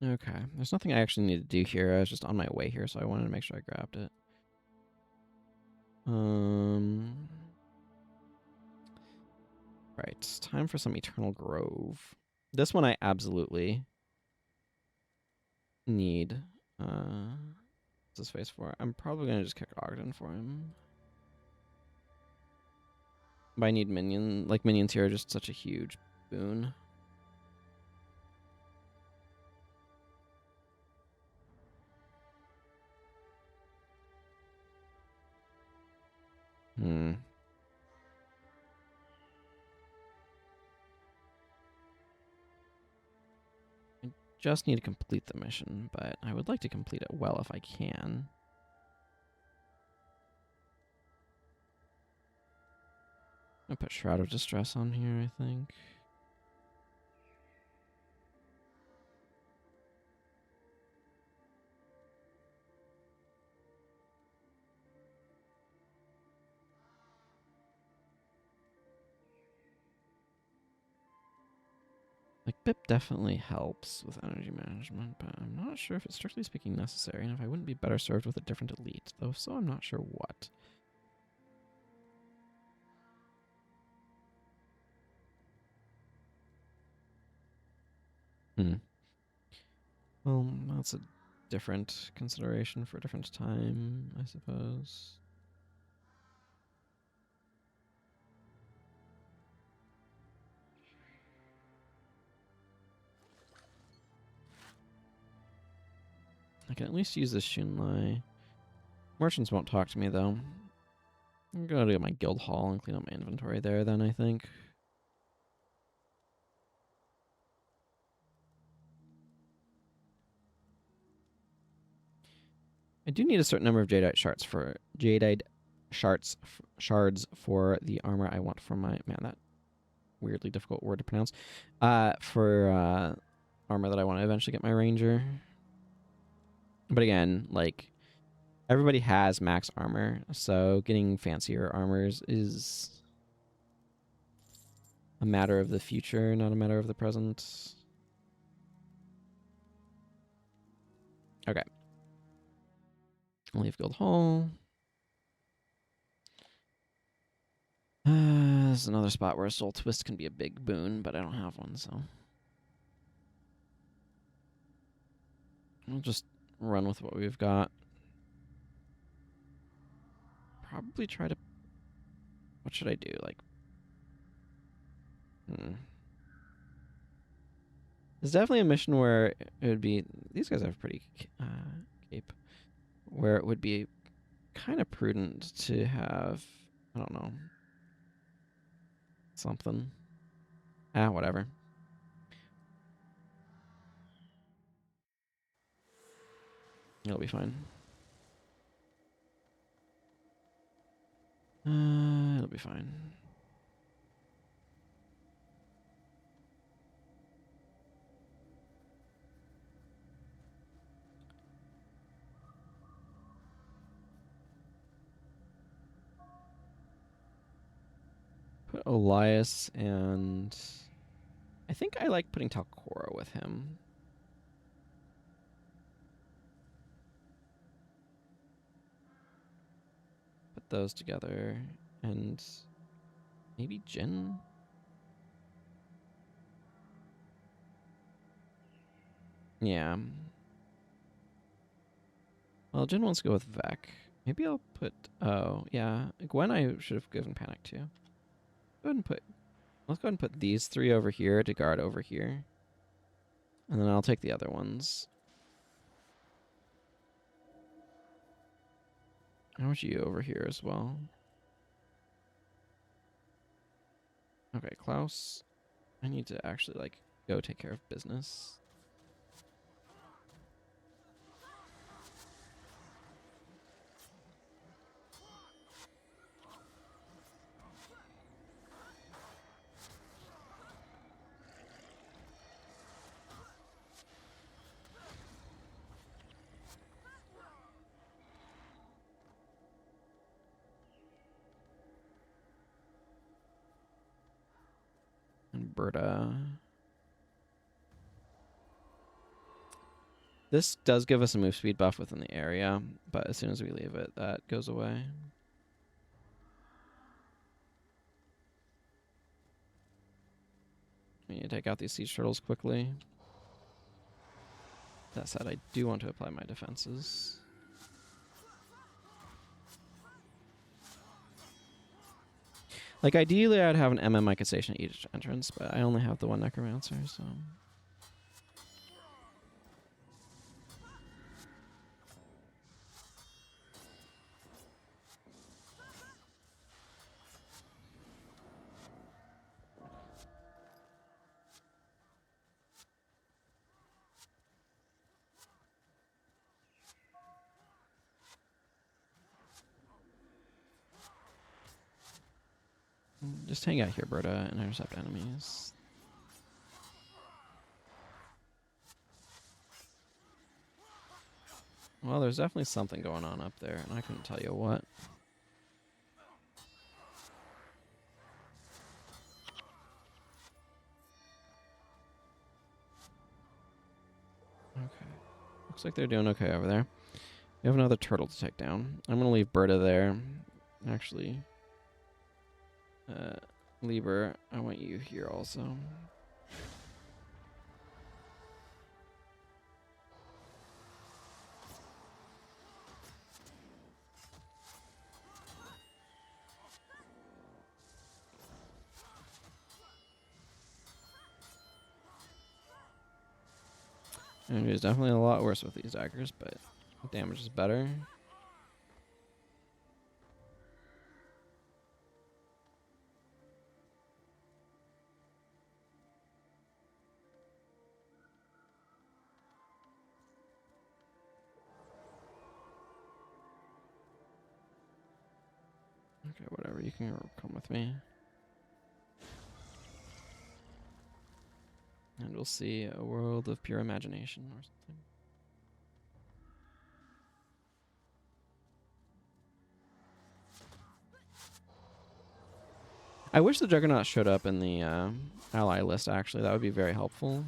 Okay, there's nothing I actually need to do here. I was just on my way here, so I wanted to make sure I grabbed it. Right, time for some Eternal Grove. This one I absolutely need. What's his face for? I'm probably gonna just kick Ogden for him. But I need minions here are just such a huge boon. I just need to complete the mission, but I would like to complete it well if I can. I'll put Shroud of Distress on here, I think. Like, BIP definitely helps with energy management, but I'm not sure if it's strictly speaking necessary, and if I wouldn't be better served with a different elite, though, so I'm not sure what. Well, that's a different consideration for a different time, I suppose. I can at least use this Shunlai. Merchants won't talk to me, though. I'm gonna go to my guild hall and clean up my inventory there, then, I think. I do need a certain number of jadeite shards for the armor I want for my that weirdly difficult word to pronounce. For armor that I want to eventually get my ranger. But again, like, everybody has max armor, so getting fancier armors is a matter of the future, not a matter of the present. Okay. Leave guild hall. This is another spot where a soul twist can be a big boon, but I don't have one, so I'll just run with what we've got. Probably try to... What should I do? Like... There's definitely a mission where it would be... These guys have pretty cape. Where it would be kind of prudent to have... I don't know. Something. Ah, whatever. It'll be fine. It'll be fine. Put Elias and... I think I like putting Talcora with him. Put those together. And maybe Jin? Yeah. Well, Jin wants to go with Vec. Maybe I'll put... Oh, yeah. Gwen I should have given Panic to. Go ahead and put... Let's go ahead and put these 3 over here to guard over here. And then I'll take the other ones. How much you over here as well? Okay, Klaus. I need to actually, like, go take care of business. And Berta. This does give us a move speed buff within the area, but as soon as we leave it, that goes away. We need to take out these siege turtles quickly. That said, I do want to apply my defenses. Like, ideally, I'd have an MM I could station at each entrance, but I only have the one Necromancer, so... Just hang out here, Berta, and intercept enemies. Well, there's definitely something going on up there, and I couldn't tell you what. Okay. Looks like they're doing okay over there. We have another turtle to take down. I'm going to leave Berta there. Actually, Lieber, I want you here also. And it's definitely a lot worse with these daggers, but damage is better. Okay, whatever. You can come with me. And we'll see a world of pure imagination or something. I wish the Juggernaut showed up in the ally list, actually. That would be very helpful.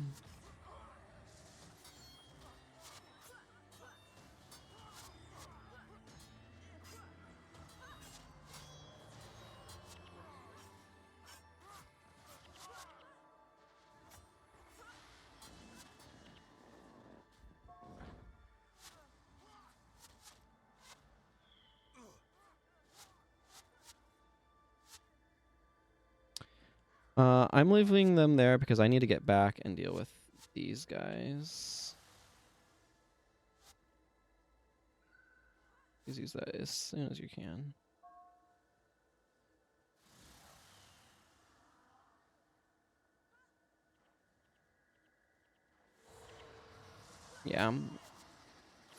I'm leaving them there because I need to get back and deal with these guys. Please use that as soon as you can. Yeah.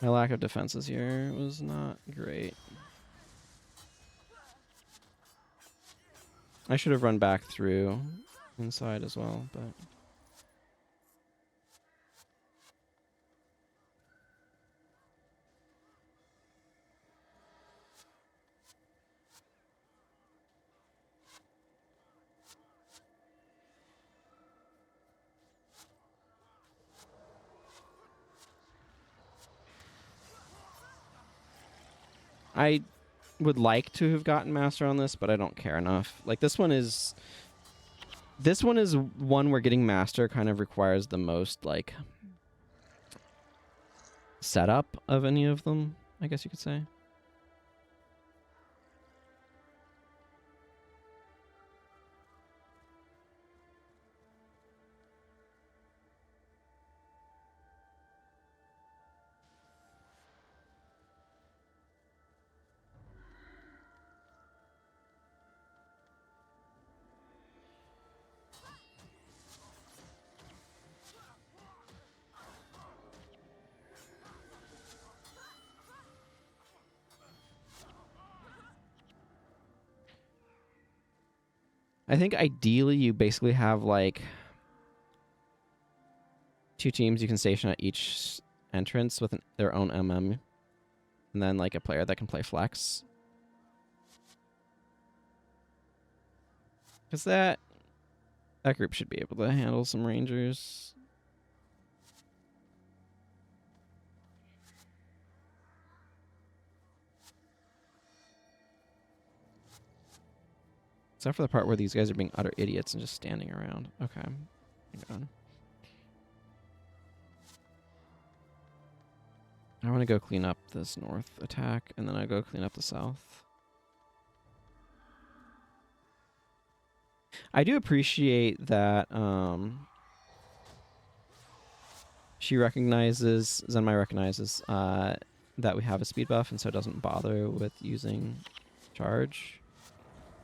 My lack of defenses here was not great. I should have run back through inside as well, but... I would like to have gotten master on this, but I don't care enough. Like, this one is one where getting master kind of requires the most, like, setup of any of them, I guess you could say. I think ideally you basically have, like, 2 teams you can station at each entrance with their own MM, and then, like, a player that can play flex. Because that group should be able to handle some rangers. Except for the part where these guys are being utter idiots and just standing around. Okay. Hang on. I want to go clean up this north attack, and then I go clean up the south. I do appreciate that Zenmai recognizes that we have a speed buff, and so it doesn't bother with using charge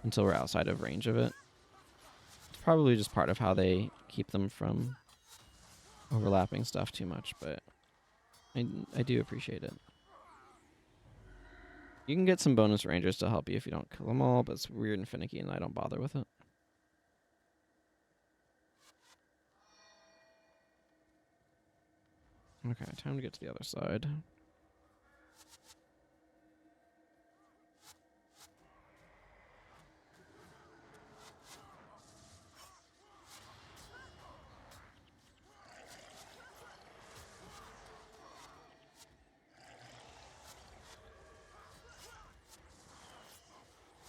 until we're outside of range of it. It's probably just part of how they keep them from overlapping stuff too much, but I do appreciate it. You can get some bonus rangers to help you if you don't kill them all, but it's weird and finicky, and I don't bother with it. Okay, time to get to the other side.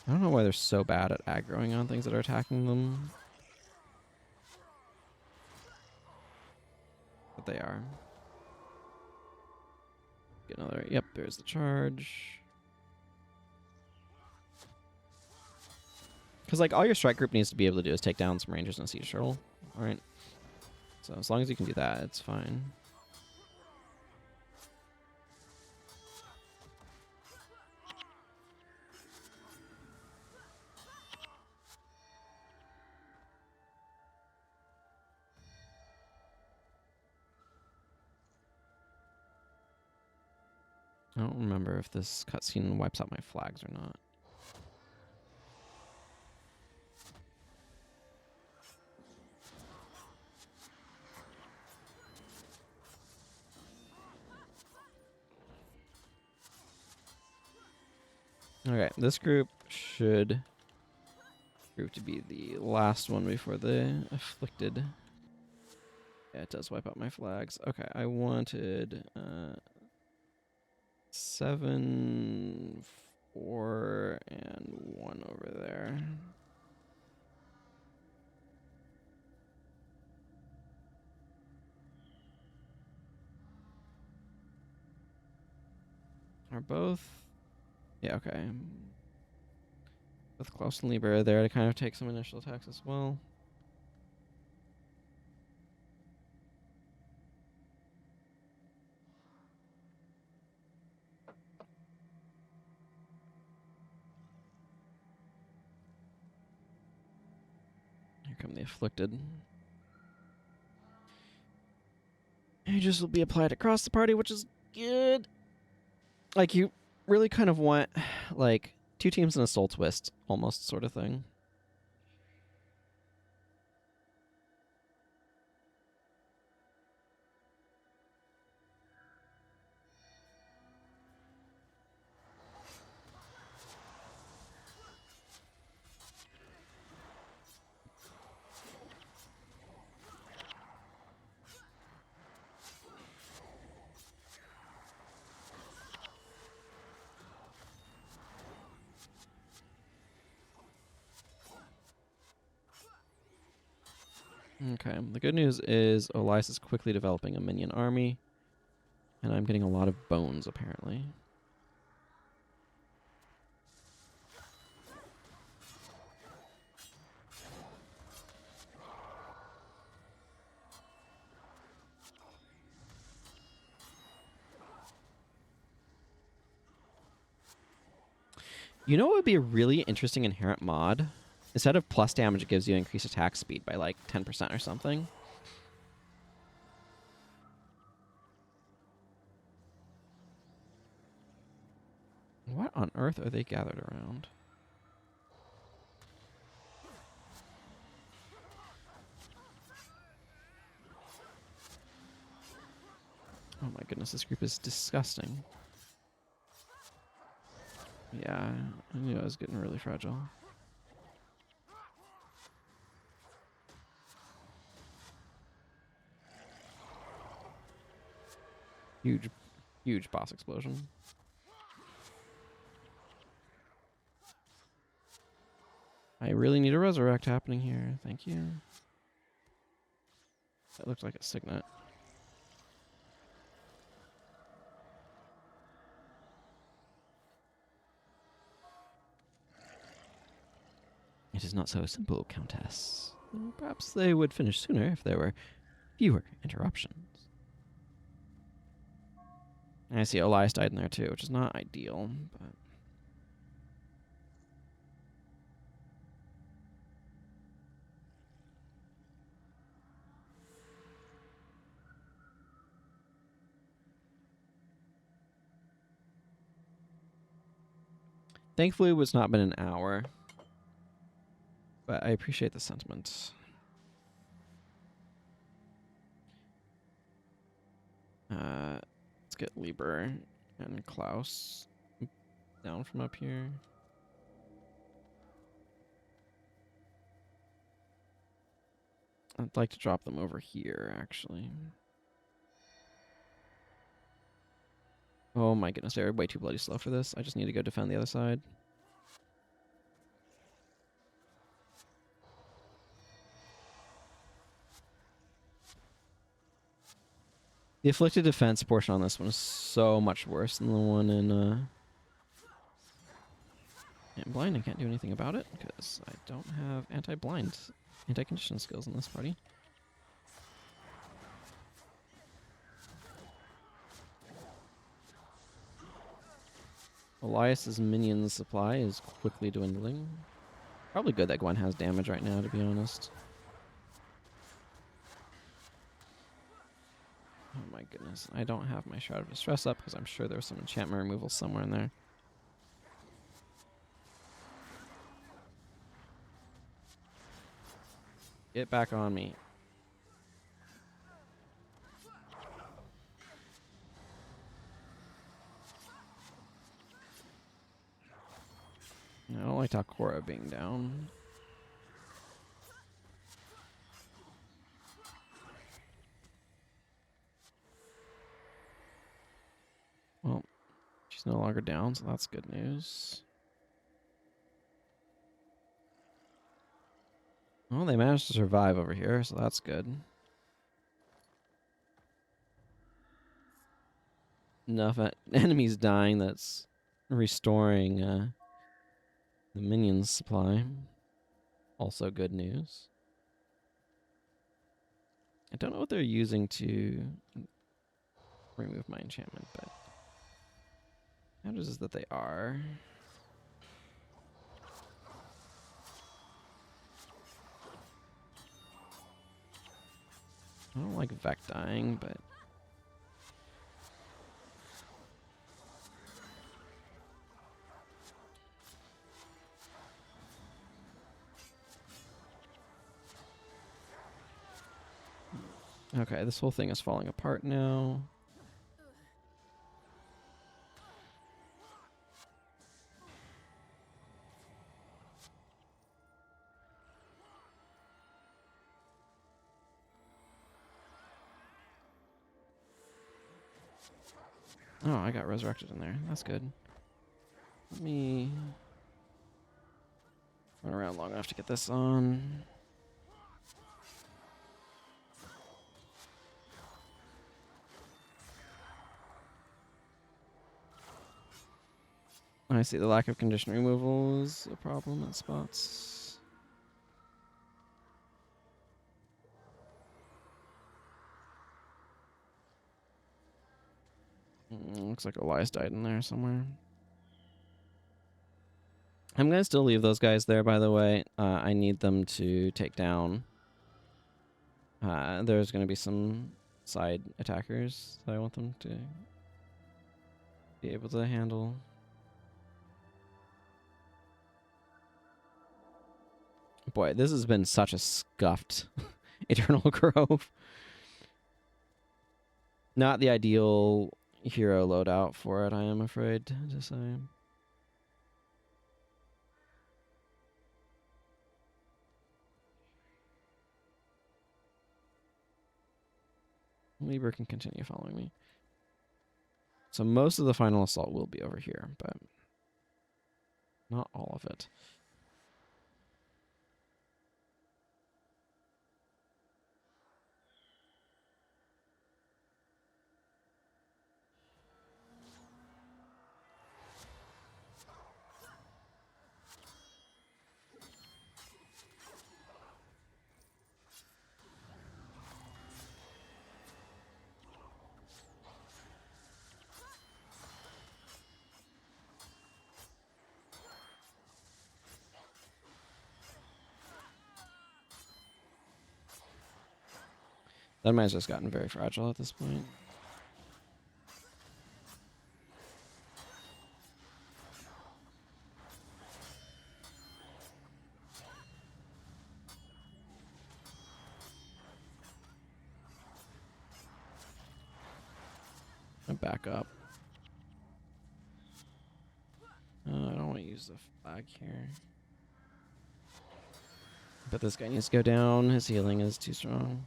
I don't know why they're so bad at aggroing on things that are attacking them. But they are. Get another. Yep, there's the charge. Because, like, all your strike group needs to be able to do is take down some rangers and a siege turtle. Alright. So, as long as you can do that, it's fine. I don't remember if this cutscene wipes out my flags or not. Okay, this group should prove to be the last one before the afflicted. Yeah, it does wipe out my flags. Okay, I wanted 7, 4, and 1 over there. Are both... Yeah, okay. Both Klaus and Lieber are there to kind of take some initial attacks as well. Here come the afflicted. I mages will be applied across the party, which is good. Like, you really kind of want, like, 2 teams in a soul twist, almost, sort of thing. Okay, the good news is Elias is quickly developing a minion army, and I'm getting a lot of bones, apparently. You know what would be a really interesting inherent mod? Instead of plus damage, it gives you increased attack speed by like 10% or something. What on earth are they gathered around? Oh my goodness, this group is disgusting. Yeah, I knew I was getting really fragile. Huge, huge boss explosion. I really need a resurrect happening here. Thank you. That looks like a signet. It is not so simple, Countess. Perhaps they would finish sooner if there were fewer interruptions. And I see Elias died in there too, which is not ideal, but... Thankfully, it's not been an hour. But I appreciate the sentiment. Let's get Lieber and Klaus down from up here. I'd like to drop them over here, actually. Oh my goodness, they're way too bloody slow for this. I just need to go defend the other side. The afflicted defense portion on this one is so much worse than the one in blind. I can't do anything about it because I don't have anti-blind, anti-condition skills in this party. Elias's minion supply is quickly dwindling. Probably good that Gwen has damage right now, to be honest. Oh my goodness. I don't have my Shroud of Distress up because I'm sure there's some enchantment removal somewhere in there. Get back on me. I don't like Takora being down. Well, she's no longer down, so that's good news. Well, they managed to survive over here, so that's good. Enough enemies dying that's restoring the minions supply. Also good news. I don't know what they're using to remove my enchantment, but how does it that they are? I don't like Vec dying, but Okay, this whole thing is falling apart now. Oh, I got resurrected in there. That's good. Let me run around long enough to get this on. I see the lack of condition removal is a problem in spots. Looks like Elias died in there somewhere. I'm going to still leave those guys there, by the way. I need them to take down. There's going to be some side attackers that I want them to be able to handle. Boy, this has been such a scuffed Eternal Grove. Not the ideal hero loadout for it, I am afraid to say. Lieber can continue following me. So most of the final assault will be over here, but not all of it. That might have just gotten very fragile at this point. Back up. I don't want to use the flag here. But this guy needs to go down. His healing is too strong.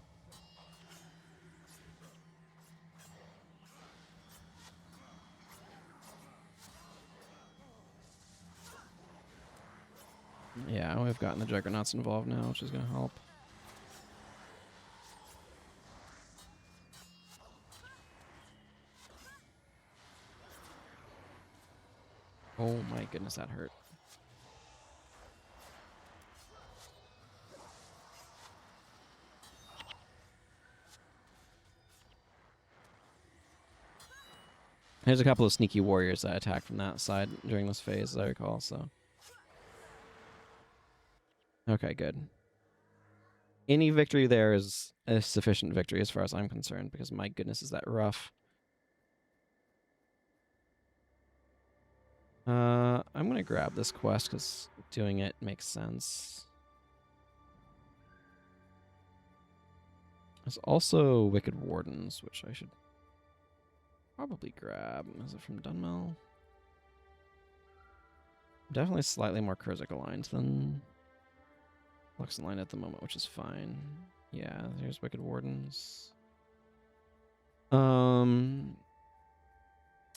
Yeah, we've gotten the Juggernauts involved now, which is going to help. Oh my goodness, that hurt. There's a couple of sneaky warriors that attack from that side during this phase, as I recall, so. Okay, good. Any victory there is a sufficient victory as far as I'm concerned, because my goodness, is that rough. I'm going to grab this quest, because doing it makes sense. There's also Wicked Wardens, which I should probably grab. Is it from Dunmel? Definitely slightly more Kurzik aligned than Lux aligned at the moment, which is fine. Yeah, there's Wicked Wardens. I'm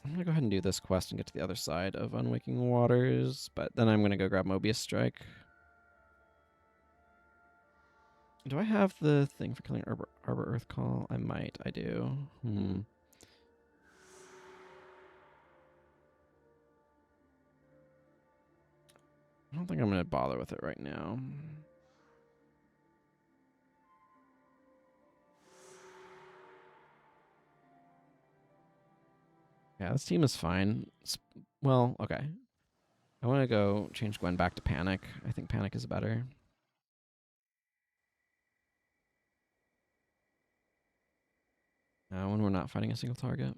gonna go ahead and do this quest and get to the other side of Unwaking Waters, but then I'm gonna go grab Mobius Strike. Do I have the thing for killing Arbor Earth Call? I might. I do. I don't think I'm gonna bother with it right now. Yeah, this team is fine. Well, okay. I want to go change Gwen back to Panic. I think Panic is better. When we're not fighting a single target.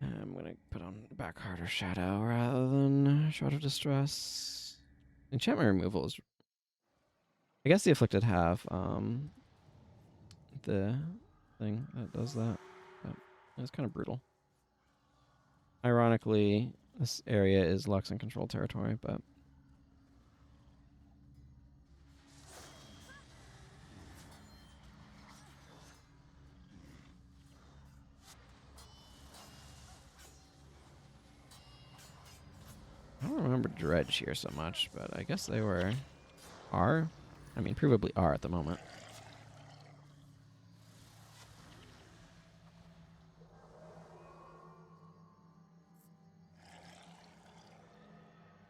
I'm going to put on Back Harder Shadow rather than Shroud of Distress. Enchantment removal is I guess the Afflicted have the thing that does that. But it's kind of brutal. Ironically, this area is Luxon control territory, but I don't remember Dredge here so much, but I guess they are. I mean, provably are at the moment.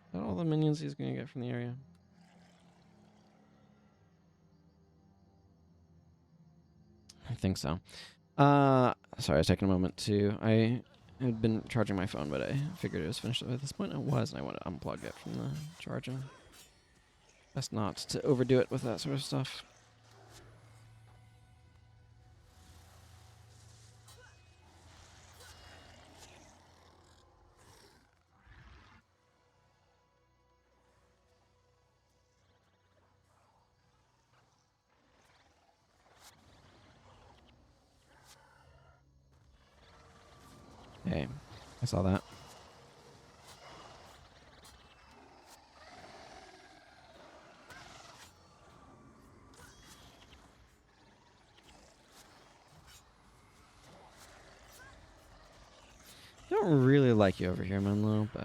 Is that all the minions he's going to get from the area? I think so. Sorry, I was taking a moment to... I had been charging my phone, but I figured it was finished at this point. It was, and I want to unplug it from the charging. Best not to overdo it with that sort of stuff. Hey, I saw that. Don't really like you over here, Menlo, but...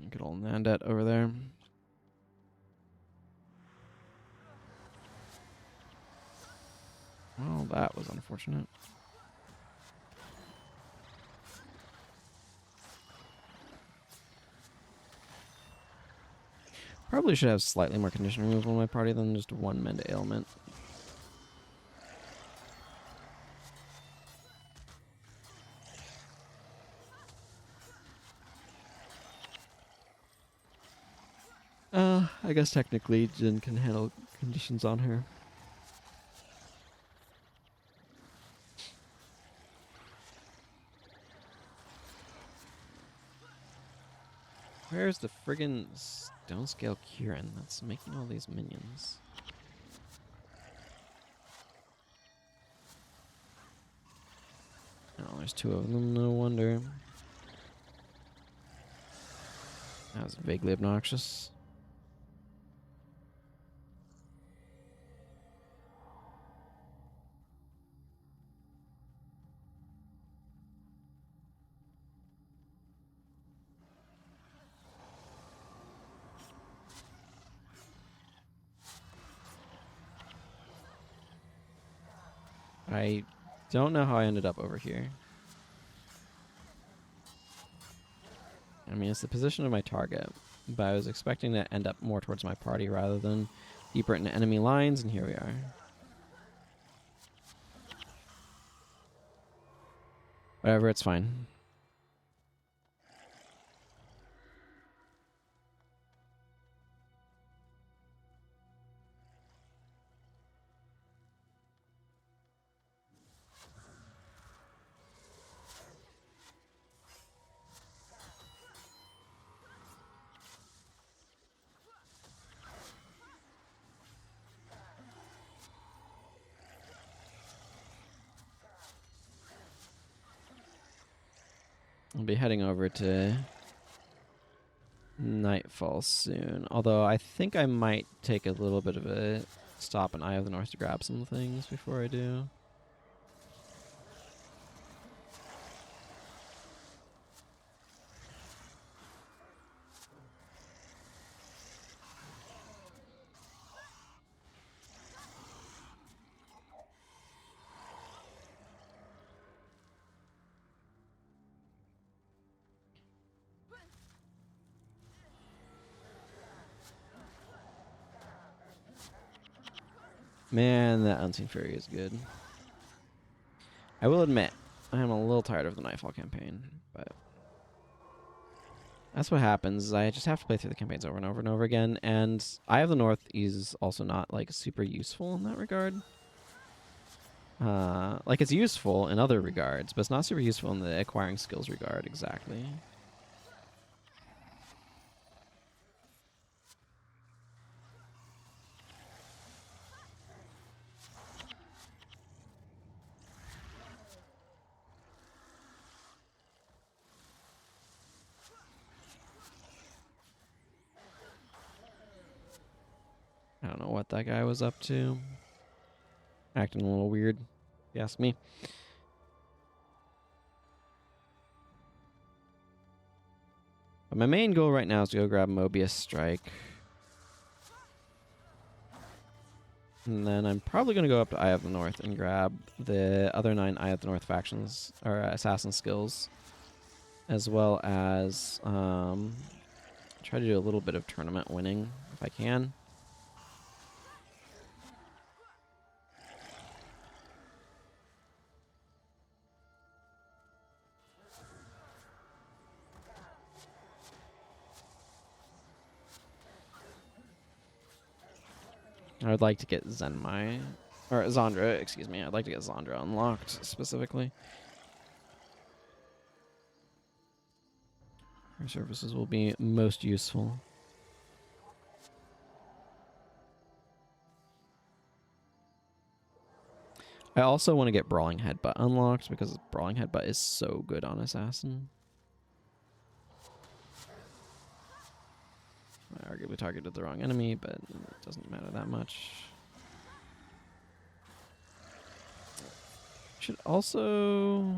Good old Nandet over there. Well, that was unfortunate. Probably should have slightly more condition removal in my party than just one Mend ailment. I guess technically Jin can handle conditions on her. Where's the friggin' stone scale Kieran that's making all these minions? Oh, there's two of them, no wonder. That was vaguely obnoxious. I don't know how I ended up over here. I mean, it's the position of my target, but I was expecting to end up more towards my party rather than deeper into enemy lines, and here we are. Whatever, it's fine. I'll be heading over to Nightfall soon. Although I think I might take a little bit of a stop in Eye of the North to grab some things before I do. Man, that Unseen Fury is good. I will admit, I am a little tired of the Nightfall campaign, but That's what happens. I just have to play through the campaigns over and over and over again. And Eye of the North is also not like super useful in that regard. Like it's useful in other regards, but it's not super useful in the acquiring skills regard exactly. I don't know what that guy was up to. Acting a little weird, if you ask me. But my main goal right now is to go grab Mobius Strike. And then I'm probably going to go up to Eye of the North and grab the other 9 Eye of the North factions, or assassin skills. As well as try to do a little bit of tournament winning, if I can. I would like to get Zenmai, or Zandra, excuse me. I'd like to get Zandra unlocked, specifically. Her services will be most useful. I also want to get Brawling Headbutt unlocked, because Brawling Headbutt is so good on Assassin. I arguably targeted the wrong enemy, but it doesn't matter that much. Should also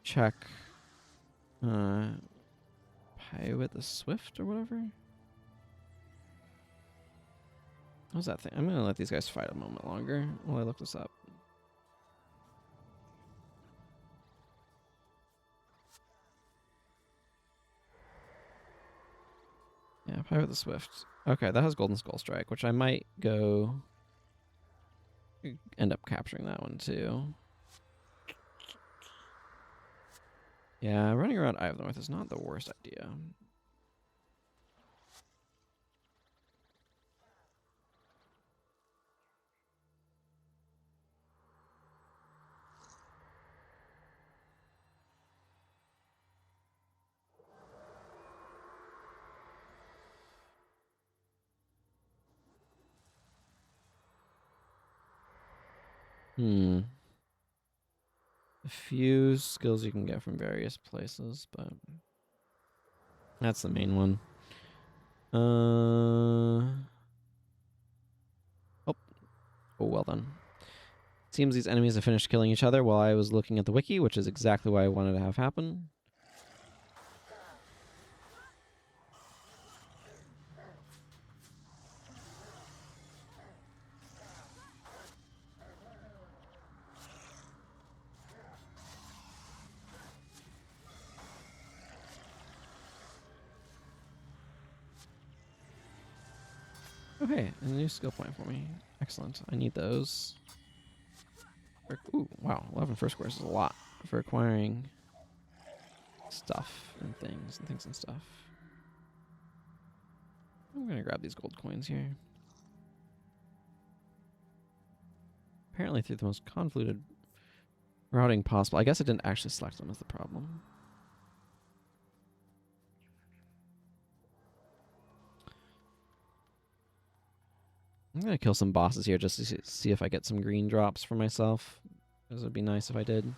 check Pilot the Swift or whatever. What's that thing? I'm gonna let these guys fight a moment longer while I look this up. Yeah, Pilot the Swift. Okay, that has Golden Skull Strike, which I might go end up capturing that one too. Yeah, running around Eye of the North is not the worst idea. A few skills you can get from various places, but that's the main one. Oh, well then. Seems these enemies have finished killing each other while I was looking at the wiki, which is exactly what I wanted to have happen. Okay, a new skill point for me. Excellent. I need those. Ooh, wow. 11 first course is a lot for acquiring stuff and things and stuff. I'm going to grab these gold coins here. Apparently through the most convoluted routing possible. I guess I didn't actually select them as the problem. I'm going to kill some bosses here just to see if I get some green drops for myself. Because it would be nice if I did.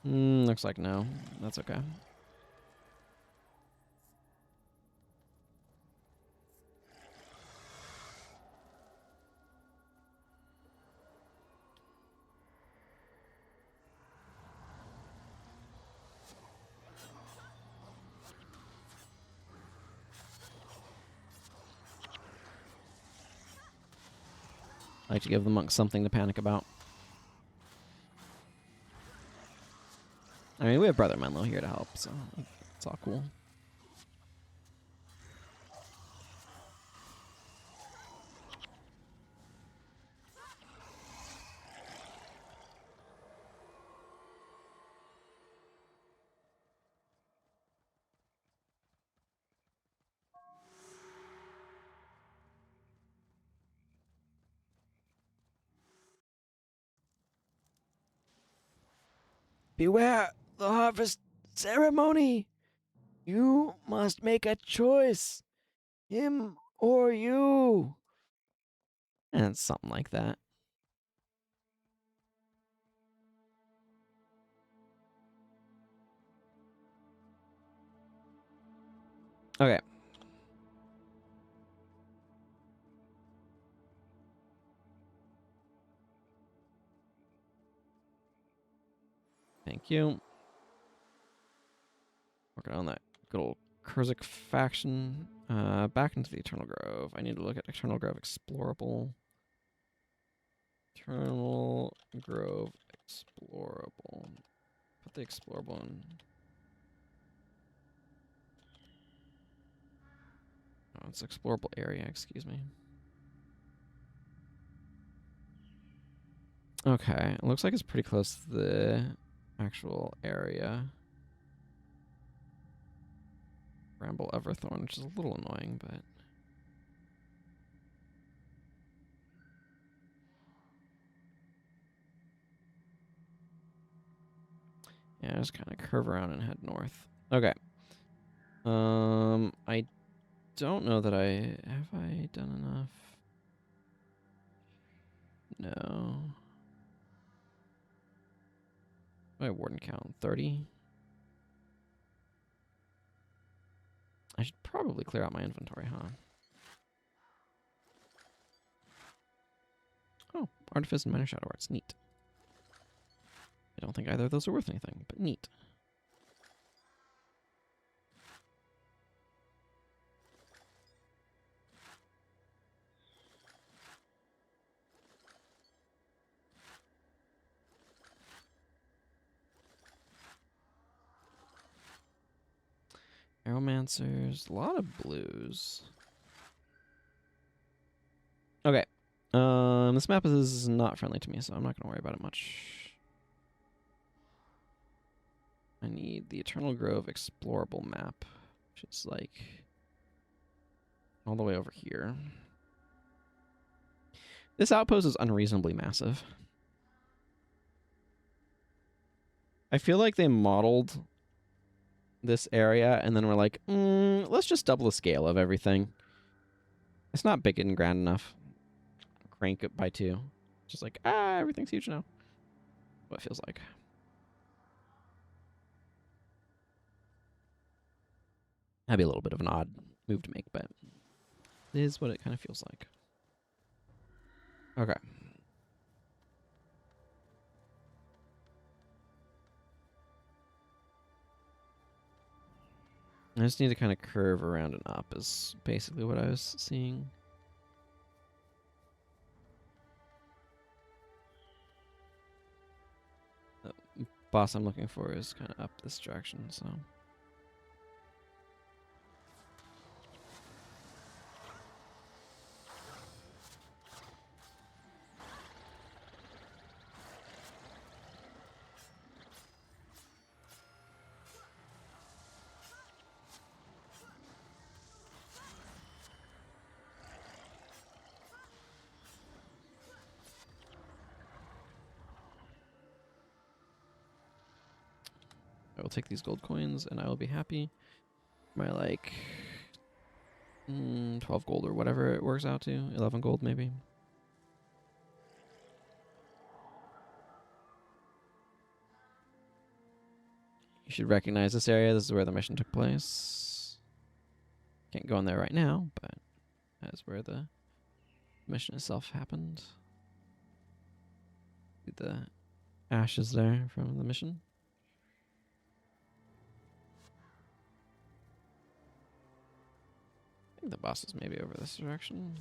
Looks like no. That's okay. I like to give the monks something to panic about. I mean, we have Brother Menlo here to help, so it's all cool. Beware the harvest ceremony. You must make a choice. Him or you. And something like that. Okay. Thank you. Working on that good old Kurzik faction. Back into the Eternal Grove. I need to look at Eternal Grove Explorable. Eternal Grove Explorable. Put the Explorable in. Oh, it's Explorable Area, excuse me. Okay, it looks like it's pretty close to the actual area. Bramble Everthorn, which is a little annoying, but... yeah, just kind of curve around and head north. Okay. I don't know that have I done enough? No. My warden count 30. I should probably clear out my inventory, huh? Oh, Artifice and Minor Shadow Arts. Neat. I don't think either of those are worth anything, but neat. Aeromancers, a lot of blues. Okay. This map is not friendly to me, so I'm not going to worry about it much. I need the Eternal Grove explorable map, which is like all the way over here. This outpost is unreasonably massive. I feel like they modeled this area and then we're like, let's just double the scale of everything. It's not big and grand enough. Crank it by 2. Just like, everything's huge now. What it feels like. That'd be a little bit of an odd move to make, but it is what it kind of feels like. Okay. I just need to kind of curve around and up is basically what I was seeing. The boss I'm looking for is kind of up this direction, so... I will take these gold coins and I will be happy. My, like, 12 gold or whatever it works out to. 11 gold, maybe. You should recognize this area. This is where the mission took place. Can't go in there right now, but that's where the mission itself happened. See the ashes there from the mission. I think the boss is maybe over this direction.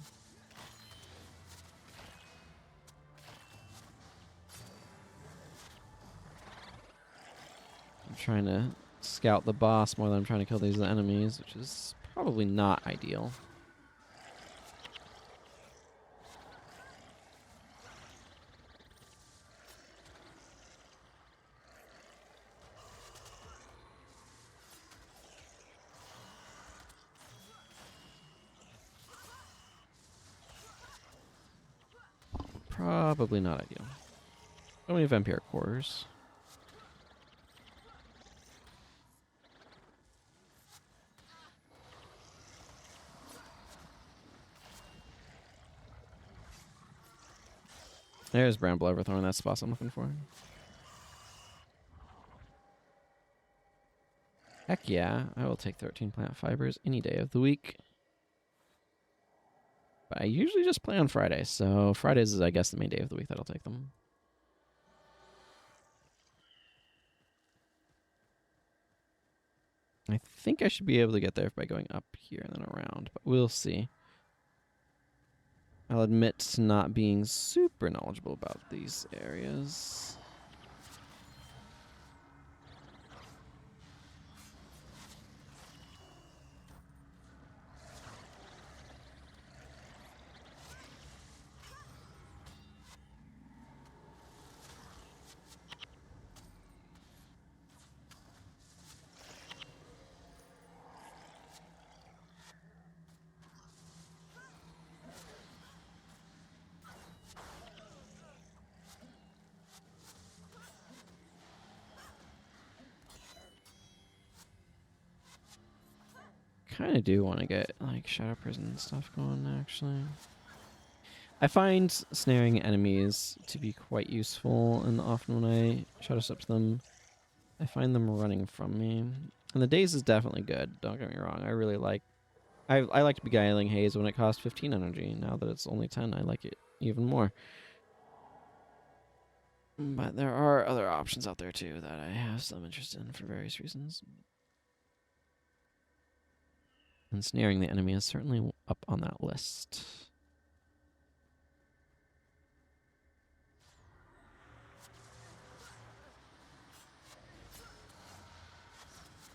trying to scout the boss more than I'm trying to kill these enemies, which is probably not ideal. Probably not ideal. So many vampire cores. There's Bramble Overthorn. That's the boss I'm looking for. Heck yeah, I will take 13 plant fibers any day of the week. But I usually just play on Fridays, so Fridays is, I guess, the main day of the week that I'll take them. I think I should be able to get there by going up here and then around, but we'll see. I'll admit to not being super knowledgeable about these areas. Kind of do want to get like Shadow Prison stuff going, actually. I find snaring enemies to be quite useful, and often when I Shadow Step to them, I find them running from me. And the daze is definitely good, don't get me wrong. I really like... I liked Beguiling Haze when it cost 15 energy. Now that it's only 10, I like it even more. But there are other options out there, too, that I have some interest in for various reasons. And snaring the enemy is certainly up on that list.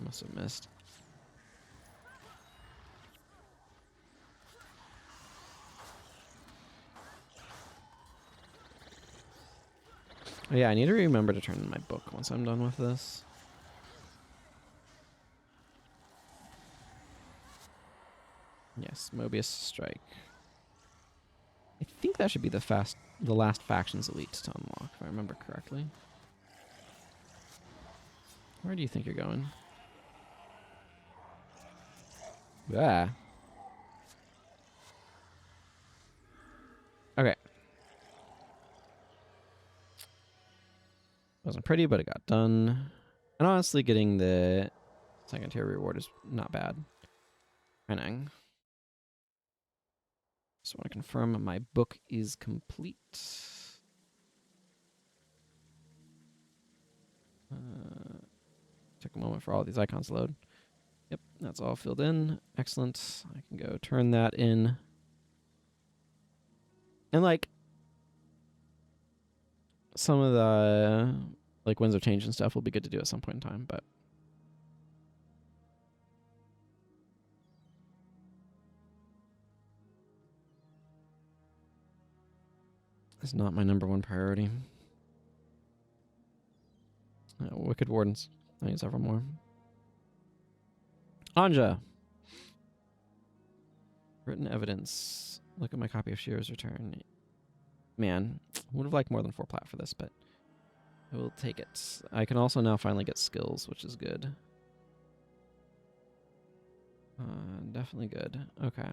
Must have missed. Oh yeah, I need to remember to turn in my book once I'm done with this. Yes, Mobius Strike. I think that should be the last factions elite to unlock, if I remember correctly. Where do you think you're going? Ah. Okay. Wasn't pretty, but it got done. And honestly, getting the second tier reward is not bad. Renang. Just want to confirm my book is complete. Took a moment for all these icons to load. Yep, that's all filled in. Excellent. I can go turn that in. And like some of the like Winds of Change and stuff will be good to do at some point in time, but it's not my #1 priority. Wicked Wardens. I need several more. Anja. Written evidence. Look at my copy of Shira's Return. Man, would have liked more than 4 plat for this, but I will take it. I can also now finally get skills, which is good. Definitely good. Okay.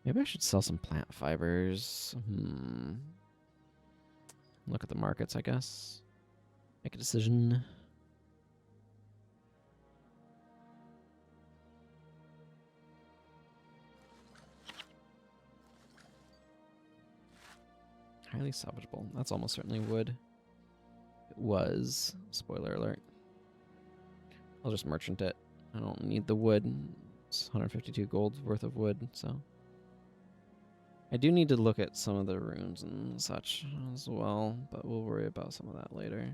Maybe I should sell some plant fibers. Look at the markets, I guess. Make a decision. Highly salvageable. That's almost certainly wood. It was. Spoiler alert. I'll just merchant it. I don't need the wood. It's 152 gold worth of wood, so. I do need to look at some of the runes and such as well, but we'll worry about some of that later.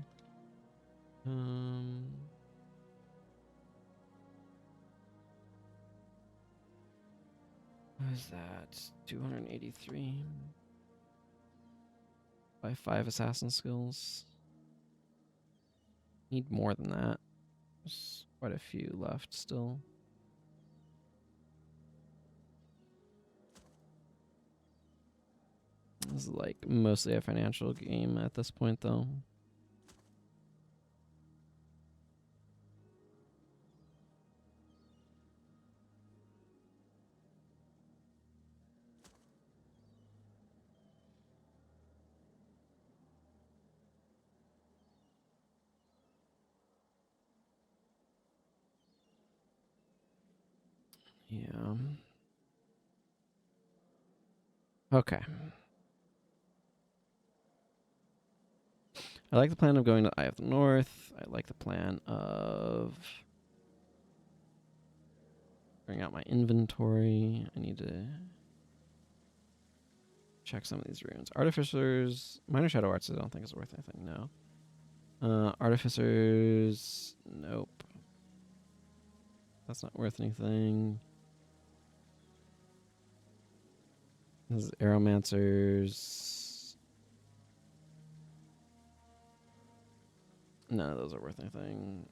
What is that? 283 by 5 assassin skills. Need more than that. There's quite a few left still. This is like mostly a financial game at this point, though. Yeah. Okay. I like the plan of going to Eye of the North. I like the plan of bring out my inventory. I need to check some of these runes. Artificers, Minor Shadow Arts I don't think is worth anything, no. Artificers, nope. That's not worth anything. This is Aeromancers. None of those are worth anything.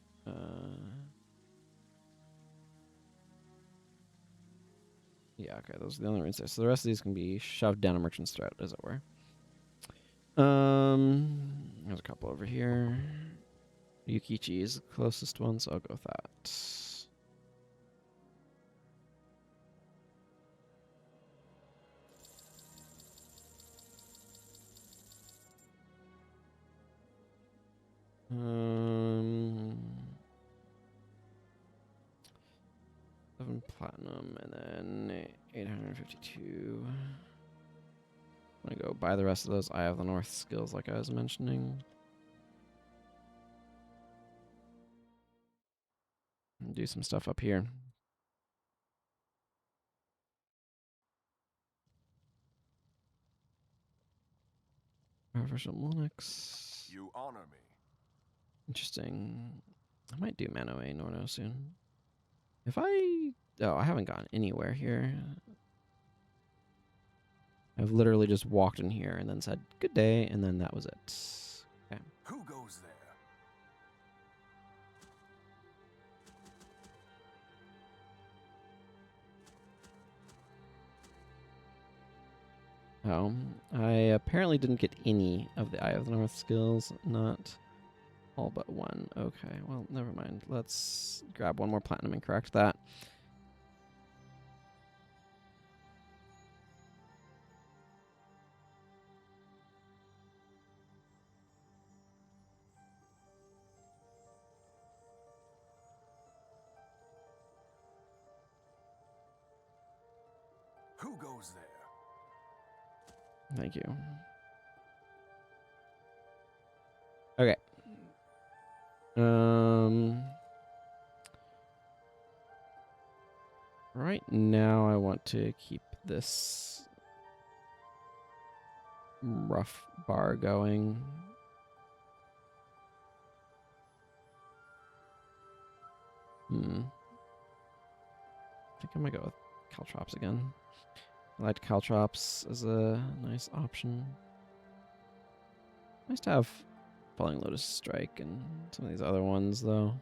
Yeah, okay, those are the only runes there. So the rest of these can be shoved down a merchant's throat, as it were. There's a couple over here. Yukichi is the closest one, so I'll go with that. Seven platinum and then 852. I'm gonna go buy the rest of those Eye of the North skills like I was mentioning. And do some stuff up here. Artificial Monix. You honor me. Interesting. I might do Manoe Norno soon. If I... Oh, I haven't gone anywhere here. I've literally just walked in here and then said, good day, and then that was it. Okay. Who goes there? Oh, I apparently didn't get any of the Eye of the North skills. Not all but one. Okay, well, never mind. Let's grab one more platinum and correct that. Who goes there? Thank you. Okay. Right now I want to keep this rough bar going. I think I might go with Caltrops again. I liked Caltrops as a nice option. Nice to have Falling Lotus Strike and some of these other ones, though.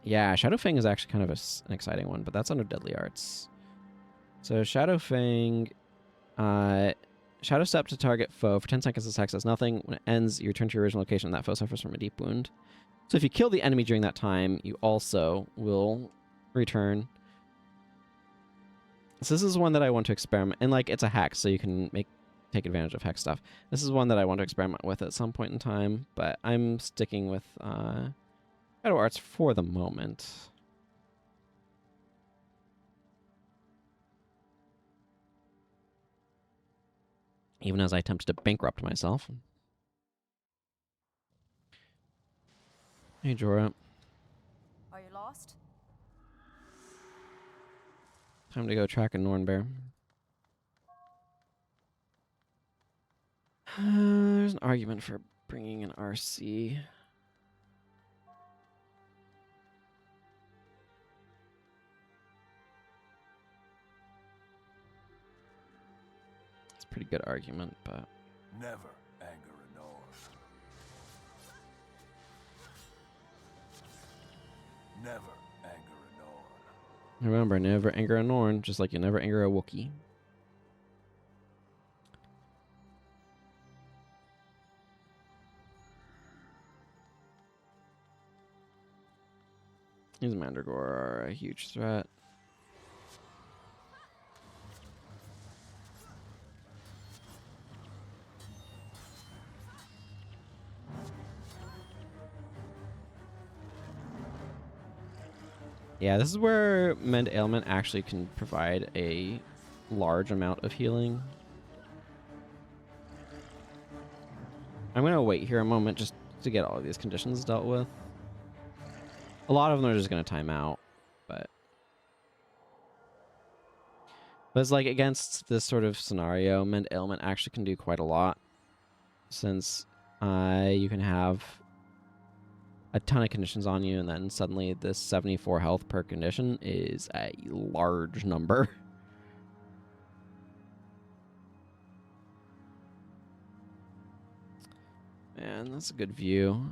Yeah, Shadowfang is actually kind of an exciting one, but that's under Deadly Arts. So Shadowfang, Shadow Step to target foe for 10 seconds. This attack does nothing. When it ends, you return to your original location and that foe suffers from a deep wound. So if you kill the enemy during that time, you also will return. So this is one that I want to experiment, and like it's a hex, so you can take advantage of hex stuff. This is one that I want to experiment with at some point in time, but I'm sticking with Shadow Arts for the moment. Even as I attempted to bankrupt myself. Hey, Jorah. Are you lost? Time to go track a Nornbear. There's an argument for bringing an RC. It's a pretty good argument, but... Never anger a Norn. Never anger a Norn. Remember, never anger a Norn, just like you never anger a Wookiee. These Mandragora are a huge threat. Yeah, this is where Mend Ailment actually can provide a large amount of healing. I'm going to wait here a moment just to get all of these conditions dealt with. A lot of them are just going to time out, but it's like against this sort of scenario, Mend Ailment actually can do quite a lot, since you can have a ton of conditions on you, and then suddenly this 74 health per condition is a large number. Man, that's a good view.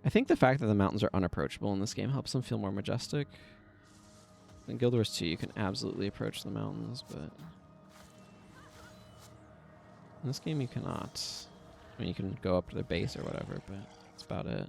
I think the fact that the mountains are unapproachable in this game helps them feel more majestic. In Guild Wars 2, you can absolutely approach the mountains, but in this game you cannot. I mean, you can go up to their base or whatever, but that's about it.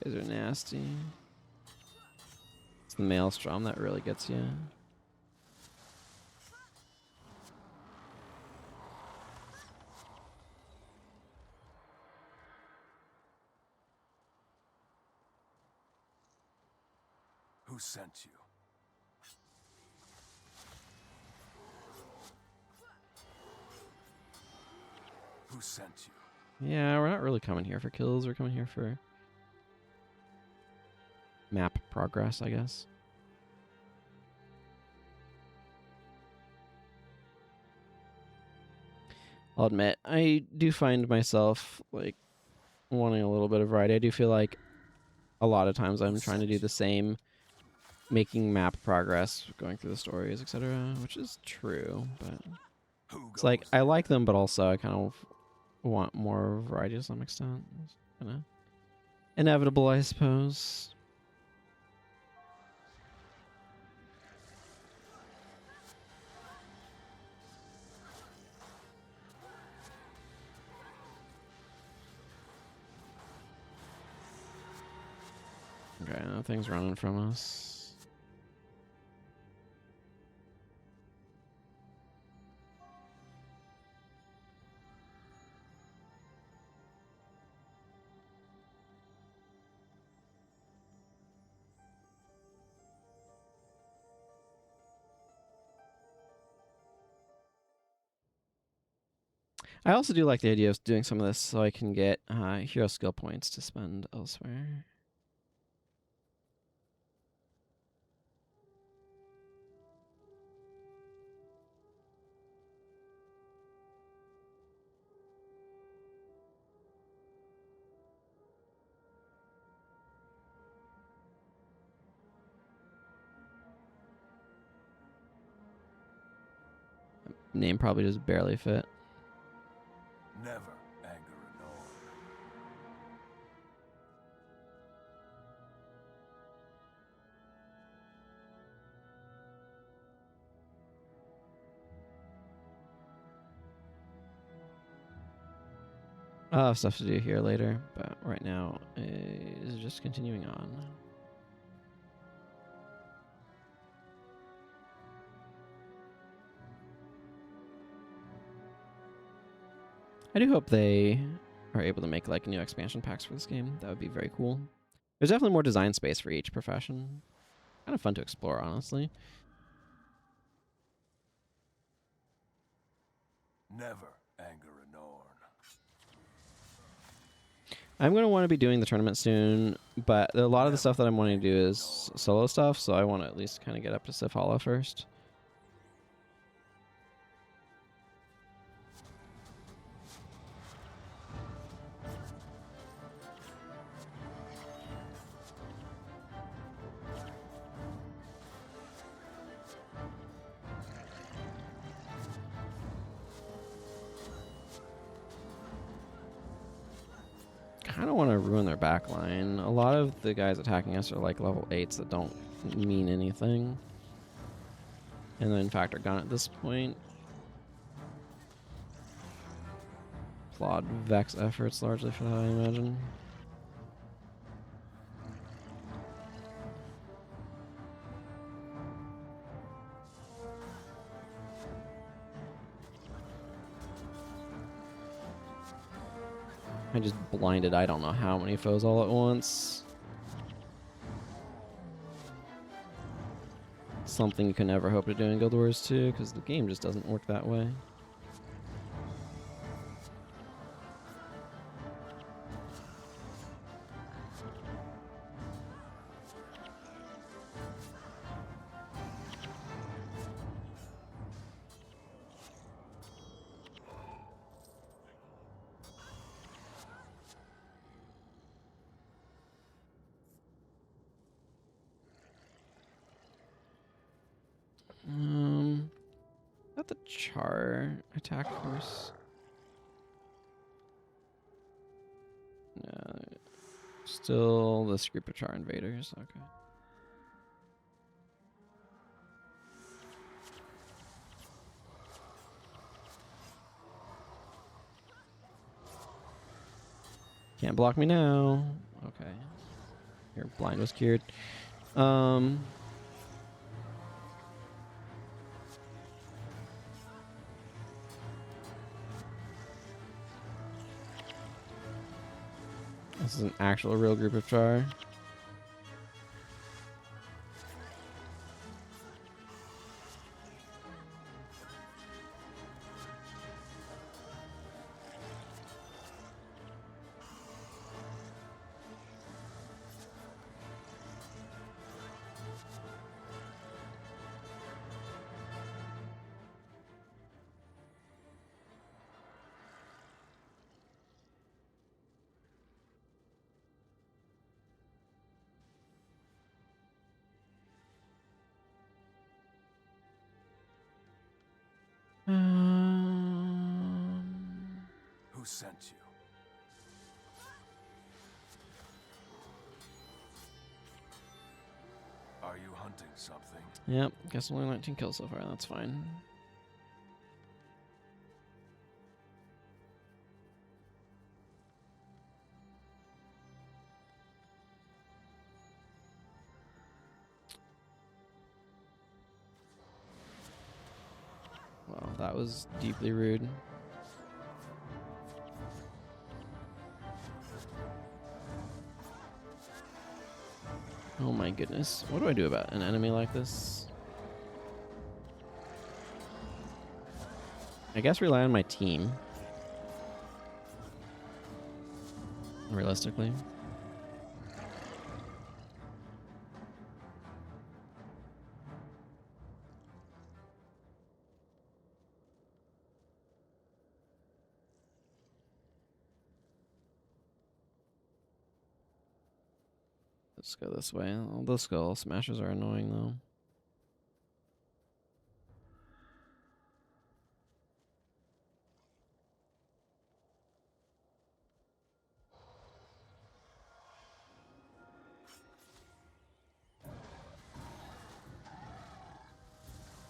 These are nasty. It's the Maelstrom that really gets you. Who sent you? Who sent you? Yeah, we're not really coming here for kills. We're coming here for map progress, I guess. I'll admit, I do find myself, like, wanting a little bit of variety. I do feel like a lot of times I'm trying to do the same, making map progress, going through the stories, etc., which is true, but it's like, I like them, but also I kind of want more variety to some extent. It's kind of inevitable, I suppose. Okay, nothing's running from us. I also do like the idea of doing some of this so I can get hero skill points to spend elsewhere. Name probably just barely fit. Never anger a Norn. I'll have stuff to do here later, but right now is just continuing on. I do hope they are able to make like new expansion packs for this game. That would be very cool. There's definitely more design space for each profession. Kind of fun to explore, honestly. Never anger a Norn. I'm going to want to be doing the tournament soon, but a lot of the stuff that I'm wanting to do is solo stuff, so I want to at least kind of get up to Sif Hollow first. I don't want to ruin their backline. A lot of the guys attacking us are like level 8s that don't mean anything. And then in fact are gone at this point. Applaud Vex efforts largely for that, I imagine. I just blinded I don't know how many foes all at once. Something you can never hope to do in Guild Wars 2, because the game just doesn't work that way. Got the Char attack course. No, still this group of Char invaders. Okay. Can't block me now. Okay. Your blind was cured. This is an actual real group of Char. Who sent you? Are you hunting something? Yep, guess only 19 kills so far. That's fine. Well, that was deeply rude. Oh my goodness. What do I do about an enemy like this? I guess rely on my team. Realistically. Let's go this way. All those skull smashers are annoying though.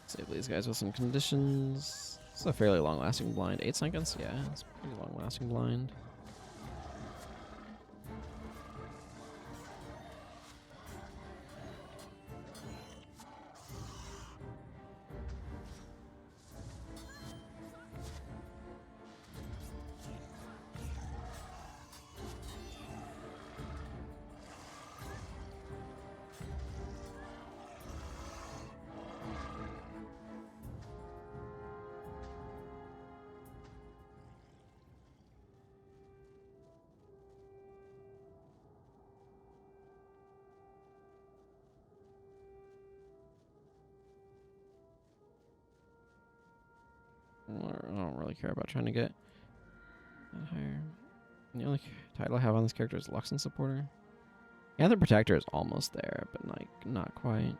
Save these guys with some conditions. It's a fairly long-lasting blind. 8 seconds? Yeah, it's a pretty long-lasting blind. care about trying to get that higher. The only title I have on this character is Luxon Supporter. Yeah, the Protector is almost there, but like not quite.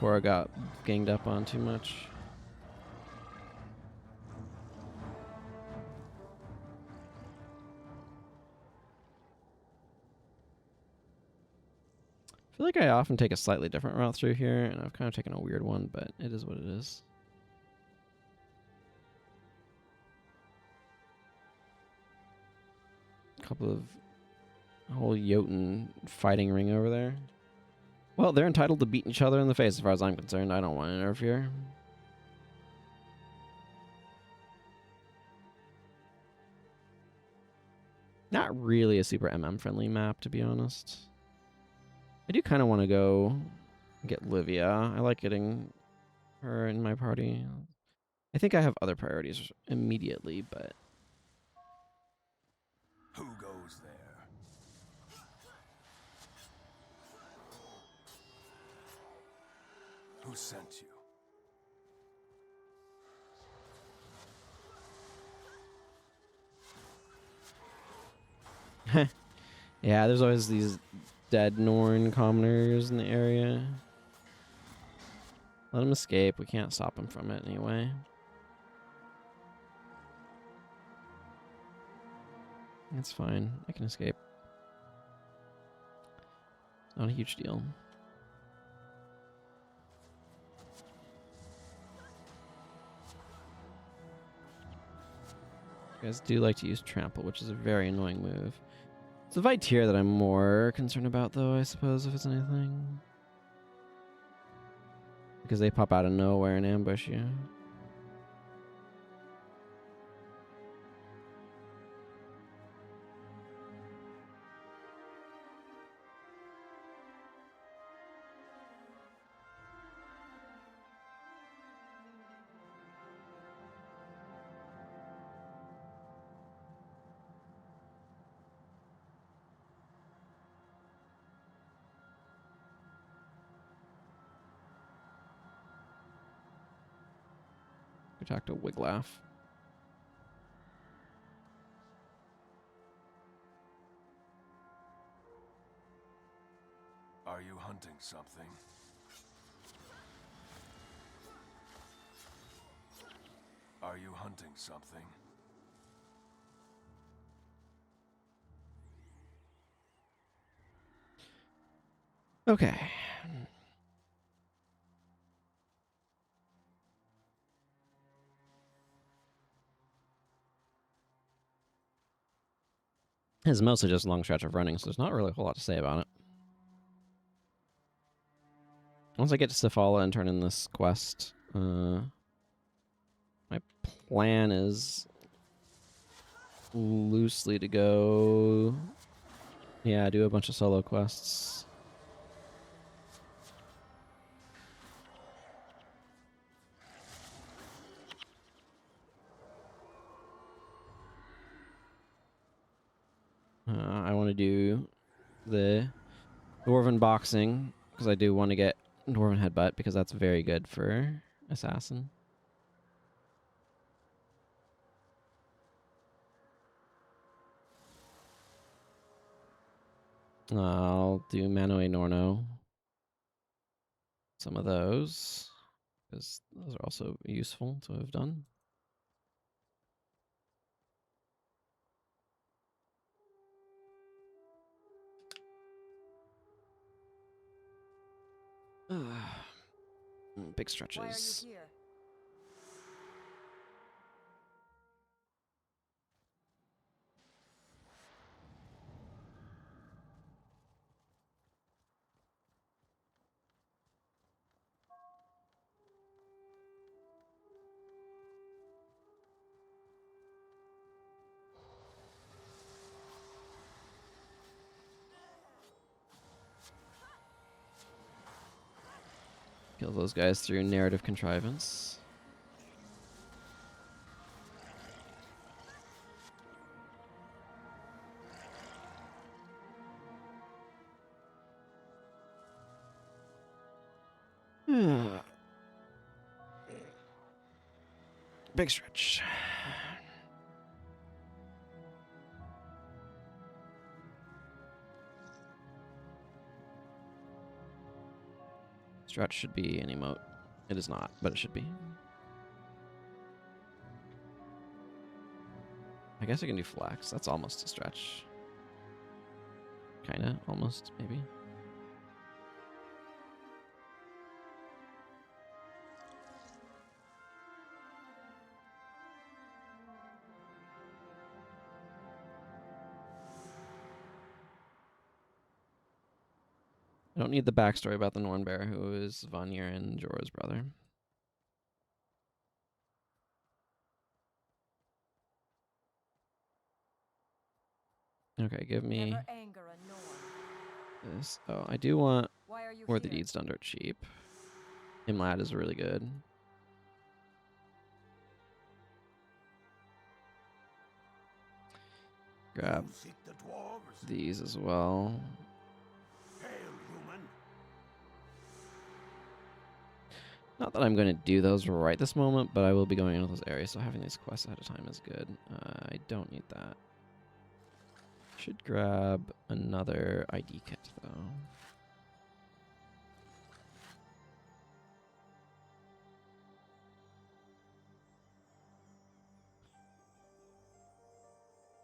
Cora got ganged up on too much. I feel like I often take a slightly different route through here, and I've kind of taken a weird one, but it is what it is. A couple of whole Jotun fighting ring over there. Well, they're entitled to beat each other in the face as far as I'm concerned. I don't want to interfere. Not really a super MM-friendly map, to be honest. I do kind of want to go get Livia. I like getting her in my party. I think I have other priorities immediately, but... Who goes there? Who sent you? Yeah, there's always these dead Norn commoners in the area. Let him escape. We can't stop him from it anyway. It's fine. I can escape. Not a huge deal. You guys do like to use trample, which is a very annoying move. It's the Viteer that I'm more concerned about, though, I suppose, if it's anything. Because they pop out of nowhere and ambush you. Talk to Wiglaf. Are you hunting something? Are you hunting something? Okay. It's mostly just a long stretch of running, so there's not really a whole lot to say about it. Once I get to Sifala and turn in this quest, my plan is loosely to go... Yeah, do a bunch of solo quests. I want to do the Dwarven boxing, because I do want to get Dwarven headbutt, because that's very good for assassin. I'll do Manoe Norno. Some of those, because those are also useful to have done. Big stretches. Why are you here? Kill those guys through narrative contrivance. Big stretch. Stretch should be an emote. It is not, but it should be. I guess I can do flex. That's almost a stretch. Kinda, almost, maybe. I don't need the backstory about the Nornbear, who is Vanir and Jorah's brother. Okay, give me Never anger a Norn. this. Oh, I do want Why are you Where the here? Deed's Done Dirt Cheap. Imlad is really good. Grab You seek the dwarves? these as well. Hail, human. Not that I'm going to do those right this moment, but I will be going into those areas, so having these quests ahead of time is good. I don't need that. Should grab another ID kit, though.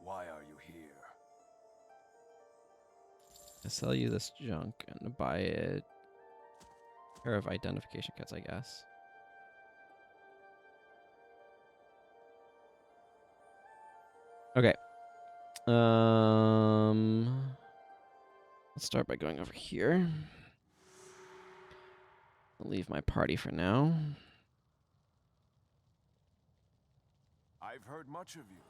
Why are you here? I sell you this junk and buy a pair of identification kits, I guess. Okay. Let's start by going over here. I'll leave my party for now. I've heard much of you.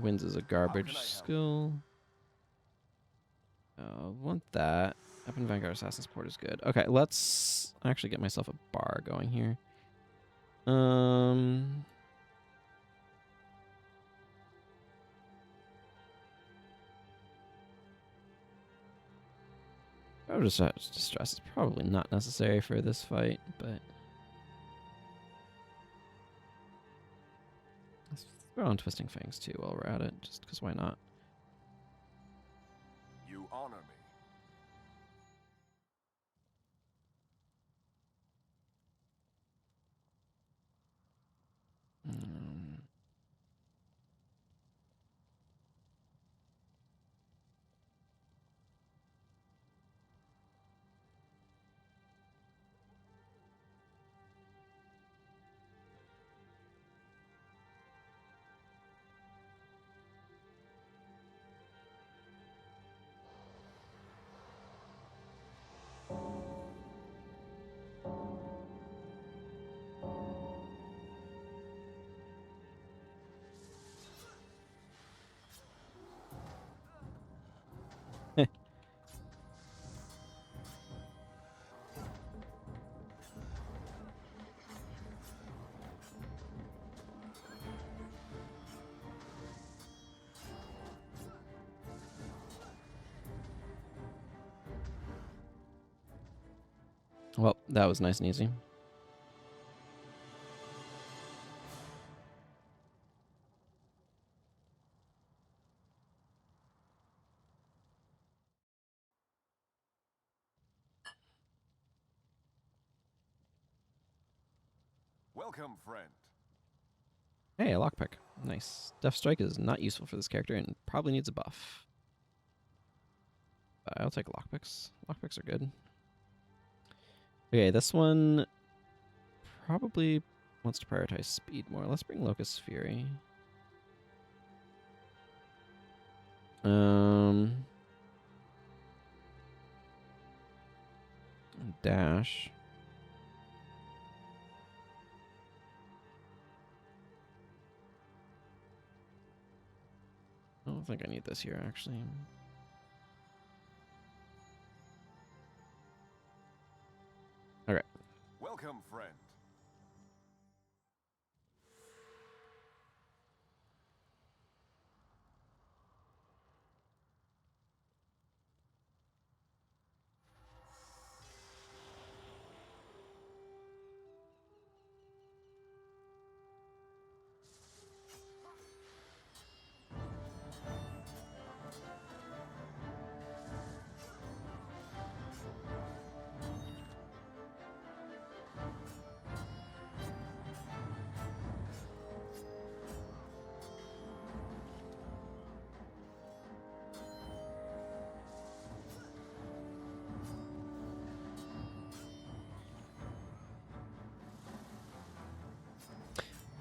Wins is a How garbage can I help? skill. Want that. Up in Vanguard Assassin's Port is good. Okay, let's actually get myself a bar going here. Distress is probably not necessary for this fight, but let's throw on Twisting Fangs too while we're at it, just because why not? You honor me. Well, that was nice and easy. Welcome, friend. Hey, a lockpick. Nice. Death Strike is not useful for this character and probably needs a buff. But I'll take lockpicks. Lockpicks are good. Okay, this one probably wants to prioritize speed more. Let's bring Locust Fury. Dash. I don't think I need this here, actually. Okay. Welcome, friend.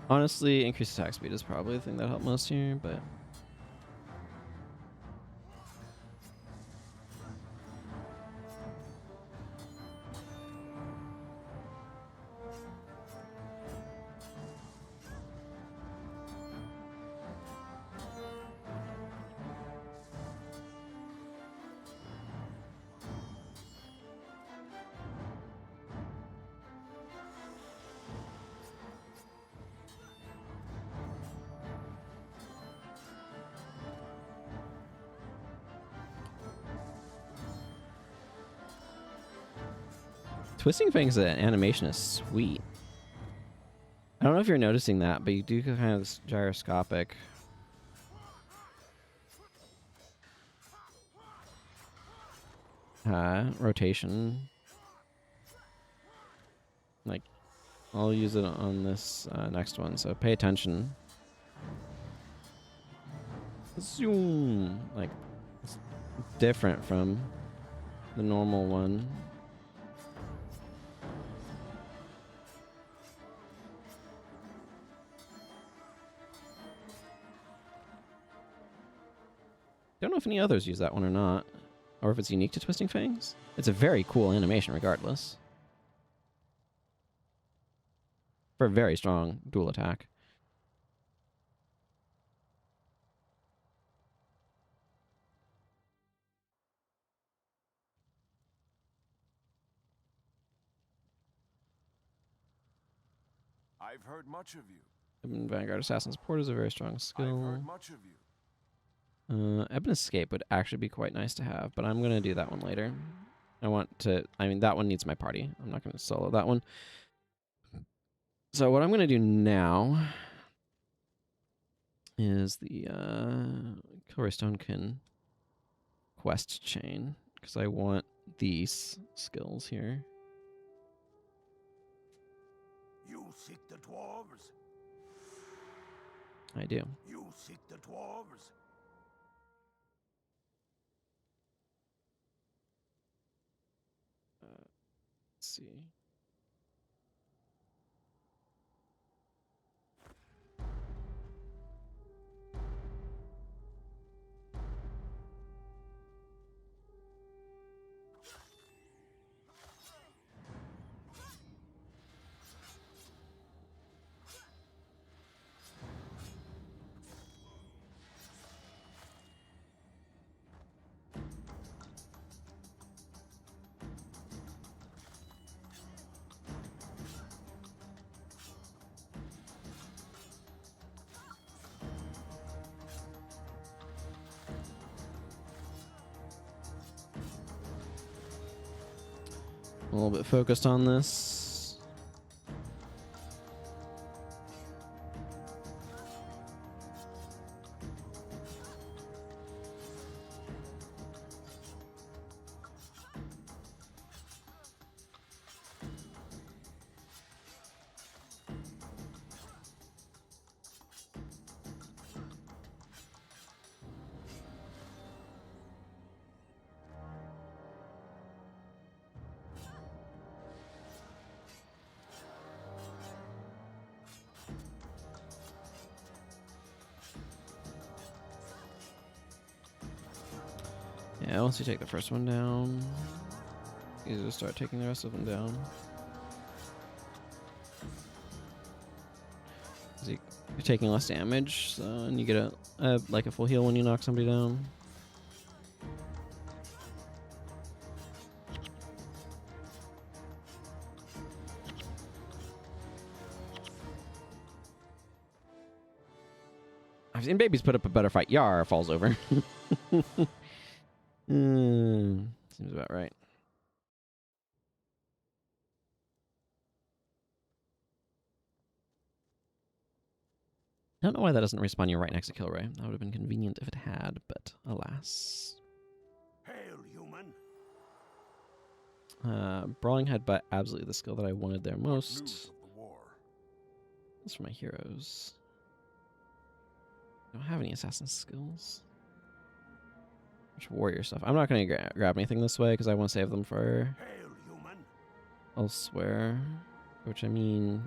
Honestly, increased attack speed is probably the thing that helped most here, but Twisting Fang's animation is sweet. I don't know if you're noticing that, but you do kind of this gyroscopic. Rotation. Like, I'll use it on this next one, so pay attention. Zoom! Like, it's different from the normal one. Don't know if any others use that one or not, or if it's unique to Twisting Fangs. It's a very cool animation regardless. For a very strong dual attack. I've heard much of you. Vanguard Assassin Support is a very strong I've skill. heard much of you. Ebon Escape would actually be quite nice to have, but I'm going to do that one later. That one needs my party. I'm not going to solo that one. So what I'm going to do now is the Kilroy Stonekin quest chain, because I want these skills here. You seek the dwarves. I do. You seek the dwarves. Let's see. A little bit focused on this. Yeah, once you take the first one down, you just start taking the rest of them down. You're taking less damage, so, and you get like a full heal when you knock somebody down. I've seen babies put up a better fight. Yar falls over. Seems about right. I don't know why that doesn't respawn you right next to Kilroy. That would have been convenient if it had, but alas. Hail, human. Brawling had but absolutely the skill that I wanted there News most. of the war. That's for my heroes. I don't have any assassin skills. Much warrior stuff. I'm not going to grab anything this way because I want to save them for Hail, human. elsewhere. Which I mean,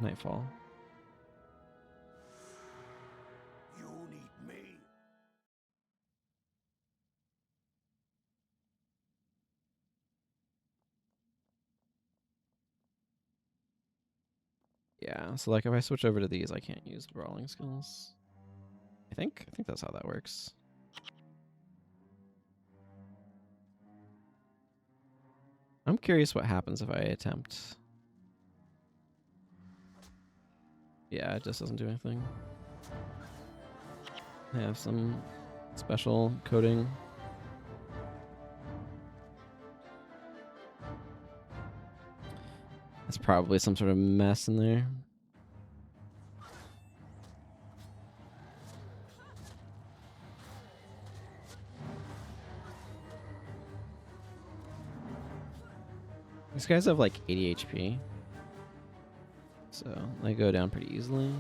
Nightfall. You need me. Yeah, so like if I switch over to these, I can't use the brawling skills. I think that's how that works. I'm curious what happens if I attempt. Yeah, it just doesn't do anything. I have some special coding. That's probably some sort of mess in there. These guys have like 80 HP. So they go down pretty easily.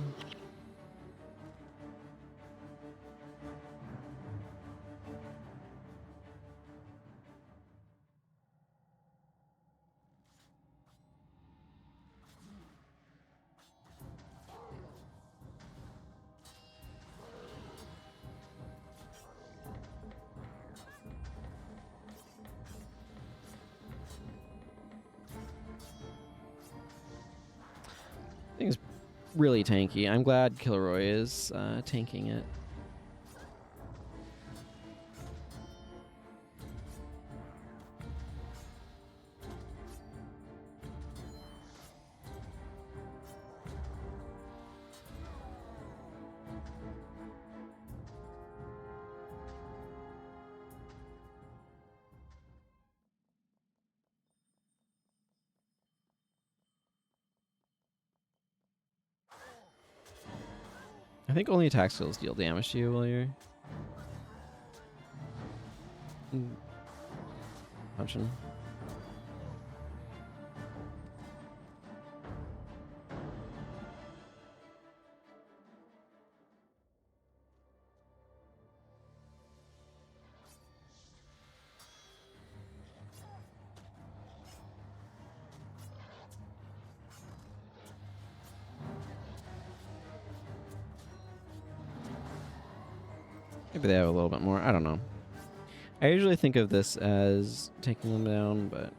I think it's really tanky. I'm glad Kilroy is tanking it. I think only attack skills deal damage to you while you're punching. Maybe they have a little bit more. I don't know. I usually think of this as taking them down, but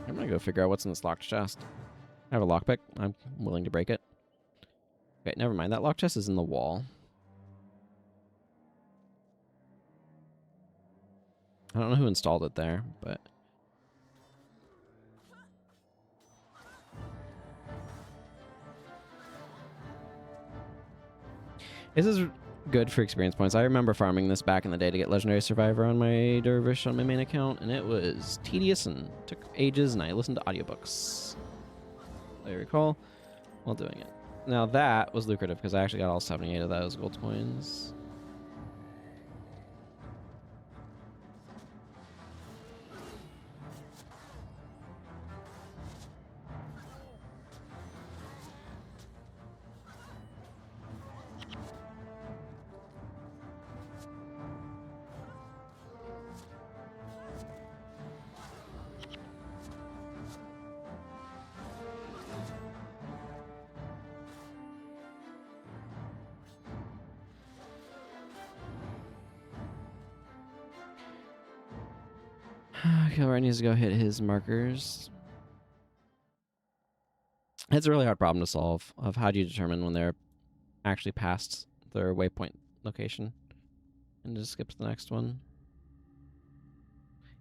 I'm gonna go figure out what's in this locked chest. I have a lockpick. I'm willing to break it. Okay, never mind. That lock chest is in the wall. I don't know who installed it there, but this is good for experience points. I remember farming this back in the day to get Legendary Survivor on my Dervish on my main account, and it was tedious and took ages, and I listened to audiobooks, I recall, while doing it. Now that was lucrative because I actually got all 78 of those gold coins. Kilroy needs to go hit his markers. It's a really hard problem to solve of how do you determine when they're actually past their waypoint location and just skip to the next one.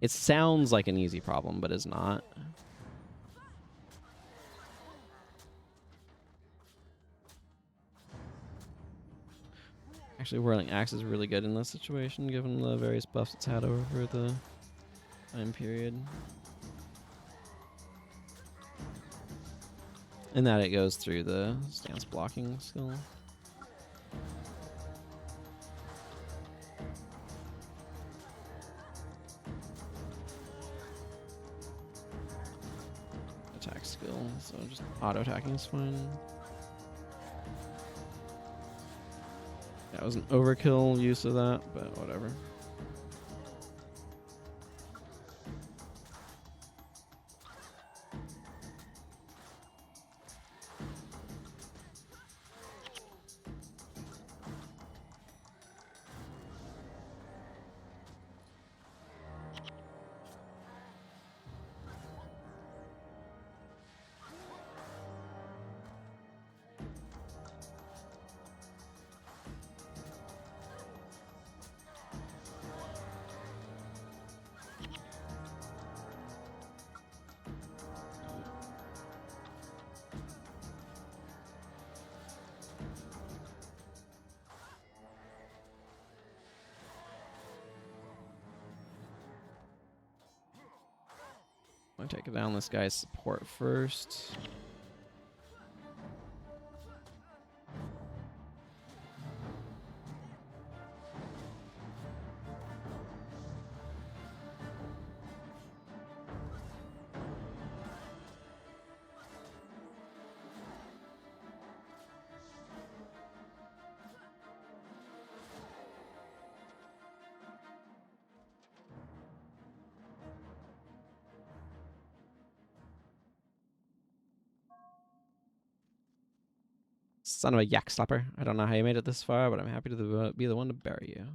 It sounds like an easy problem, but is not. Actually, Whirling Axe is really good in this situation, given the various buffs it's had over the time period. And that it goes through the stance blocking skill. Attack skill, so just auto attacking is fine. That was an overkill use of that, but whatever. I'm gonna take down this guy's support first. Son of a yak slapper. I don't know how you made it this far, but I'm happy to be the one to bury you.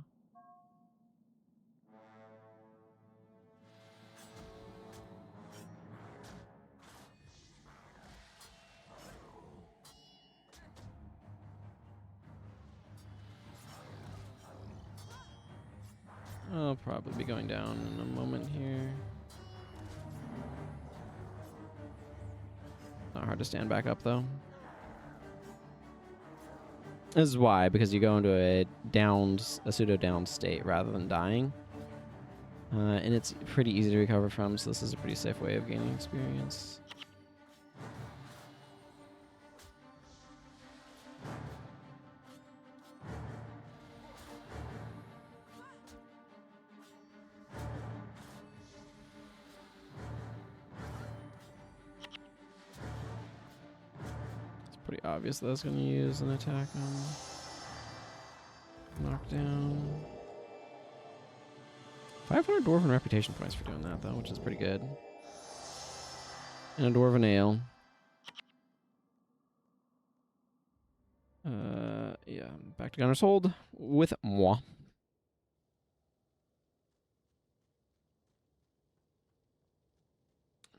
I'll probably be going down in a moment here. Not hard to stand back up, though. This is why, because you go into a pseudo-downed state rather than dying. And it's pretty easy to recover from, so this is a pretty safe way of gaining experience. Pretty obvious that I was going to use an attack on knockdown. 500 Dwarven reputation points for doing that, though, which is pretty good. And a Dwarven Ale. Yeah, back to Gunner's Hold with moi.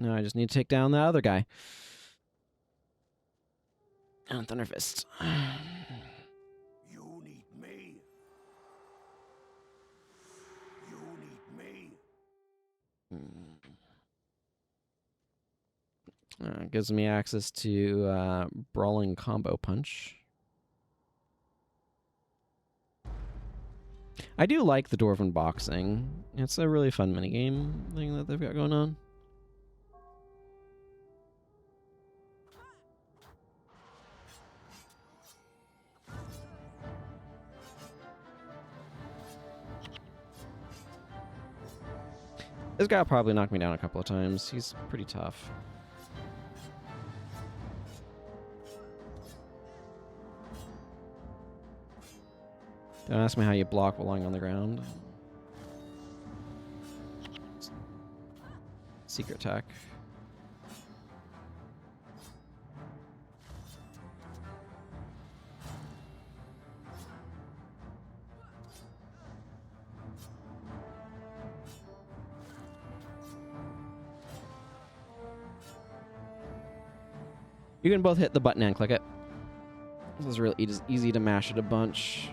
Now I just need to take down that other guy. And Thunderfist. You need me. You need me. Gives me access to Brawling Combo Punch. I do like the Dwarven Boxing. It's a really fun minigame thing that they've got going on. This guy will probably knock me down a couple of times. He's pretty tough. Don't ask me how you block while lying on the ground. Secret attack. You can both hit the button and click it. This is really easy to mash it a bunch.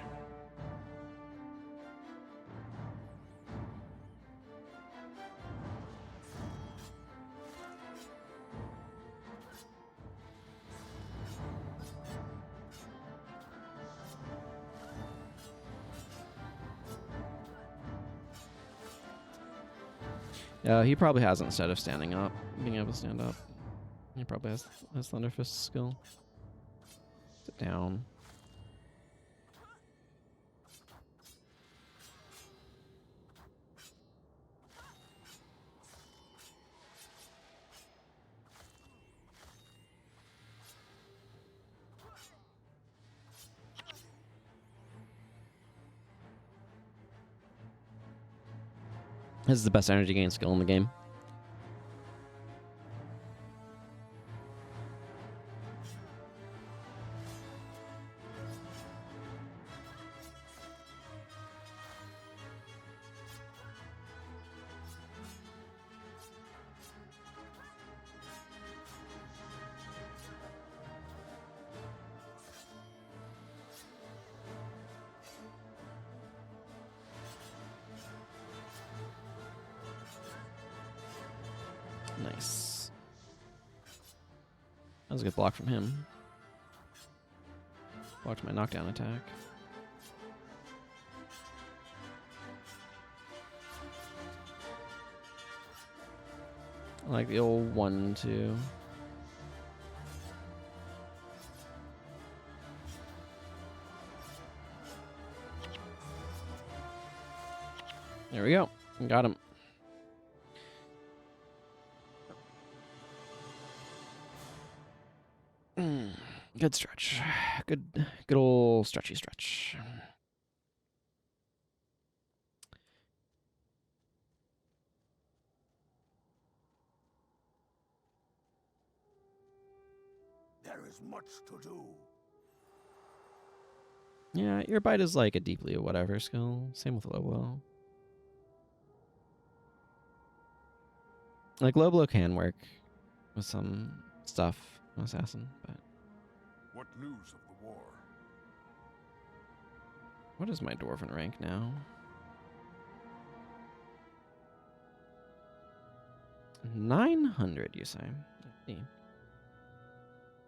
He probably has it instead of standing up, being able to stand up. He probably has Thunder Fist skill. Sit down. This is the best energy gain skill in the game. Nice. That was a good block from him. Blocked my knockdown attack. I like the old 1-2. There we go. Got him. Good stretch. Good old stretchy stretch. There is much to do. Yeah, your bite is like a deeply a whatever skill. Same with low blow. Like low blow can work with some stuff, assassin, but What news of the war? what is my dwarven rank now? 900, you say? Let's see.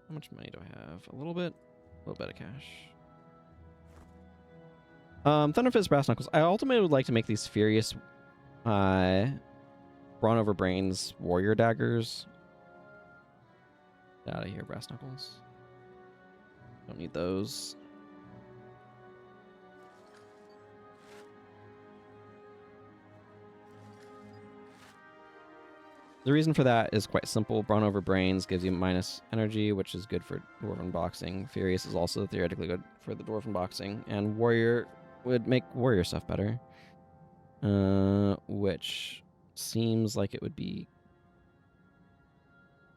How much money do I have? A little bit of cash. Thunderfist Brass Knuckles. I ultimately would like to make these Furious Brawn over Brains Warrior Daggers. Get out of here, Brass Knuckles. Don't need those. The reason for that is quite simple. Brawn over Brains gives you minus energy, which is good for Dwarven Boxing. Furious is also theoretically good for the Dwarven Boxing. And Warrior would make Warrior stuff better. Which seems like it would be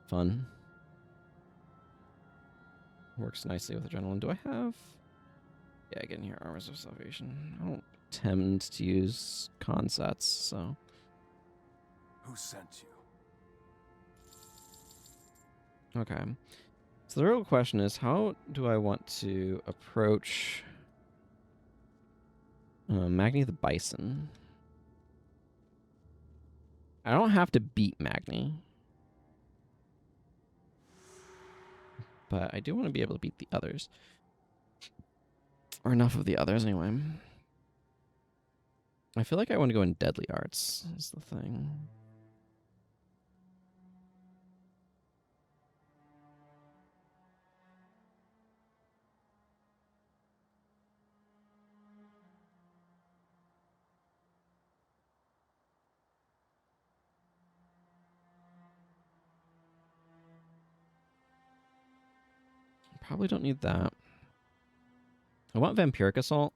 fun. Works nicely with Adrenaline. Do I have... Yeah, get in here. Armors of Salvation. I don't tend to use con sets, so... Who sent you? Okay. So the real question is, how do I want to approach Magni the Bison? I don't have to beat Magni. But I do want to be able to beat the others. Or enough of the others, anyway. I feel like I want to go in Deadly Arts, is the thing. Probably don't need that. I want Vampiric Assault.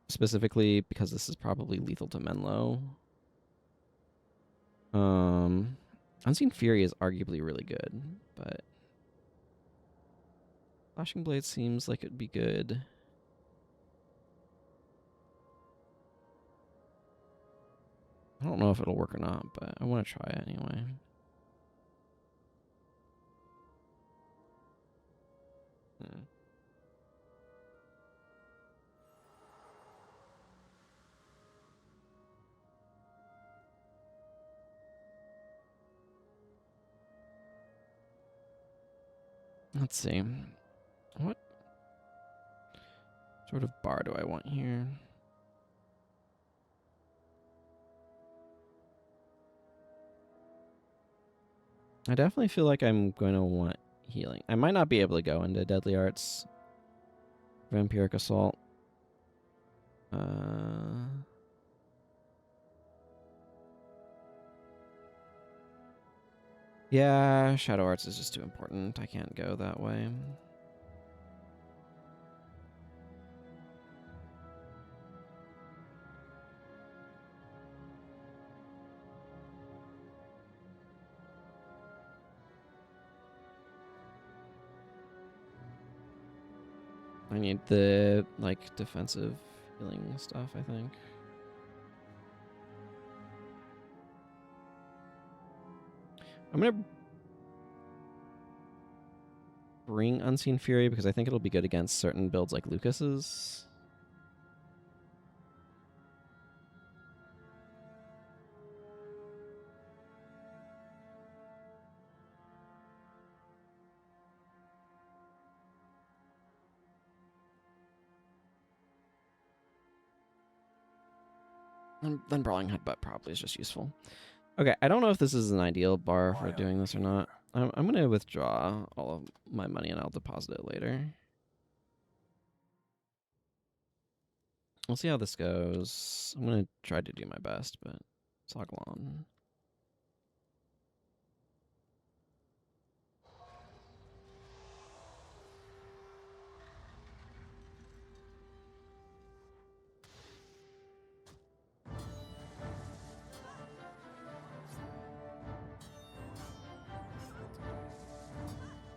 Specifically because this is probably lethal to Menlo. Unseen Fury is arguably really good, but Flashing Blade seems like it'd be good. I don't know if it'll work or not, but I want to try it anyway. Let's see. What sort of bar do I want here? I definitely feel like I'm going to want healing. I might not be able to go into Deadly Arts. Vampiric Assault. Yeah, Shadow Arts is just too important. I can't go that way. I need the, like, defensive healing stuff, I think. I'm going to bring Unseen Fury because I think it'll be good against certain builds like Lucas's. And then Brawling Headbutt probably is just useful. Okay, I don't know if this is an ideal bar for doing this or not. I'm going to withdraw all of my money and I'll deposit it later. We'll see how this goes. I'm going to try to do my best, but Soglon.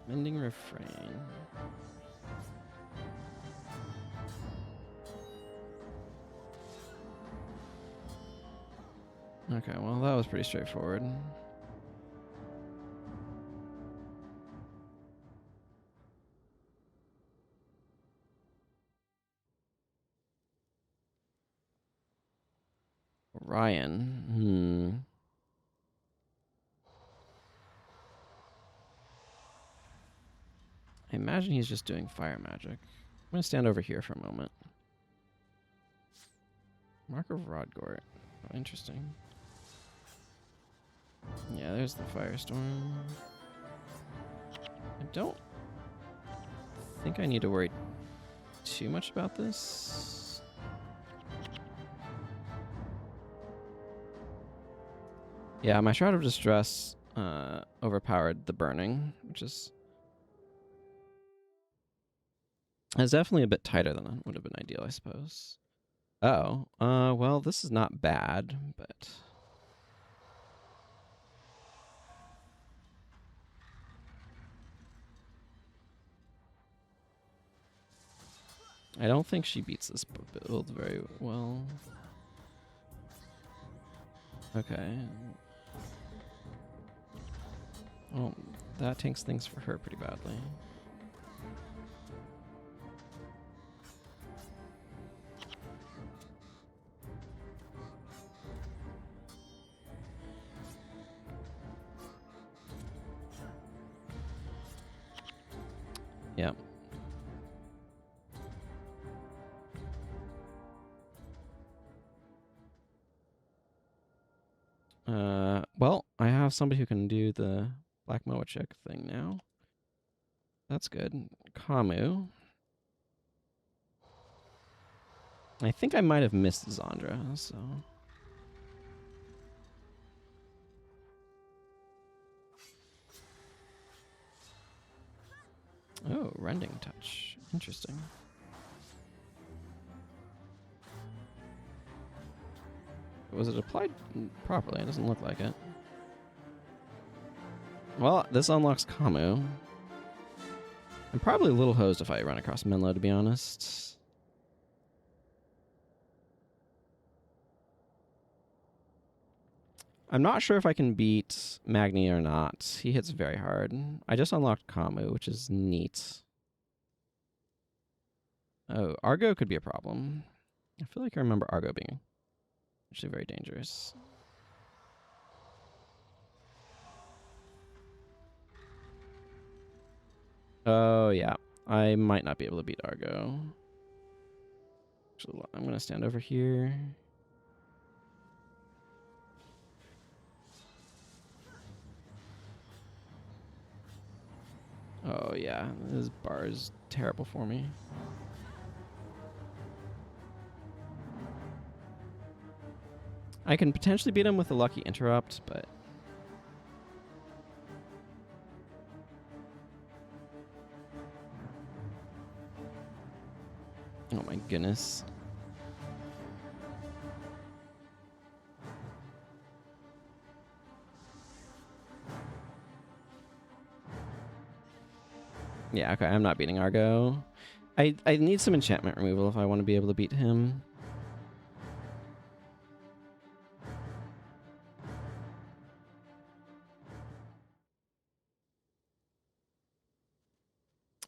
Mending Refrain. Okay, well, that was pretty straightforward. Ryan. I imagine he's just doing fire magic. I'm going to stand over here for a moment. Mark of Rodgort. Oh, interesting. Yeah, there's the Firestorm. I don't think I need to worry too much about this. Yeah, my Shroud of Distress overpowered the Burning, which is definitely a bit tighter than it would have been ideal, I suppose. Oh, well, this is not bad, but... I don't think she beats this build very well. Okay. Oh, that tanks things for her pretty badly. Yeah. Well, I have somebody who can do the Black Moa chick thing now. That's good. Kamu. I think I might have missed Zandra, so... Oh, Rending Touch. Interesting. Was it applied properly? It doesn't look like it. Well, this unlocks Kamu. I'm probably a little hosed if I run across Menlo, to be honest. I'm not sure if I can beat Magni or not. He hits very hard. I just unlocked Kamu, which is neat. Oh, Argo could be a problem. I feel like I remember Argo being actually very dangerous. Oh, yeah. I might not be able to beat Argo. Actually, I'm going to stand over here. Oh yeah, this bar is terrible for me. I can potentially beat him with a lucky interrupt, but... Oh my goodness. Yeah, okay, I'm not beating Argo. I need some enchantment removal if I want to be able to beat him.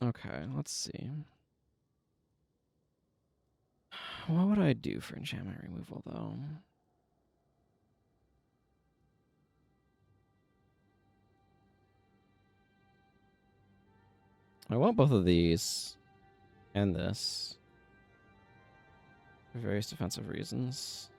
Okay, let's see. What would I do for enchantment removal, though? I want both of these and this for various defensive reasons.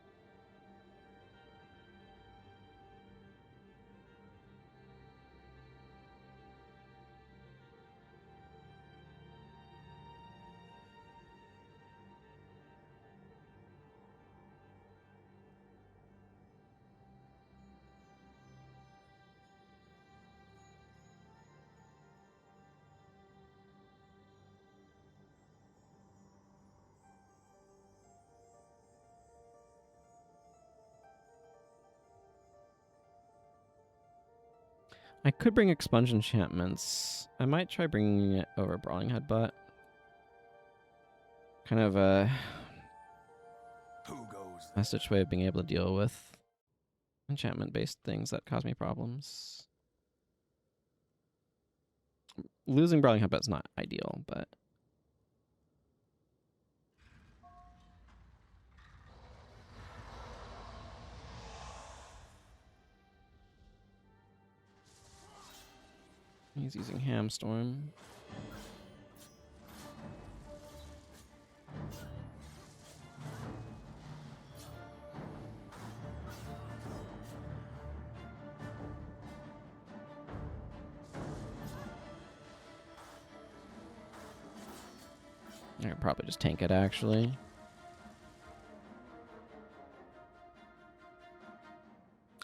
I could bring Expunge Enchantments. I might try bringing it over Brawling Headbutt. Kind of a Who goes there? message way of being able to deal with enchantment-based things that cause me problems. Losing Brawling Headbutt's not ideal, but... He's using Hamstorm. I could probably just tank it, actually.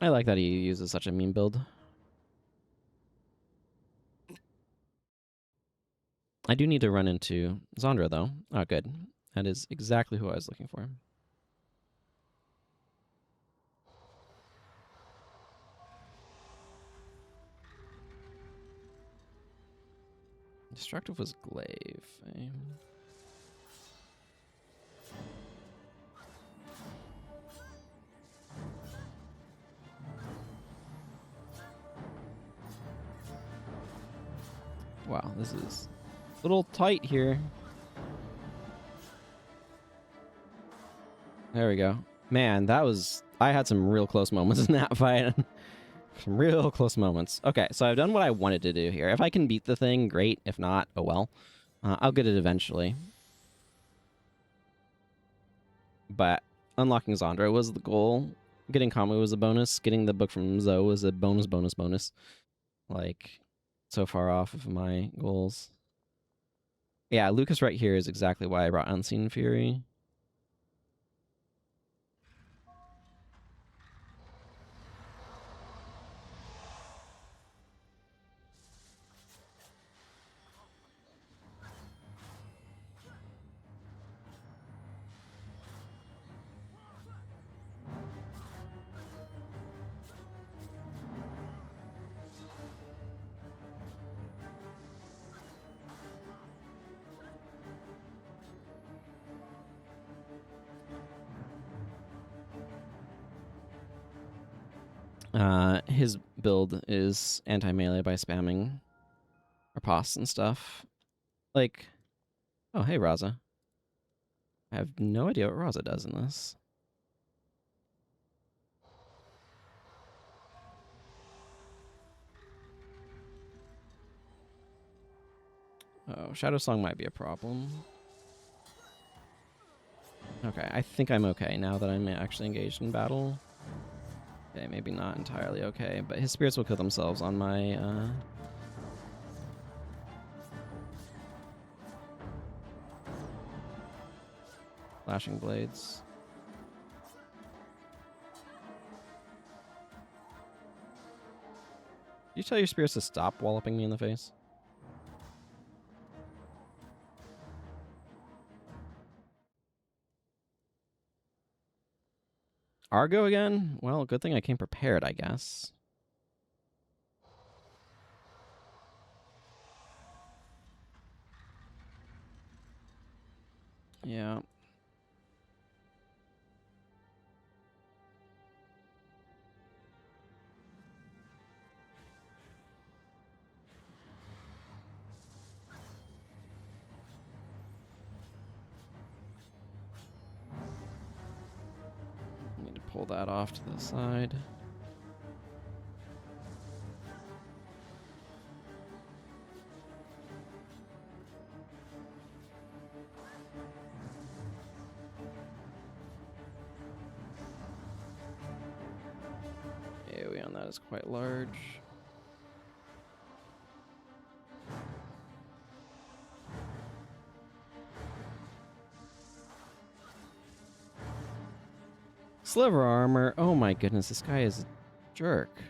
I like that he uses such a meme build. I do need to run into Zandra, though. Oh, good. That is exactly who I was looking for. Destructive was Glaive. Wow, this is a little tight here. There we go. Man, that was... I had some real close moments in that fight. Some real close moments. Okay, so I've done what I wanted to do here. If I can beat the thing, great. If not, oh well. I'll get it eventually. But unlocking Zandra was the goal. Getting Kamu was a bonus. Getting the book from Zoe was a bonus. Like, so far off of my goals. Yeah, Lucas right here is exactly why I brought Unseen Fury. His build is anti-melee by spamming riposte and stuff. Like, oh, hey, Raza. I have no idea what Raza does in this. Oh, Shadow Song might be a problem. Okay, I think I'm okay now that I'm actually engaged in battle. Okay, maybe not entirely okay, but his spirits will kill themselves on my Flashing blades. You tell your spirits to stop walloping me in the face? Argo again? Well, good thing I came prepared, I guess. Yeah. Need to pull that off to the side. AoE on that is quite large. Sliver armor. Oh my goodness, this guy is a jerk.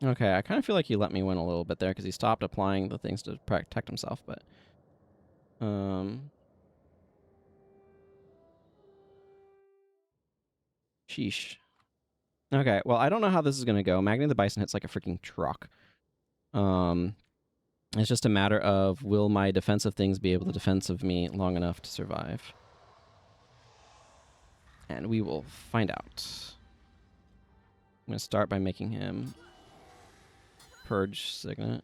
Okay, I kind of feel like he let me win a little bit there because he stopped applying the things to protect himself, but... Sheesh. Okay, well, I don't know how this is going to go. Magni the Bison hits like a freaking truck. It's just a matter of, will my defensive things be able to defensive me long enough to survive? And we will find out. I'm going to start by making him Purge Signet.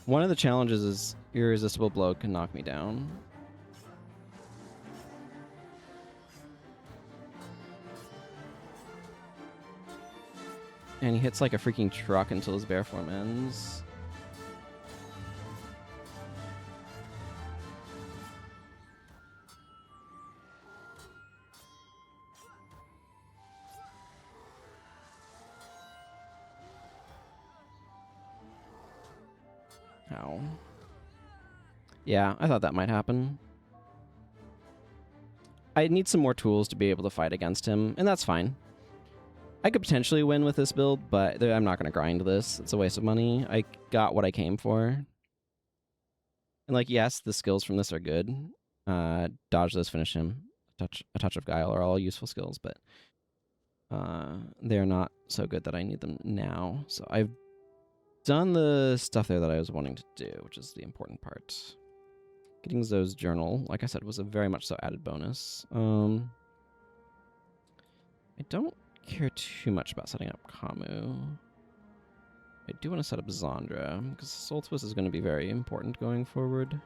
One of the challenges is Irresistible Blow can knock me down. And he hits like a freaking truck until his bear form ends. Ow. Yeah, I thought that might happen. I need some more tools to be able to fight against him, and that's fine. I could potentially win with this build, but I'm not going to grind this. It's a waste of money. I got what I came for. And, like, yes, the skills from this are good. Dodge this, finish him. A touch of Guile are all useful skills, but they're not so good that I need them now. So I've done the stuff there that I was wanting to do, which is the important part. Getting Zoe's journal, like I said, was a very much so added bonus. I don't care too much about setting up Kamu. I do want to set up Zandra, because Soul Twist is going to be very important going forward.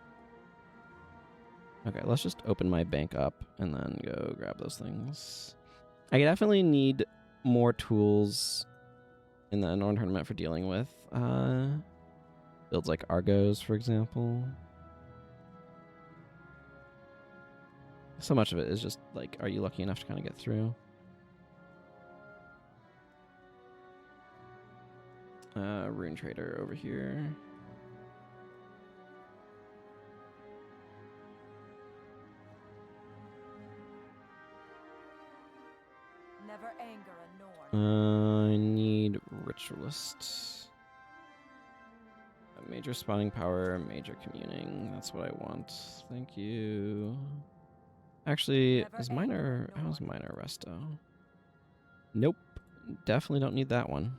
Okay, let's just open my bank up and then go grab those things. I definitely need more tools in the Northern Tournament for dealing with builds like Argos, for example. So much of it is just like, are you lucky enough to kind of get through? Rune Trader over here. Never anger a Norn. I need Ritualist. A major spawning power, major communing. That's what I want. Thank you. Actually, is Minor... How's Minor Resto? Nope. Definitely don't need that one.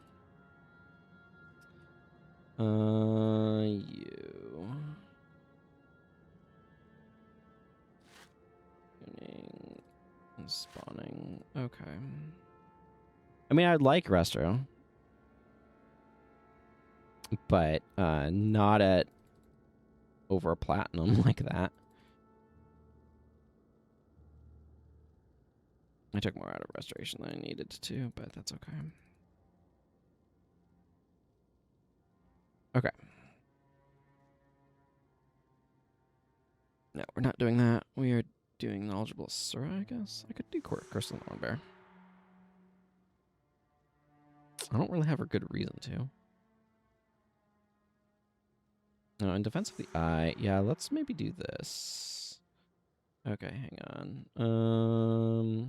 You. Tuning and spawning. Okay. I mean, I'd like Resto, but not at over a platinum like that. I took more out of restoration than I needed to, but that's okay. Okay. No, we're not doing that. We are doing knowledgeable Sura, I guess. I could do Crystal Long Bear. I don't really have a good reason to. No, in defense of the eye, yeah, let's maybe do this. Okay, hang on.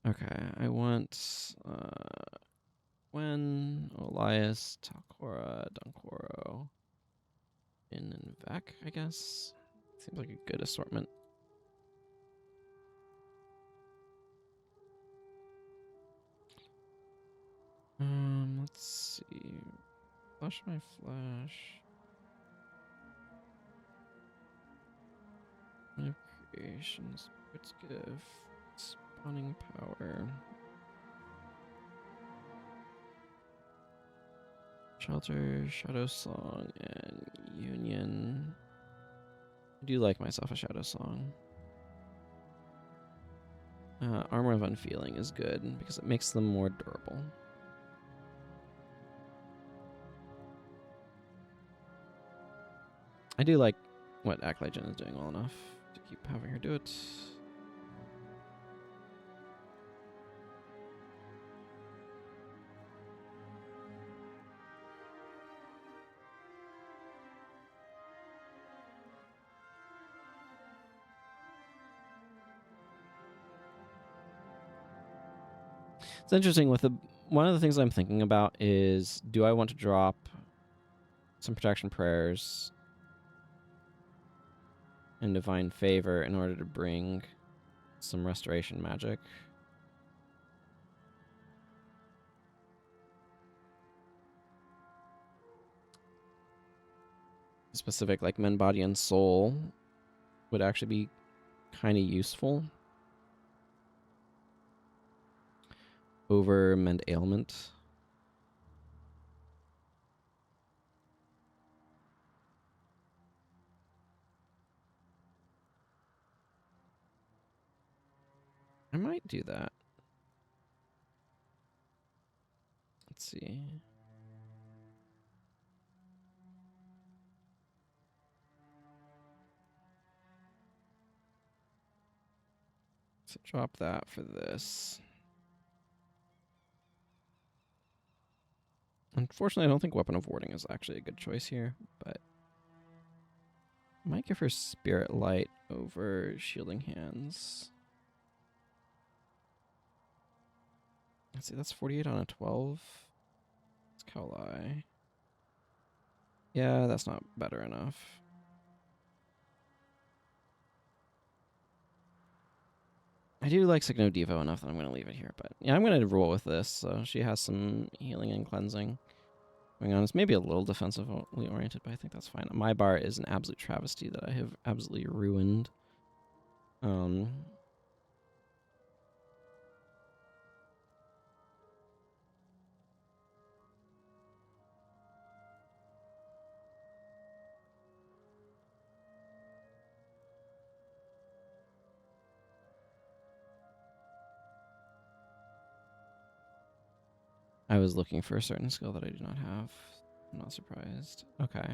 Okay, I want Gwen, Elias, Talcora, Dunkoro, and Vec, I guess. Seems like a good assortment. Let's see. Flush my flash. Of creations, its gift, spawning power. Shelter, Shadow Song, and Union. I do like myself a Shadow Song. Armor of Unfeeling is good because it makes them more durable. I do like what Acolyte Jen is doing well enough to keep having her do it. It's interesting with one of the things I'm thinking about is, do I want to drop some protection prayers and divine favor in order to bring some restoration magic? Specific like men, body, and soul would actually be kind of useful over mend ailment. I might do that. Let's see. So drop that for this. Unfortunately, I don't think Weapon of Warding is actually a good choice here, but I might give her Spirit Light over Shielding Hands. Let's see, that's 48 on a 12. It's Kaolai. Yeah, that's not better enough. I do like Signo Devo enough that I'm going to leave it here, but yeah, I'm going to roll with this. So she has some healing and cleansing going on. It's maybe a little defensively oriented, but I think that's fine. My bar is an absolute travesty that I have absolutely ruined. I was looking for a certain skill that I do not have. I'm not surprised. Okay.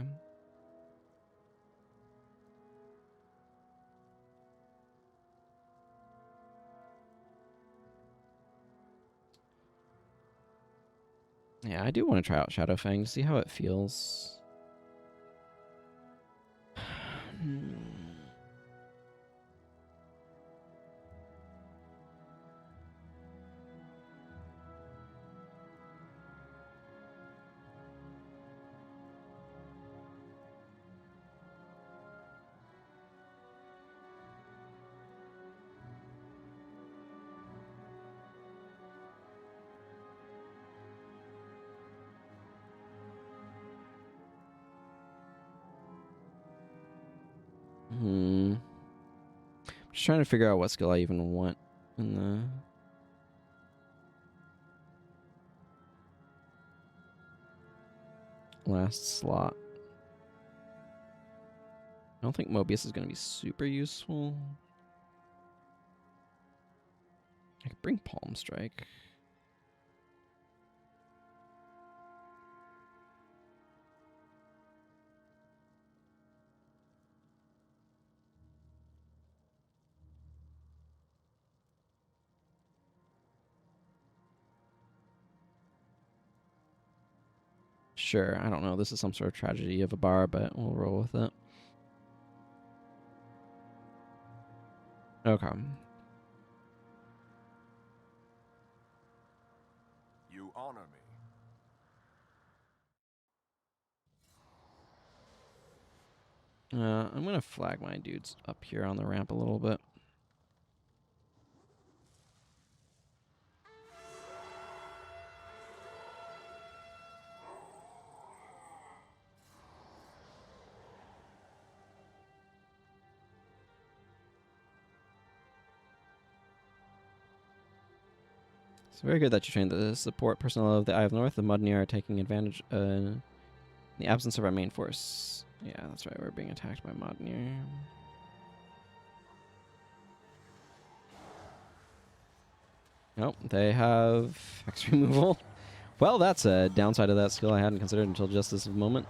Yeah, I do want to try out Shadowfang to see how it feels. Just trying to figure out what skill I even want in the... last slot. I don't think Mobius is going to be super useful. I could bring Palm Strike. Sure, I don't know. This is some sort of tragedy of a bar, but we'll roll with it. Okay. You honor me. I'm going to flag my dudes up here on the ramp a little bit. It's very good that you trained the support personnel of the Eye of the North. The Mudnir are taking advantage in the absence of our main force. Yeah, that's right. We're being attacked by Mudnir. Nope, they have Hex removal. Well, that's a downside of that skill I hadn't considered until just this moment.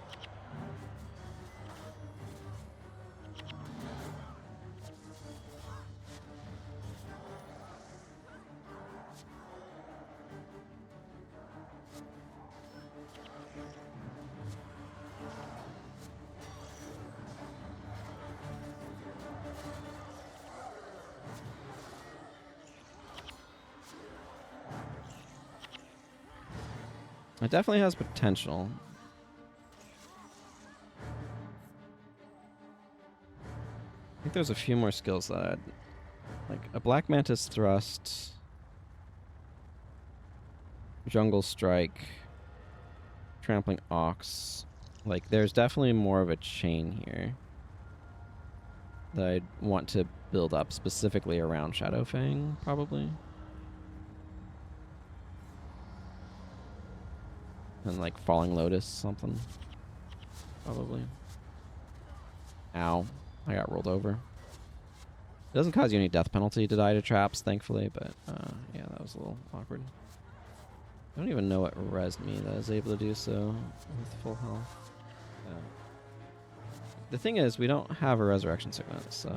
It definitely has potential. I think there's a few more skills that I'd like. A Black Mantis Thrust, Jungle Strike, Trampling Ox. Like, there's definitely more of a chain here that I'd want to build up specifically around Shadowfang, probably. And like Falling Lotus, something. Probably. Ow. I got rolled over. It doesn't cause you any death penalty to die to traps, thankfully, but yeah, that was a little awkward. I don't even know what resed me that I was able to do so with full health. The thing is, we don't have a resurrection segment, so...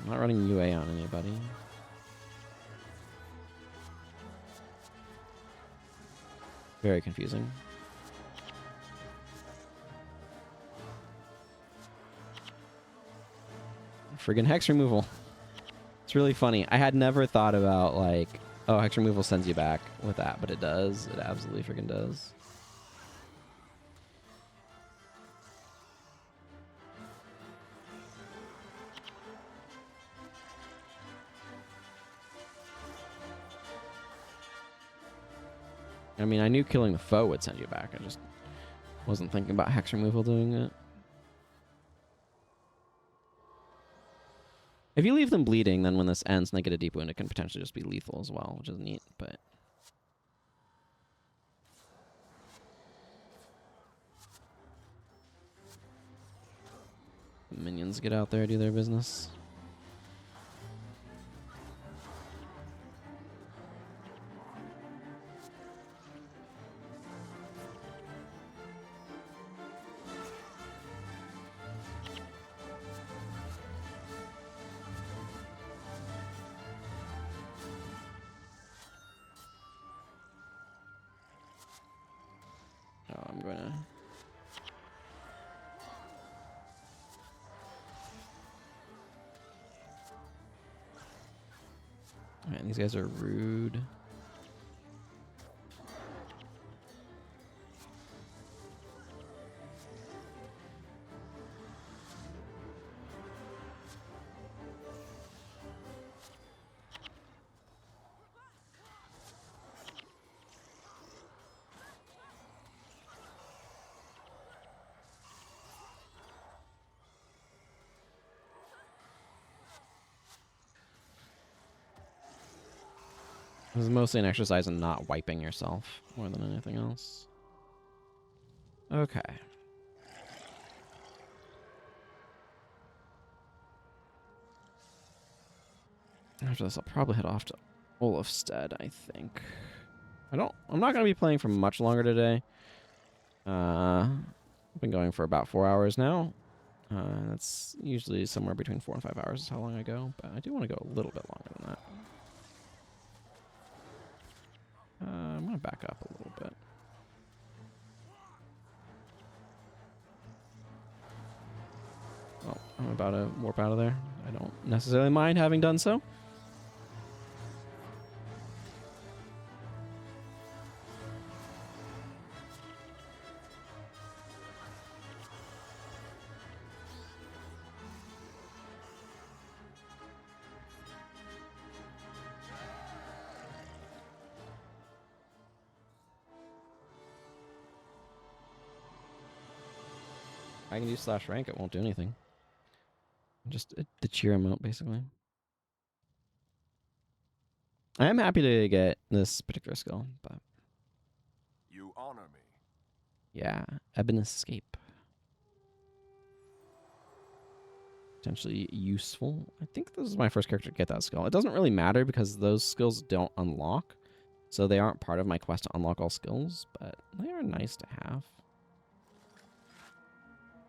I'm not running UA on anybody. Very confusing. Friggin' Hex removal. It's really funny. I had never thought about, like, oh, Hex removal sends you back with that, but it does. It absolutely friggin' does. I mean, I knew killing the foe would send you back. I just wasn't thinking about Hex removal doing it. If you leave them bleeding, then when this ends and they get a deep wound, it can potentially just be lethal as well, which is neat, but... The minions get out there, do their business. Oh, I'm gonna... Alright, these guys are rude. This is mostly an exercise in not wiping yourself more than anything else. Okay. After this, I'll probably head off to Olafstead, I think. I'm not going to be playing for much longer today. I've been going for about 4 hours now. That's usually somewhere between 4 and 5 hours is how long I go, but I do want to go a little bit longer than that. I'm going to back up a little bit. Well, I'm about to warp out of there. I don't necessarily mind having done so. I can do slash rank, it won't do anything. Just the cheer emote, basically. I am happy to get this particular skill, but You honor me. yeah, Ebonist Escape. Potentially useful. I think this is my first character to get that skill. It doesn't really matter because those skills don't unlock, so they aren't part of my quest to unlock all skills, but they are nice to have.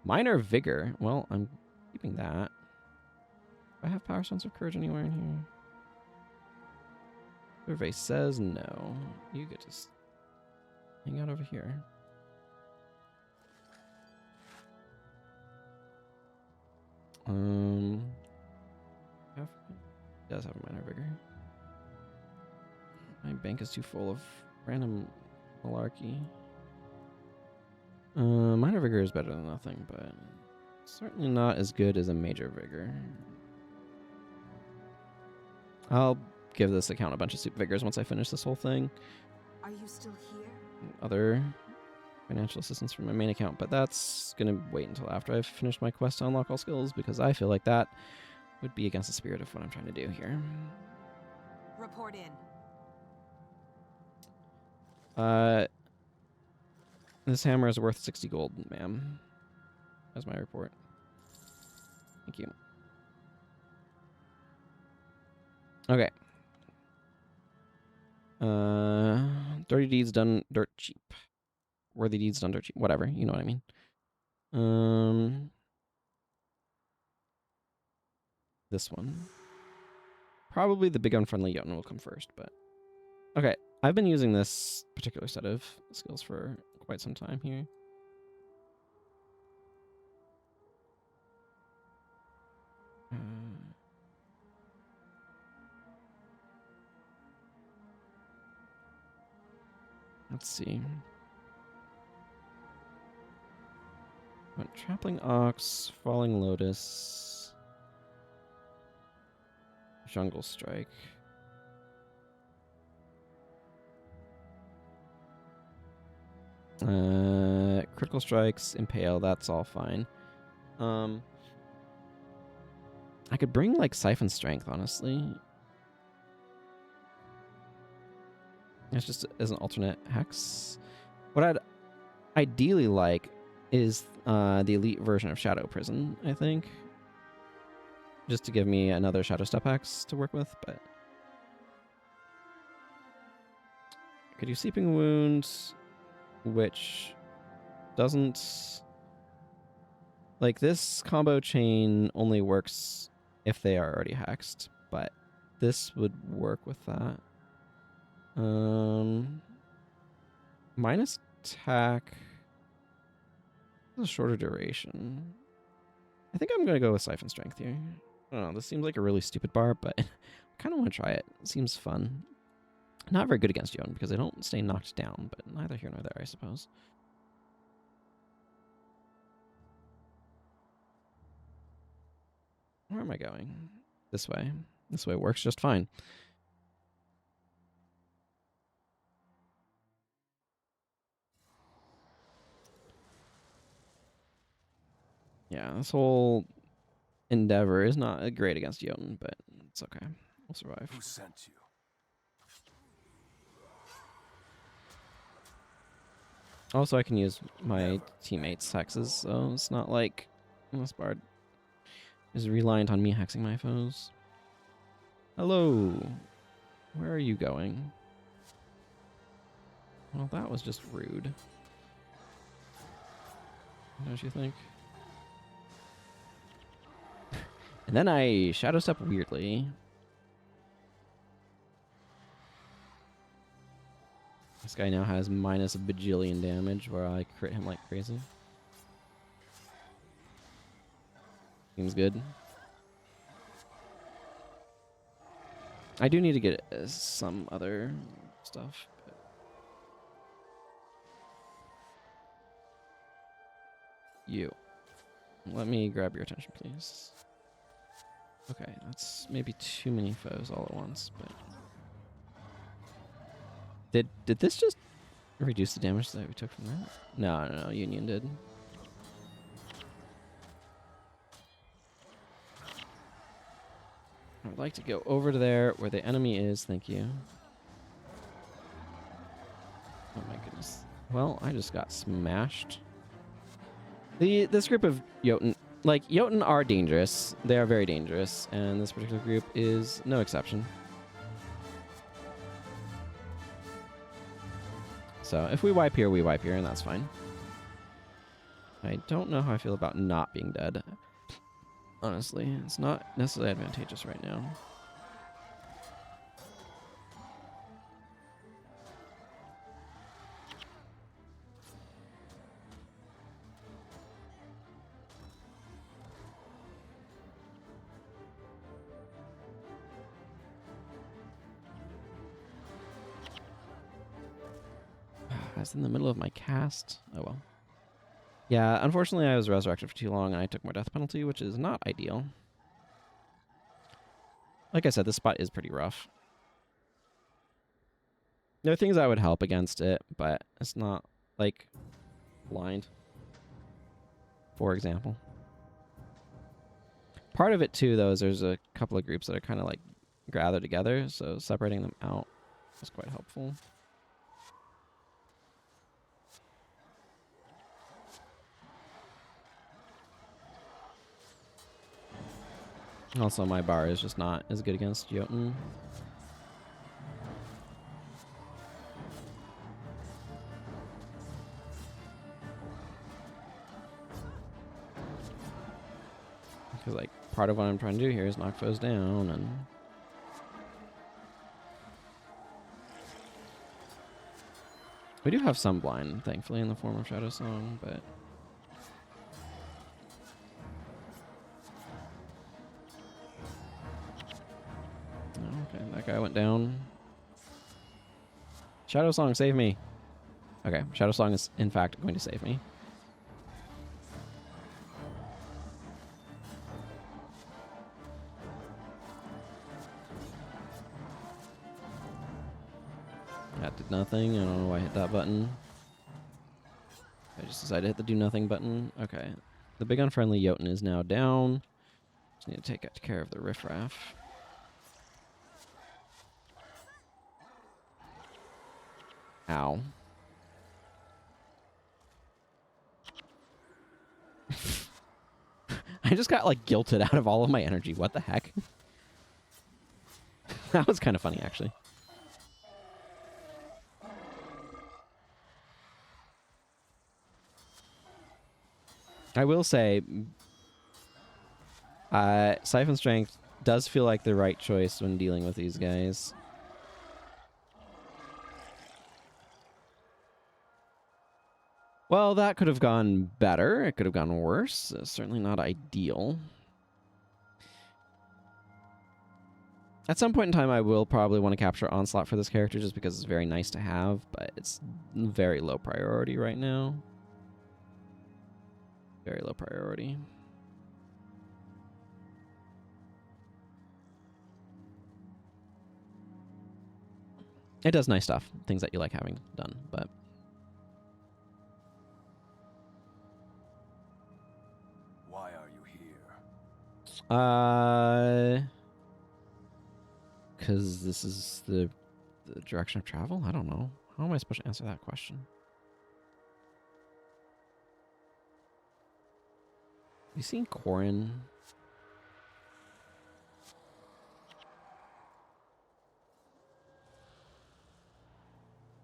Minor Vigor. Well, I'm keeping that. Do I have Power Stones of Courage anywhere in here? Survey says no. You get to hang out over here. Does have a Minor Vigor. My bank is too full of random malarkey. Minor Vigor is better than nothing, but certainly not as good as a Major Vigor. I'll give this account a bunch of Super Vigors once I finish this whole thing. Are you still here? Other financial assistance from my main account, but that's going to wait until after I've finished my quest to unlock all skills, because I feel like that would be against the spirit of what I'm trying to do here. Report in. This hammer is worth 60 gold, ma'am. That's my report. Thank you. Okay. Dirty deeds done dirt cheap. Worthy deeds done dirt cheap. Whatever, you know what I mean. This one. Probably the big unfriendly Jotun will come first, but okay. I've been using this particular set of skills for quite some time here. Let's see. Trampling Ox, Falling Lotus, Jungle Strike. Critical Strikes, Impale, that's all fine. I could bring like Siphon Strength, honestly. It's just as an alternate hex. What I'd ideally like is the elite version of Shadow Prison, I think. Just to give me another Shadow Step hex to work with, but I could do Sleeping Wounds, which doesn't... Like, this combo chain only works if they are already hexed, but this would work with that. Minus attack. A shorter duration. I think I'm going to go with Siphon Strength here. I don't know, this seems like a really stupid bar, but I kind of want to try it. It seems fun. Not very good against Jotun because I don't stay knocked down, but neither here nor there, I suppose. Where am I going? This way. This way works just fine. Yeah, this whole endeavor is not great against Jotun, but it's okay. We'll survive. Who sent you? Also, I can use my teammates' hexes, so it's not like this bard is reliant on me hexing my foes. Hello. Where are you going? Well, that was just rude. Don't you think? And then I shadow step weirdly. This guy now has minus a bajillion damage where I crit him like crazy. Seems good. I do need to get some other stuff. But you. Let me grab your attention, please. Okay, that's maybe too many foes all at once, but... Did this just reduce the damage that we took from that? No, Union did. I would like to go over to there where the enemy is, thank you. Oh my goodness. Well, I just got smashed. This group of Jotun, like, Jotun are dangerous. They are very dangerous, and this particular group is no exception. So if we wipe here, we wipe here, and that's fine. I don't know how I feel about not being dead. Honestly, it's not necessarily advantageous right now. I was in the middle of my cast. Oh well. Yeah, unfortunately I was resurrected for too long and I took more death penalty, which is not ideal. Like I said, this spot is pretty rough. There are things that would help against it, but it's not, like, blind, for example. Part of it, too, though, is there's a couple of groups that are kind of, like, gathered together, so separating them out is quite helpful. Also, my bar is just not as good against Jotun. Because, like, part of what I'm trying to do here is knock foes down, and... we do have some blind, thankfully, in the form of Shadow Song, but... okay, that guy went down. Shadow Song, save me! Okay, Shadow Song is, in fact, going to save me. That did nothing. I don't know why I hit that button. I just decided to hit the do nothing button. Okay. The big unfriendly Jotun is now down. Just need to take care of the riffraff. Ow. I just got, like, guilted out of all of my energy. What the heck? That was kind of funny, actually. I will say, Siphon Strength does feel like the right choice when dealing with these guys. Well, that could have gone better. It could have gone worse. Certainly not ideal. At some point in time, I will probably want to capture Onslaught for this character just because it's very nice to have, but it's very low priority right now. Very low priority. It does nice stuff, things that you like having done, but... Why are you here? Because this is the direction of travel? I don't know. How am I supposed to answer that question? You seen Corin?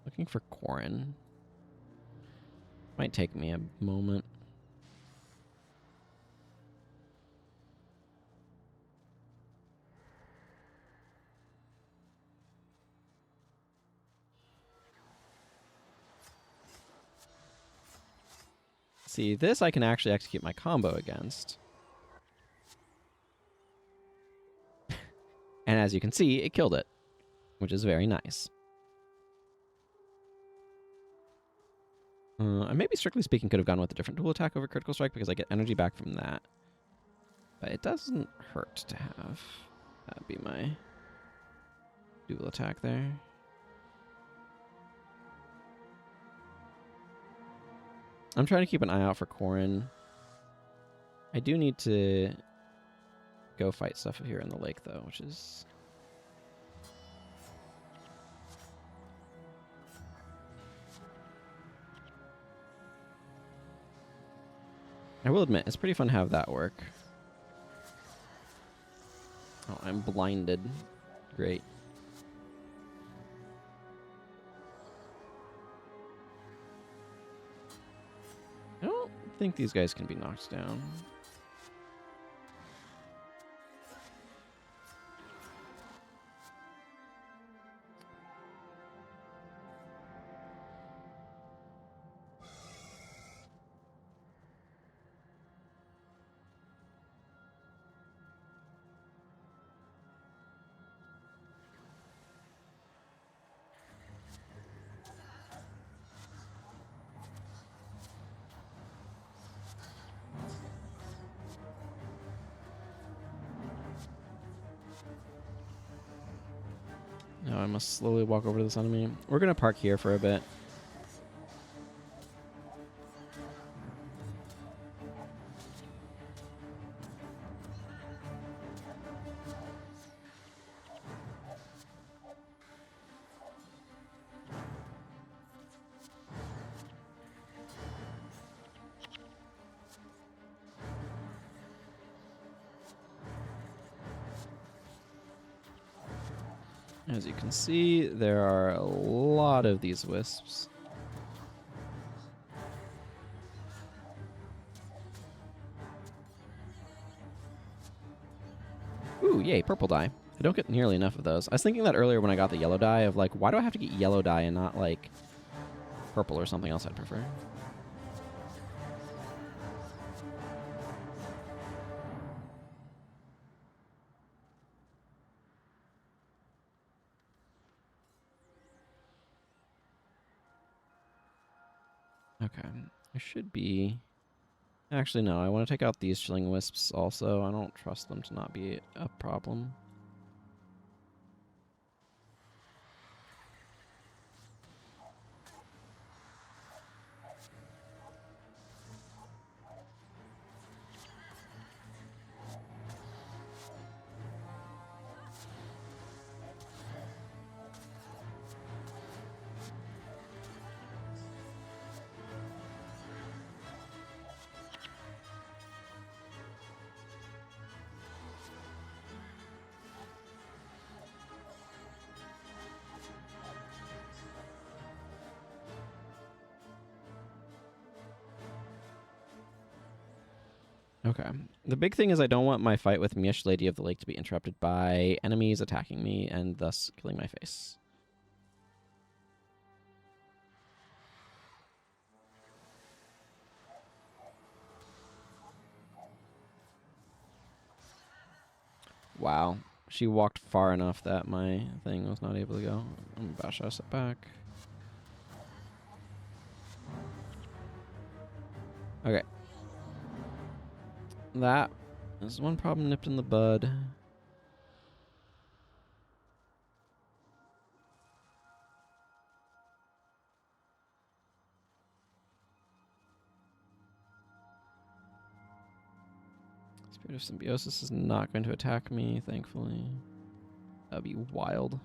Looking for Corin. Might take me a moment. See, this I can actually execute my combo against. And as you can see, it killed it, which is very nice. I maybe, strictly speaking, could have gone with a different dual attack over critical strike because I get energy back from that. But it doesn't hurt to have that be my dual attack there. I'm trying to keep an eye out for Corin. I do need to go fight stuff here in the lake, though, which is... I will admit, it's pretty fun to have that work. Oh, I'm blinded. Great. I don't think these guys can be knocked down. Now I must slowly walk over to this enemy. We're going to park here for a bit. As you can see, there are a lot of these wisps. Ooh, yay, purple dye. I don't get nearly enough of those. I was thinking that earlier when I got the yellow dye of like, why do I have to get yellow dye and not like purple or something else I'd prefer? Okay, I should be... Actually, no, I want to take out these chilling wisps also. I don't trust them to not be a problem. Okay. The big thing is I don't want my fight with Miesh, Lady of the Lake, to be interrupted by enemies attacking me and thus killing my face. Wow. She walked far enough that my thing was not able to go. I'm about to step back. Okay. That is one problem nipped in the bud. Spirit of Symbiosis is not going to attack me, thankfully. That'd be wild.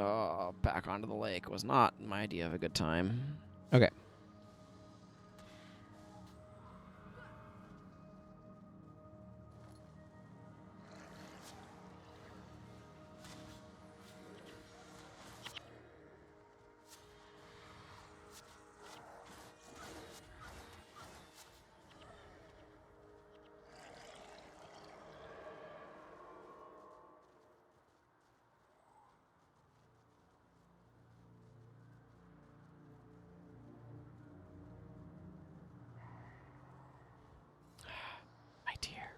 Oh, back onto the lake was not my idea of a good time. Okay. My dear.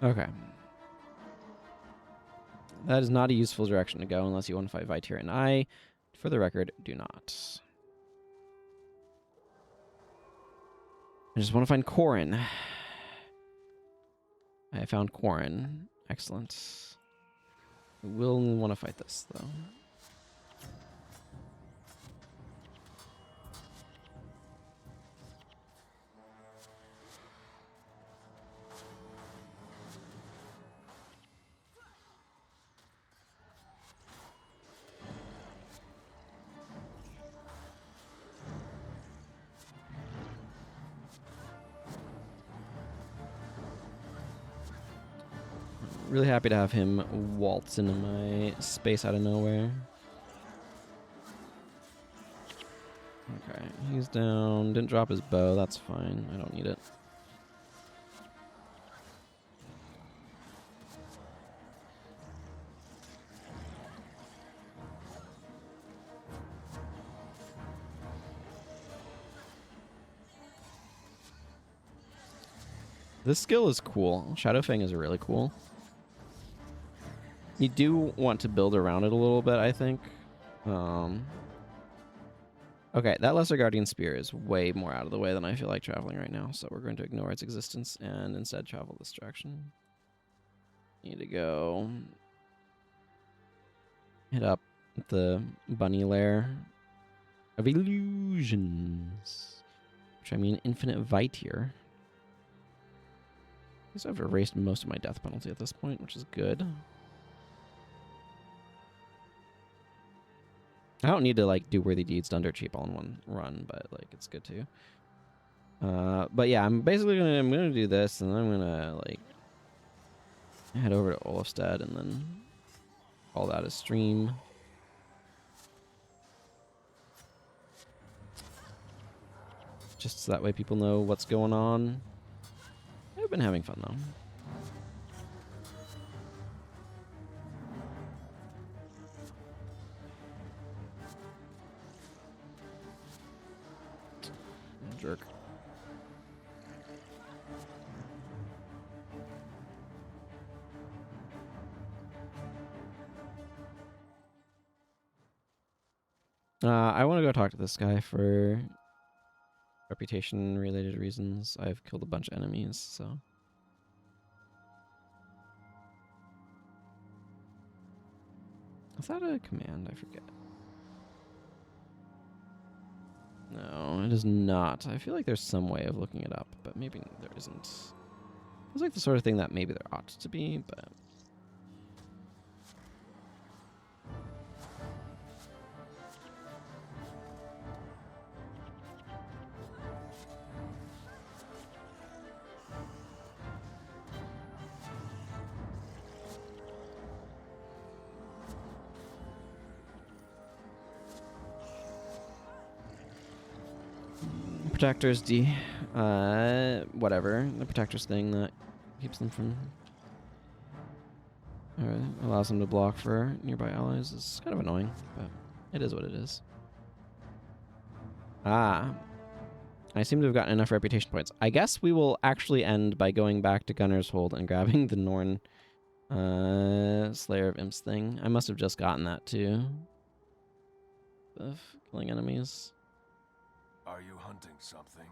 Okay. That is not a useful direction to go unless you want to fight Vityr, and I, for the record, do not. I just want to find Corrin. I found Corrin. Excellent. I will want to fight this, though. Really happy to have him waltz into my space out of nowhere. Okay, he's down. Didn't drop his bow. That's fine. I don't need it. This skill is cool. Shadowfang is really cool. You do want to build around it a little bit, I think. Okay, that Lesser Guardian Spear is way more out of the way than I feel like traveling right now, so we're going to ignore its existence and instead travel this direction. Need to go hit up the bunny lair of illusions, which I mean infinite Vityr. I guess I've erased most of my death penalty at this point, which is good. I don't need to like do worthy deeds done dirt cheap all in one run, but like it's good too. But yeah, I'm gonna do this, and then I'm gonna like head over to Olafstead, and then call that a stream. Just so that way people know what's going on. I've been having fun though. Jerk. I want to go talk to this guy for reputation-related reasons. I've killed a bunch of enemies, so... Is that a command? I forget. No, it is not. I feel like there's some way of looking it up, but maybe there isn't. It's like the sort of thing that maybe there ought to be, but... Protectors whatever. The protectors thing that keeps them from... or allows them to block for nearby allies is kind of annoying, but it is what it is. Ah. I seem to have gotten enough reputation points. I guess we will actually end by going back to Gunner's Hold and grabbing the Norn Slayer of Imps thing. I must have just gotten that too. Of killing enemies. Are you hunting something?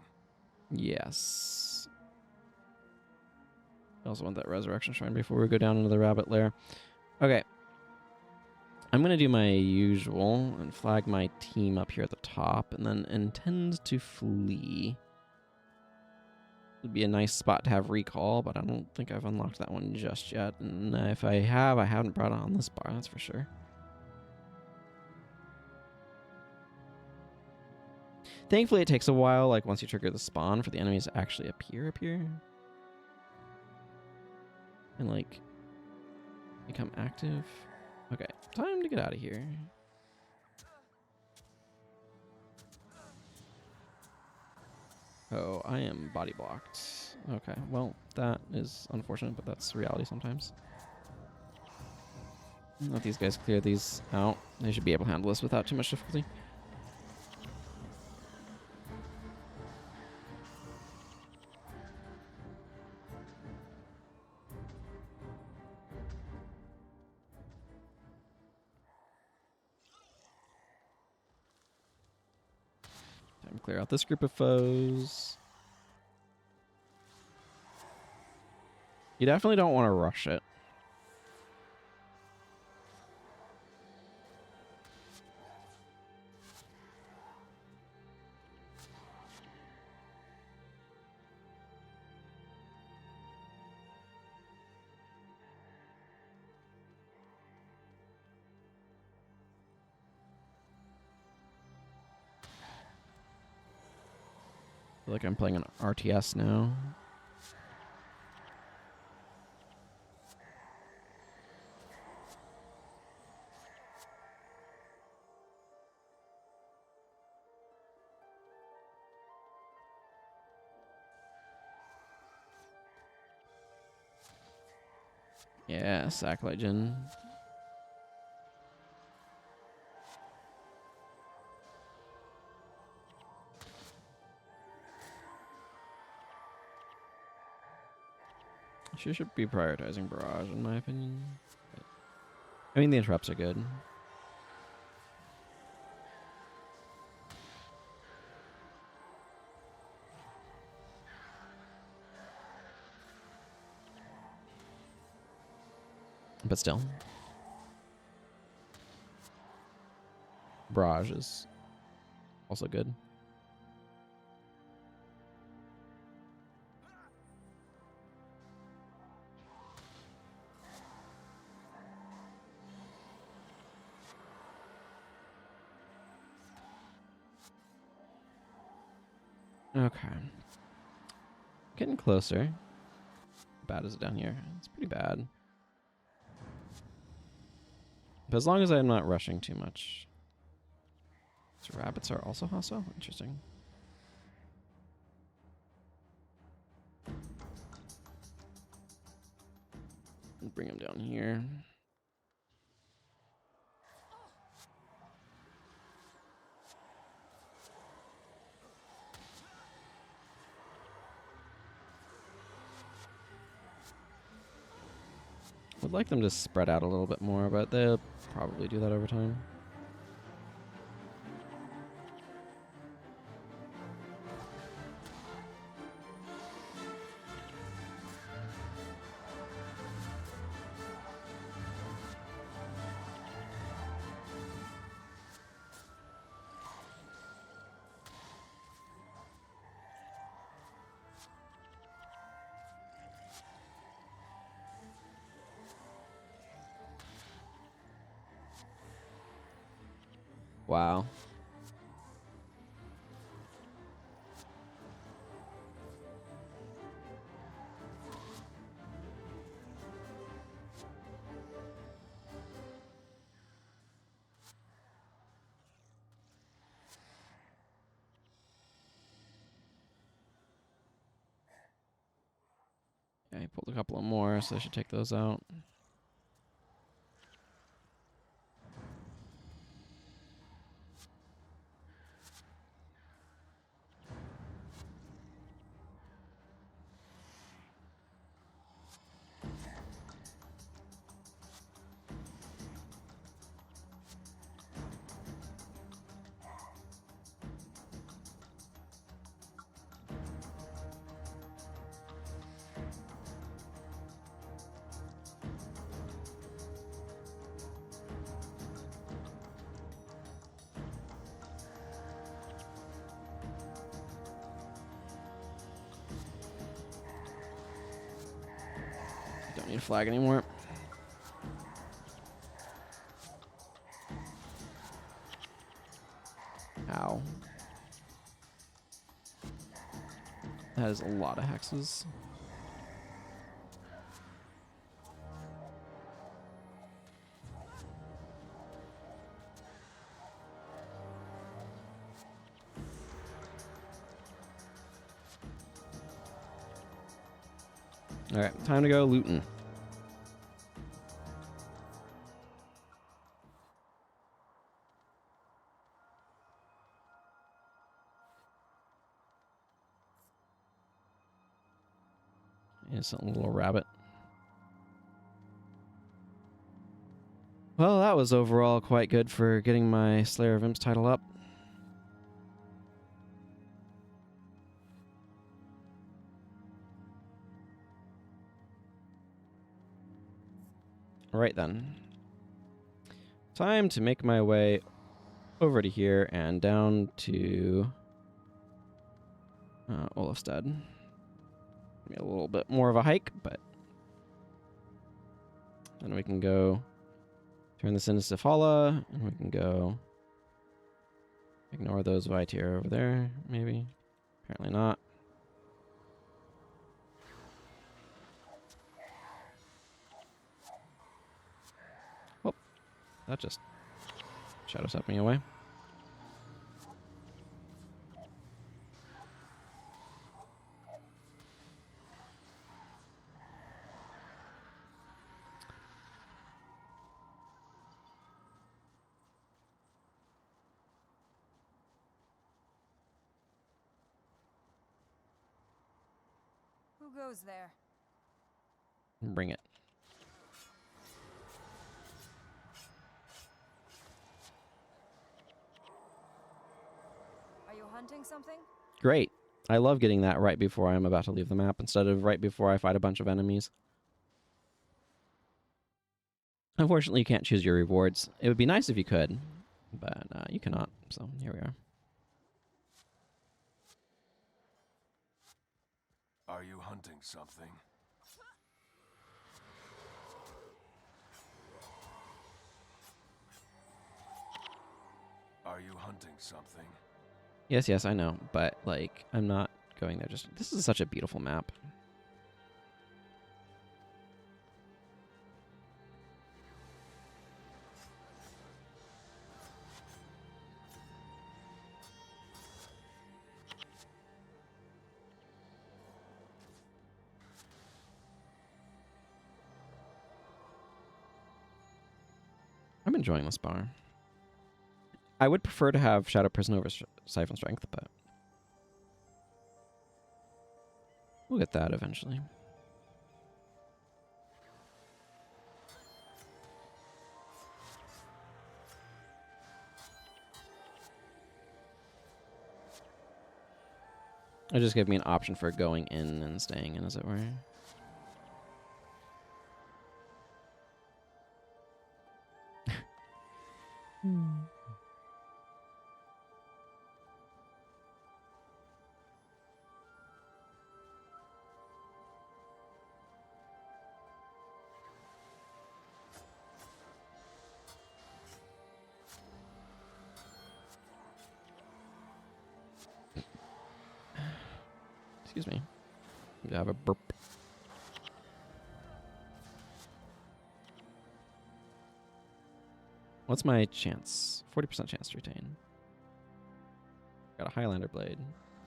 Yes. I also want that resurrection shrine before we go down into the rabbit lair. Okay. I'm going to do my usual and flag my team up here at the top and then intend to flee. It'd be a nice spot to have recall, but I don't think I've unlocked that one just yet. And if I have, I haven't brought it on this bar, that's for sure. Thankfully, it takes a while, like once you trigger the spawn, for the enemies to actually appear up here. And like, become active. Okay, time to get out of here. Oh, I am body blocked. Okay, well, that is unfortunate, but that's reality sometimes. Let these guys clear these out. They should be able to handle this without too much difficulty. Time to clear out this group of foes. You definitely don't want to rush it. I feel like I'm playing an RTS now. Yeah, Sacklight Jin. She should be prioritizing Barrage, in my opinion. But, I mean, the interrupts are good. But still. Barrage is also good. Okay. Getting closer. How bad is it down here? It's pretty bad. But as long as I'm not rushing too much. So rabbits are also hostile? Interesting. Bring them down here. Would like them to spread out a little bit more, but they'll probably do that over time. Wow. Yeah, I pulled a couple of more, so I should take those out. Don't need a flag anymore. Ow. That is a lot of hexes. Alright, time to go looting. Innocent little rabbit. Well, that was overall quite good for getting my Slayer of Imps title up. Alright then. Time to make my way over to here and down to Olafstad. Maybe a little bit more of a hike, but then we can go turn this into Safala, and we can go ignore those Vitier over there, maybe. Apparently not. Oh, that just shadow stepped me away. Who goes there? Bring it. Are you hunting something? Great. I love getting that right before I'm about to leave the map instead of right before I fight a bunch of enemies. Unfortunately, you can't choose your rewards. It would be nice if you could, but you cannot. So here we are. Are you hunting something? Are you hunting something? Yes, I know, but like I'm not going there. Just this is such a beautiful map. I'm enjoying this bar. I would prefer to have Shadow Prison over Siphon Strength, but we'll get that eventually. It just gave me an option for going in and staying in, as it were. Excuse me. I have a burp. What's my chance? 40% chance to retain. Got a Highlander blade.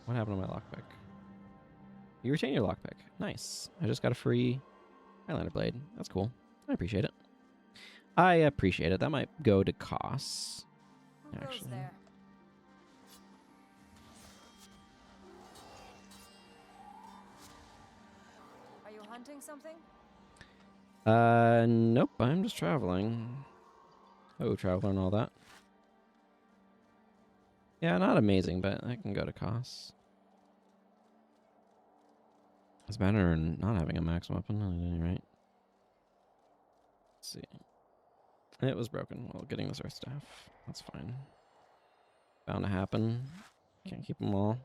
What happened to my lockpick? You retain your lockpick. Nice. I just got a free Highlander blade. That's cool. I appreciate it. I appreciate it. That might go to costs. Who goes Actually. there? Are you hunting something? Nope. I'm just traveling. Oh, traveler and all that. Yeah, not amazing, but I can go to costs. It's better than not having a max weapon, at any rate. Let's see. It was broken while getting this Earth Staff. That's fine. Bound to happen. Can't keep them all.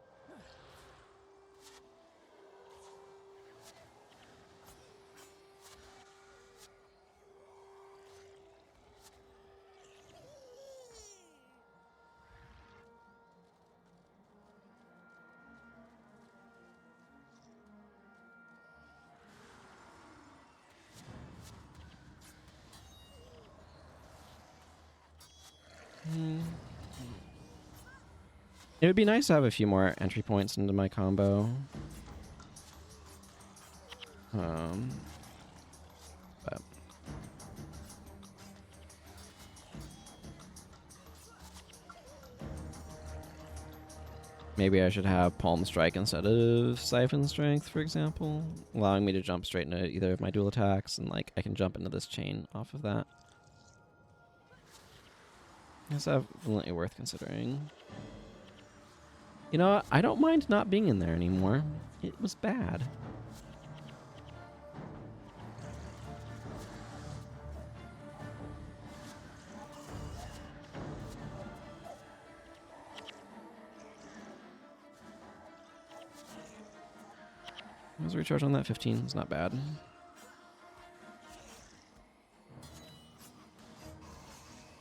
It would be nice to have a few more entry points into my combo. But maybe I should have Palm Strike instead of Siphon Strength, for example, allowing me to jump straight into either of my dual attacks, and like I can jump into this chain off of that. That's definitely worth considering. You know what? I don't mind not being in there anymore. It was bad. How's the recharge on that? 15. It's not bad.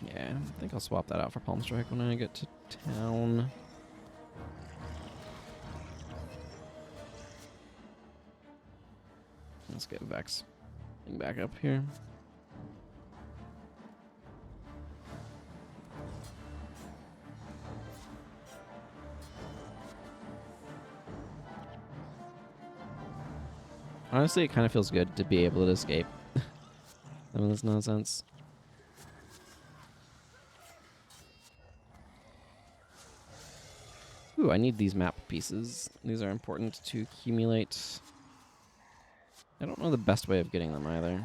Yeah, I think I'll swap that out for Palm Strike when I get to town. Let's get Vex back up here. Honestly, it kind of feels good to be able to escape some of this nonsense. Ooh, I need these map pieces. These are important to accumulate. I don't know the best way of getting them either.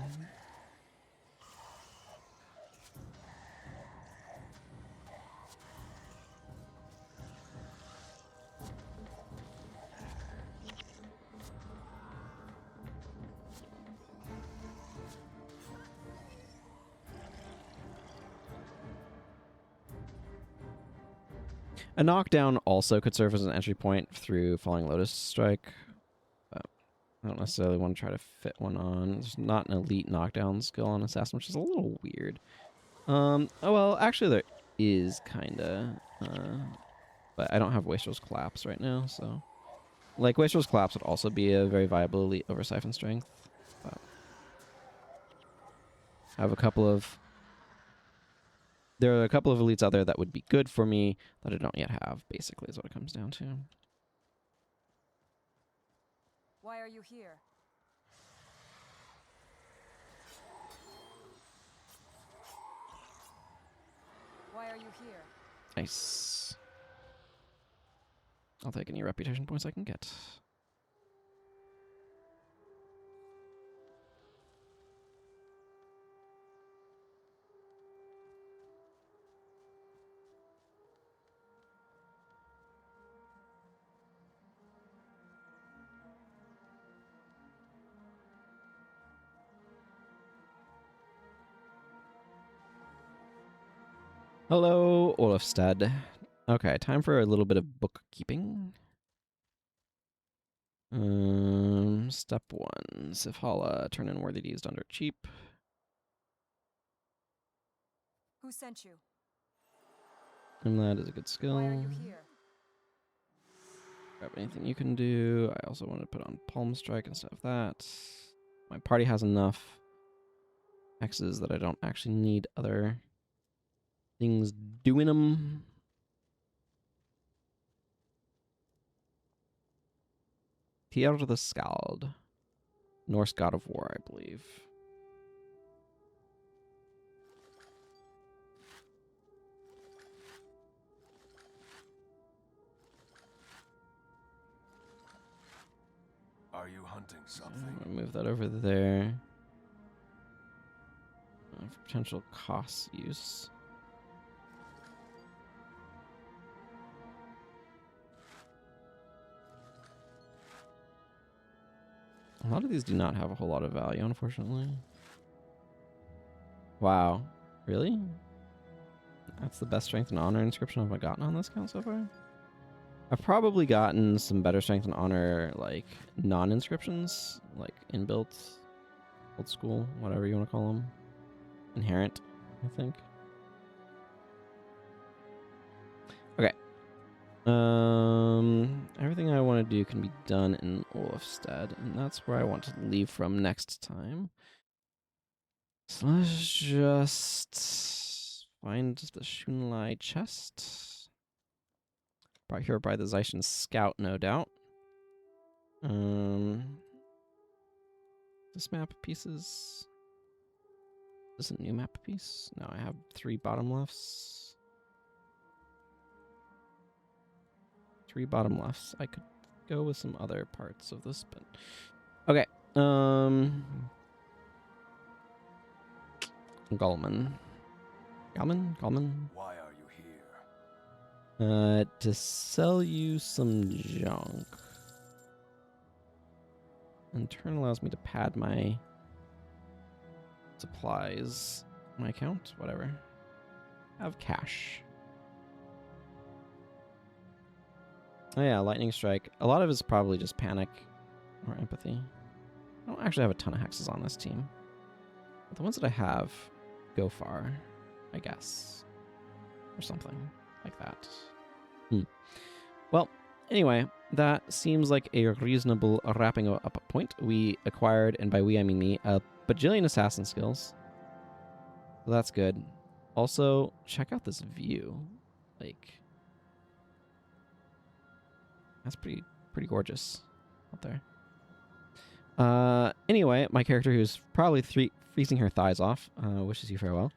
A knockdown also could serve as an entry point through Falling Lotus Strike. But I don't necessarily want to try to fit one on. There's not an elite knockdown skill on Assassin, which is a little weird. Oh, well, actually there is, kinda. But I don't have Wastrel's Collapse right now, so... Like, Wastrel's Collapse would also be a very viable elite over Siphon Strength. But I have a couple of... There are a couple of elites out there that would be good for me that I don't yet have, basically, is what it comes down to. Why are you here? Why are you here? Nice. I'll take any reputation points I can get. Hello, Olafstad. Okay, time for a little bit of bookkeeping. Step 1. Sifhala, turn in worthy deeds under cheap. Who sent you? That is a good skill. Why are you here? Grab anything you can do. I also want to put on Palm Strike instead of that. My party has enough X's that I don't actually need other things doing them. Tier the Skald. Norse god of war, I believe. Are you hunting something? I'm gonna move that over there. For potential cost use. A lot of these do not have a whole lot of value, unfortunately. Wow. Really? That's the best strength and honor inscription I've gotten on this count so far? I've probably gotten some better strength and honor, like, non-inscriptions, like inbuilt, old school, whatever you want to call them. Inherent, I think. Okay. Everything I want to do can be done in Olafstead, and that's where I want to leave from next time. So let's just Find the Shunlai chest. Brought here by the Zaishin scout, no doubt. This map pieces. Is this a new map piece? No, I have 3 bottom lefts. 3 bottom lefts. I could go with some other parts of this, but okay. Gallman. Why are you here? To sell you some junk. And turn allows me to pad my supplies. My account, whatever. Have cash. Oh yeah, lightning strike. A lot of it is probably just panic or empathy. I don't actually have a ton of hexes on this team. But the ones that I have go far, I guess. Or something like that. Well, anyway, that seems like a reasonable wrapping up point. We acquired, and by we I mean me, a bajillion assassin skills. So that's good. Also, check out this view. Like, that's pretty gorgeous out there. Anyway, my character, who's probably freezing her thighs off, wishes you farewell.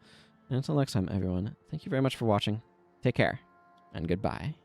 And until next time, everyone, thank you very much for watching. Take care, and goodbye.